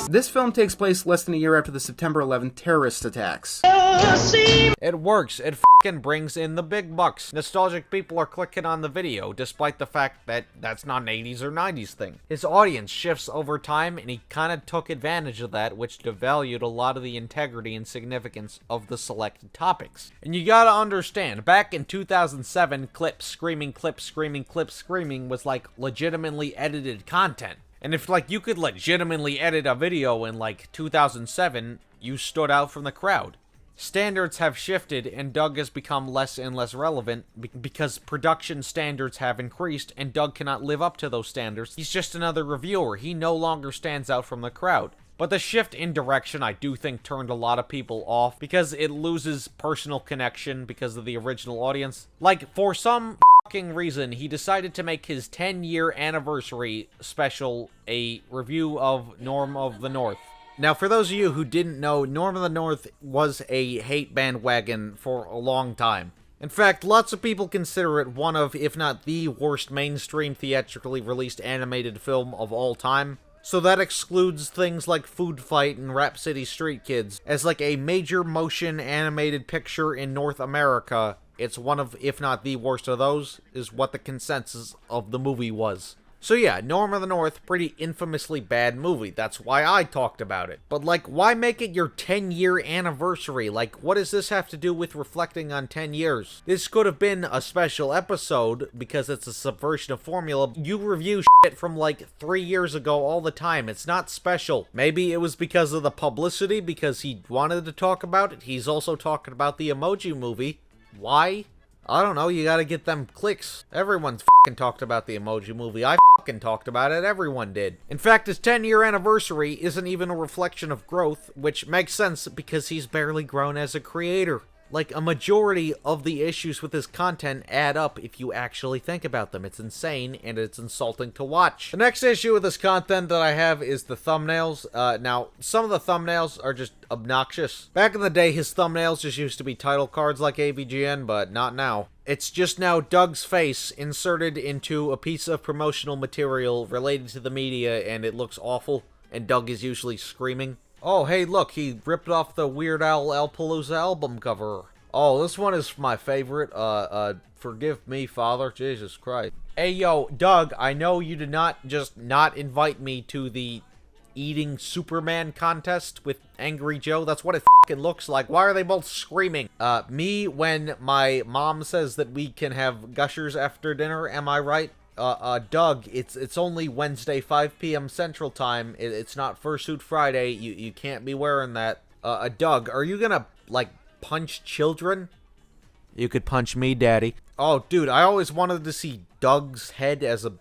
This film takes place less than a year after the September 11th terrorist attacks. It works. It fucking brings in the big bucks. Nostalgic people are clicking on the video, despite the fact that that's not an 80s or 90s thing. His audience shifts over time, and he kind of took advantage of that, which devalued a lot of the integrity and significance of the selected topics. And you gotta understand, back in 2007, clips screaming was like legitimately edited content. And if, like, you could legitimately edit a video in, like, 2007, you stood out from the crowd. Standards have shifted, and Doug has become less and less relevant because production standards have increased, and Doug cannot live up to those standards. He's just another reviewer. He no longer stands out from the crowd. But the shift in direction, I do think, turned a lot of people off because it loses personal connection because of the original audience. Like, for some reason, he decided to make his 10-year anniversary special a review of Norm of the North. Now, for those of you who didn't know, Norm of the North was a hate bandwagon for a long time. In fact, lots of people consider it one of, if not the worst mainstream theatrically released animated film of all time. So that excludes things like Food Fight and Rap City Street Kids. As like a major motion animated picture in North America, it's one of, if not the worst of those, is what the consensus of the movie was. So yeah, Norm of the North, pretty infamously bad movie. That's why I talked about it. But like, why make it your 10-year anniversary? Like, what does this have to do with reflecting on 10 years? This could have been a special episode, because it's a subversion of formula. You review shit from like 3 years ago all the time. It's not special. Maybe it was because of the publicity, because he wanted to talk about it. He's also talking about the Emoji Movie. Why? I don't know, you gotta get them clicks. Everyone's fucking talked about the Emoji Movie. I fucking talked about it, everyone did. In fact, his 10-year anniversary isn't even a reflection of growth, which makes sense because he's barely grown as a creator. Like, a majority of the issues with his content add up if you actually think about them. It's insane, and it's insulting to watch. The next issue with this content that I have is the thumbnails. Now, some of the thumbnails are just obnoxious. Back in the day, his thumbnails just used to be title cards like AVGN, but not now. It's just now Doug's face inserted into a piece of promotional material related to the media, and it looks awful, and Doug is usually screaming. Oh, hey, look, he ripped off the Weird Al Palooza album cover. Oh, this one is my favorite. Forgive me, Father. Jesus Christ. Hey, yo, Doug, I know you did not just not invite me to the eating Superman contest with Angry Joe. That's what it fucking looks like. Why are they both screaming? Me when my mom says that we can have gushers after dinner, am I right? Doug, it's only Wednesday, 5 p.m. Central Time. It's not Fursuit Friday. You can't be wearing that. Doug, are you gonna, like, punch children? You could punch me, Daddy. Oh, dude, I always wanted to see Doug's head as a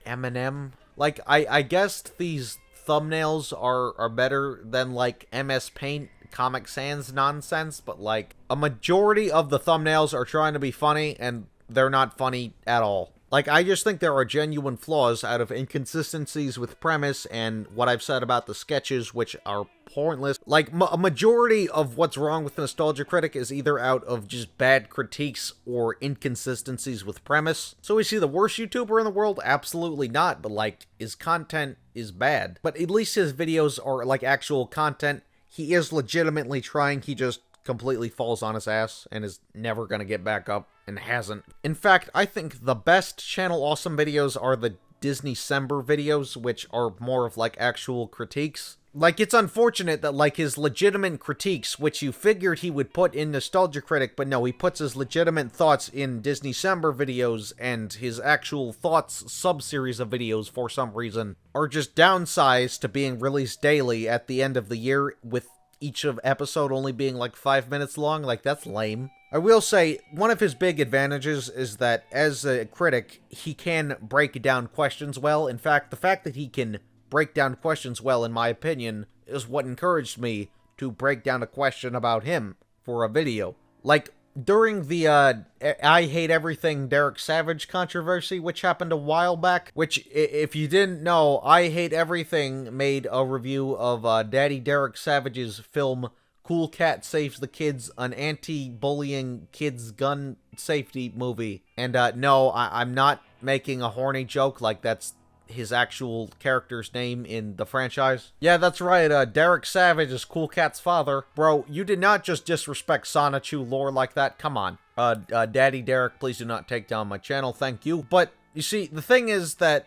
M&M. Like, I guess these thumbnails are better than, like, MS Paint, Comic Sans nonsense, but, like, a majority of the thumbnails are trying to be funny, and they're not funny at all. Like, I just think there are genuine flaws out of inconsistencies with premise and what I've said about the sketches, which are pointless. Like, a majority of what's wrong with Nostalgia Critic is either out of just bad critiques or inconsistencies with premise. So is he the worst YouTuber in the world? Absolutely not, but, like, his content is bad. But at least his videos are, like, actual content. He is legitimately trying, he just completely falls on his ass and is never gonna get back up. And hasn't. In fact, I think the best Channel Awesome videos are the Disney-cember videos, which are more of, like, actual critiques. Like, it's unfortunate that, like, his legitimate critiques, which you figured he would put in Nostalgia Critic, but no, he puts his legitimate thoughts in Disney-cember videos, and his actual thoughts sub-series of videos, for some reason, are just downsized to being released daily at the end of the year, with each of episode only being, like, 5 minutes long. Like, that's lame. I will say, one of his big advantages is that, as a critic, he can break down questions well. In fact, the fact that he can break down questions well, in my opinion, is what encouraged me to break down a question about him for a video. Like, during the, I Hate Everything Derek Savage controversy, which happened a while back, which, if you didn't know, I Hate Everything made a review of, Daddy Derek Savage's film Cool Cat Saves the Kids, an anti-bullying kids gun safety movie. And, no, I'm not making a horny joke, like that's his actual character's name in the franchise. Yeah, that's right, Derek Savage is Cool Cat's father. Bro, you did not just disrespect Sonichu lore like that, come on. Daddy Derek, please do not take down my channel, thank you. But, you see, the thing is that,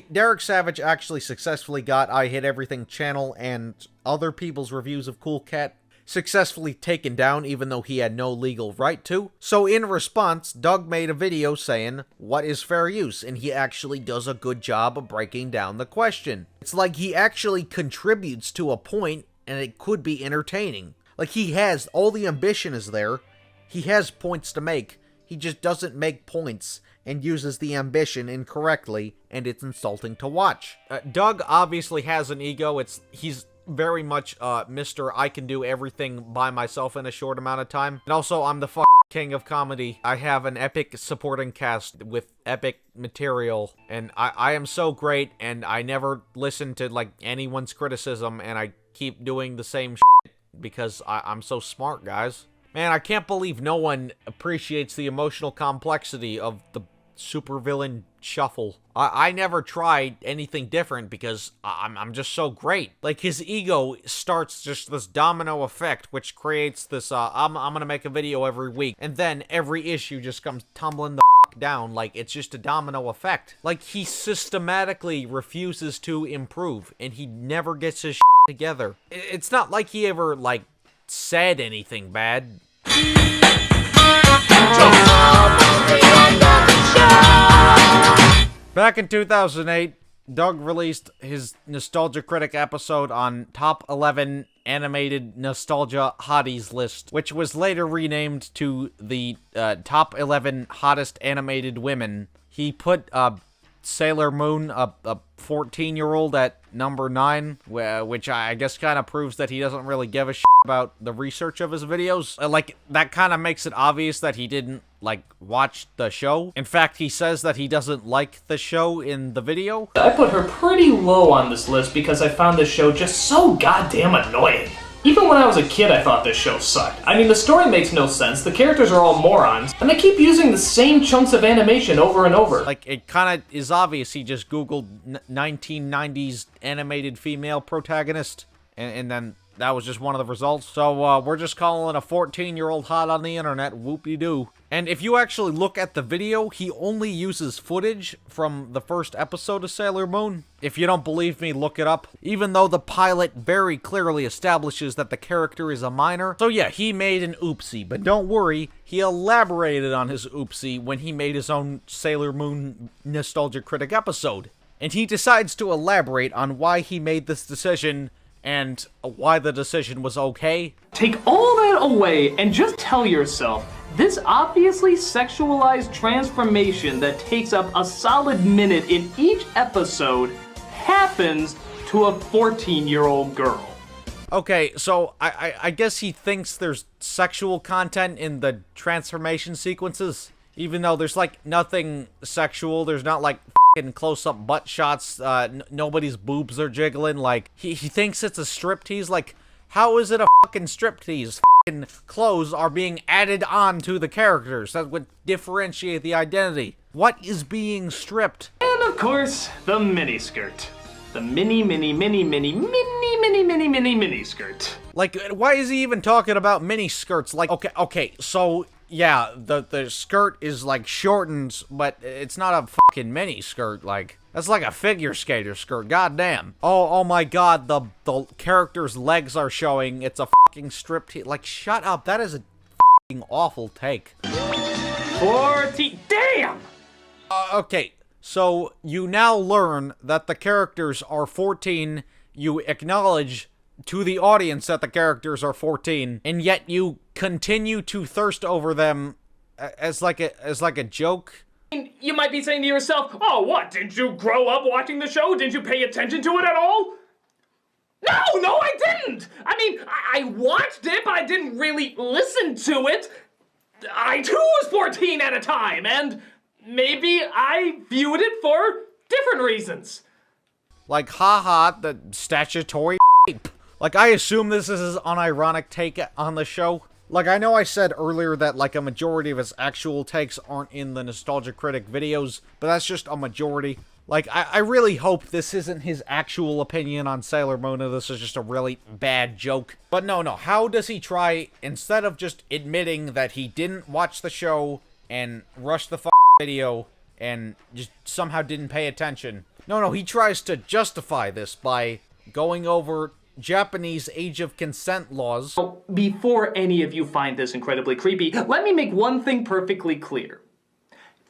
Derek Savage actually successfully got I Hate Everything channel and other people's reviews of Cool Cat successfully taken down, even though he had no legal right to. So in response, Doug made a video saying, what is fair use? And he actually does a good job of breaking down the question. It's like he actually contributes to a point, and it could be entertaining. Like, he has, all the ambition is there, he has points to make, he just doesn't make points, and uses the ambition incorrectly, and it's insulting to watch. Doug obviously has an ego, he's very much, Mr. I can do everything by myself in a short amount of time. And also, I'm the king of comedy. I have an epic supporting cast with epic material, and I am so great, and I never listen to, like, anyone's criticism, and I keep doing the same shit because I'm so smart, guys. Man, I can't believe no one appreciates the emotional complexity of the supervillain Shuffle. I never tried anything different because I'm just so great. Like, his ego starts just this domino effect, which creates this, I'm gonna make a video every week, and then every issue just comes tumbling the down. Like, it's just a domino effect. Like, he systematically refuses to improve, and he never gets his together. It's not like he ever, like, said anything bad. Back in 2008, Doug released his Nostalgia Critic episode on Top 11 Animated Nostalgia Hotties list, which was later renamed to the Top 11 Hottest Animated Women. He put Sailor Moon, a 14-year-old, at number 9, which I guess kind of proves that he doesn't really give a shit about the research of his videos. Like, that kind of makes it obvious that he didn't, like, watch the show. In fact, he says that he doesn't like the show in the video. I put her pretty low on this list because I found this show just so goddamn annoying. Even when I was a kid, I thought this show sucked. I mean, the story makes no sense, the characters are all morons, and they keep using the same chunks of animation over and over. Like, it kind of is obvious he just Googled 1990s animated female protagonist, and then that was just one of the results. So, we're just calling a 14-year-old hot on the internet, whoop-de-doo. And if you actually look at the video, he only uses footage from the first episode of Sailor Moon. If you don't believe me, look it up. Even though the pilot very clearly establishes that the character is a minor. So yeah, he made an oopsie, but don't worry, he elaborated on his oopsie when he made his own Sailor Moon Nostalgia Critic episode. And he decides to elaborate on why he made this decision and why the decision was okay. Take all that away and just tell yourself, this obviously sexualized transformation that takes up a solid minute in each episode happens to a 14-year-old girl. Okay, so I guess he thinks there's sexual content in the transformation sequences, even though there's, like, nothing sexual. There's not, like, f***ing close-up butt shots. Nobody's boobs are jiggling. Like, he thinks it's a striptease. Like, how is it a fucking striptease? F***ing clothes are being added on to the characters. That would differentiate the identity. What is being stripped? And of course, the miniskirt. The mini skirt. Like, why is he even talking about mini skirts? Like, okay, so yeah, the skirt is, like, shortened, but it's not a fucking mini skirt. Like, that's like a figure skater skirt. Goddamn. Oh my god, the character's legs are showing. It's a fucking strip. Like, shut up. That is a fucking awful take. 14. Damn. Okay, so you now learn that the characters are 14. You acknowledge to the audience that the characters are 14, and yet you continue to thirst over them as like a joke. You might be saying to yourself, oh, what? Didn't you grow up watching the show? Didn't you pay attention to it at all? No, I didn't! I mean, I watched it, but I didn't really listen to it. I, too, was 14 at a time, and maybe I viewed it for different reasons. Like, haha, the statutory rape. Like, I assume this is his unironic take on the show. Like, I know I said earlier that, like, a majority of his actual takes aren't in the Nostalgia Critic videos, but that's just a majority. Like, I really hope this isn't his actual opinion on Sailor Moon, and this is just a really bad joke. But no, how does he try, instead of just admitting that he didn't watch the show and rushed the video and just somehow didn't pay attention? No, he tries to justify this by going over Japanese age of consent laws. Before any of you find this incredibly creepy, let me make one thing perfectly clear.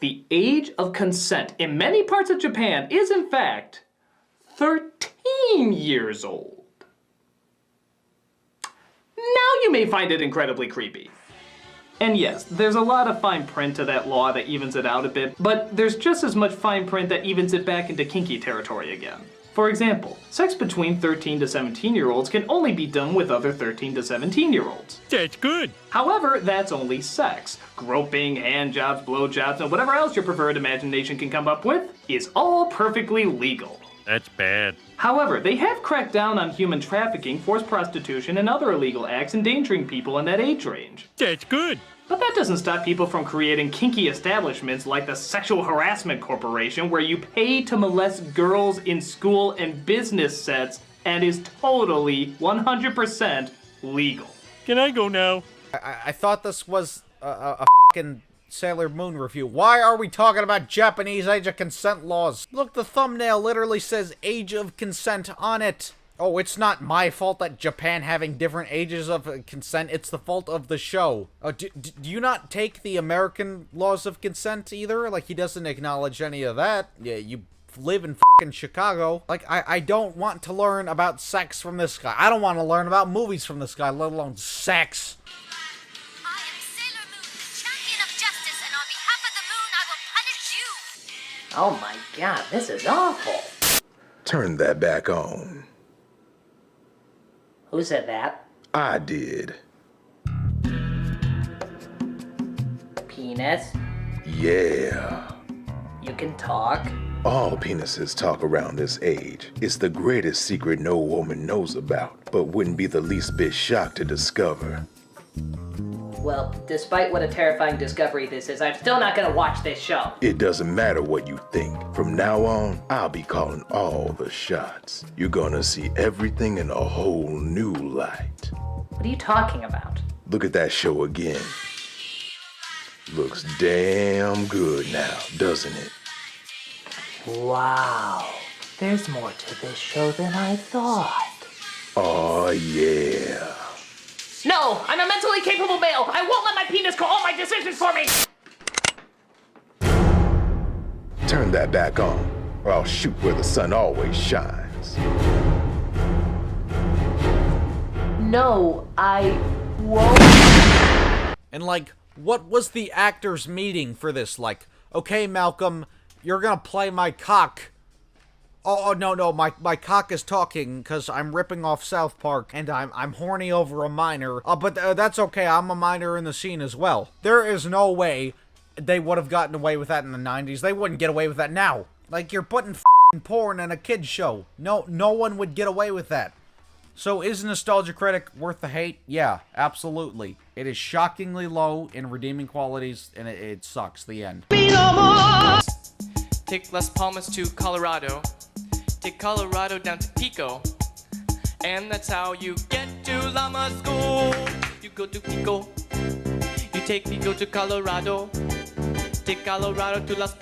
The age of consent in many parts of Japan is, in fact, 13 years old. Now you may find it incredibly creepy. And yes, there's a lot of fine print to that law that evens it out a bit, but there's just as much fine print that evens it back into kinky territory again. For example, sex between 13 to 17-year-olds can only be done with other 13 to 17-year-olds. That's good. However, that's only sex. Groping, handjobs, blowjobs, and whatever else your preferred imagination can come up with is all perfectly legal. That's bad. However, they have cracked down on human trafficking, forced prostitution, and other illegal acts endangering people in that age range. That's good. But that doesn't stop people from creating kinky establishments like the Sexual Harassment Corporation, where you pay to molest girls in school and business sets and is totally 100% legal. Can I go now? I thought this was a fucking Sailor Moon review. Why are we talking about Japanese age of consent laws? Look, the thumbnail literally says age of consent on it. Oh, it's not my fault that Japan having different ages of consent. It's the fault of the show. Do you not take the American laws of consent either? Like, he doesn't acknowledge any of that. Yeah, you live in fucking Chicago. Like, I don't want to learn about sex from this guy. I don't want to learn about movies from this guy, let alone sex. Oh my god, this is awful. Turn that back on. Who said that? I did. Penis? Yeah. You can talk? All penises talk around this age. It's the greatest secret no woman knows about, but wouldn't be the least bit shocked to discover. Well, despite what a terrifying discovery this is, I'm still not gonna watch this show. It doesn't matter what you think. From now on, I'll be calling all the shots. You're gonna see everything in a whole new light. What are you talking about? Look at that show again. Looks damn good now, doesn't it? Wow. There's more to this show than I thought. Oh yeah. No, I'm a mentally capable male. I won't let my penis call all my decisions for me. Turn that back on, or I'll shoot where the sun always shines. No, I won't. And like, what was the actors' meeting for this? Like, okay, Malcolm, you're gonna play my cock. Oh, no, my cock is talking because I'm ripping off South Park and I'm horny over a minor. But that's okay, I'm a minor in the scene as well. There is no way they would have gotten away with that in the 90s. They wouldn't get away with that now. Like, you're putting f***ing porn in a kid's show. No one would get away with that. So is Nostalgia Critic worth the hate? Yeah, absolutely. It is shockingly low in redeeming qualities, and it sucks. The end. Take Las Palmas to Colorado. Take Colorado down to Pico. And that's how you get to Llama School. You go to Pico. You take Pico to Colorado. Take Colorado to Las Palmas.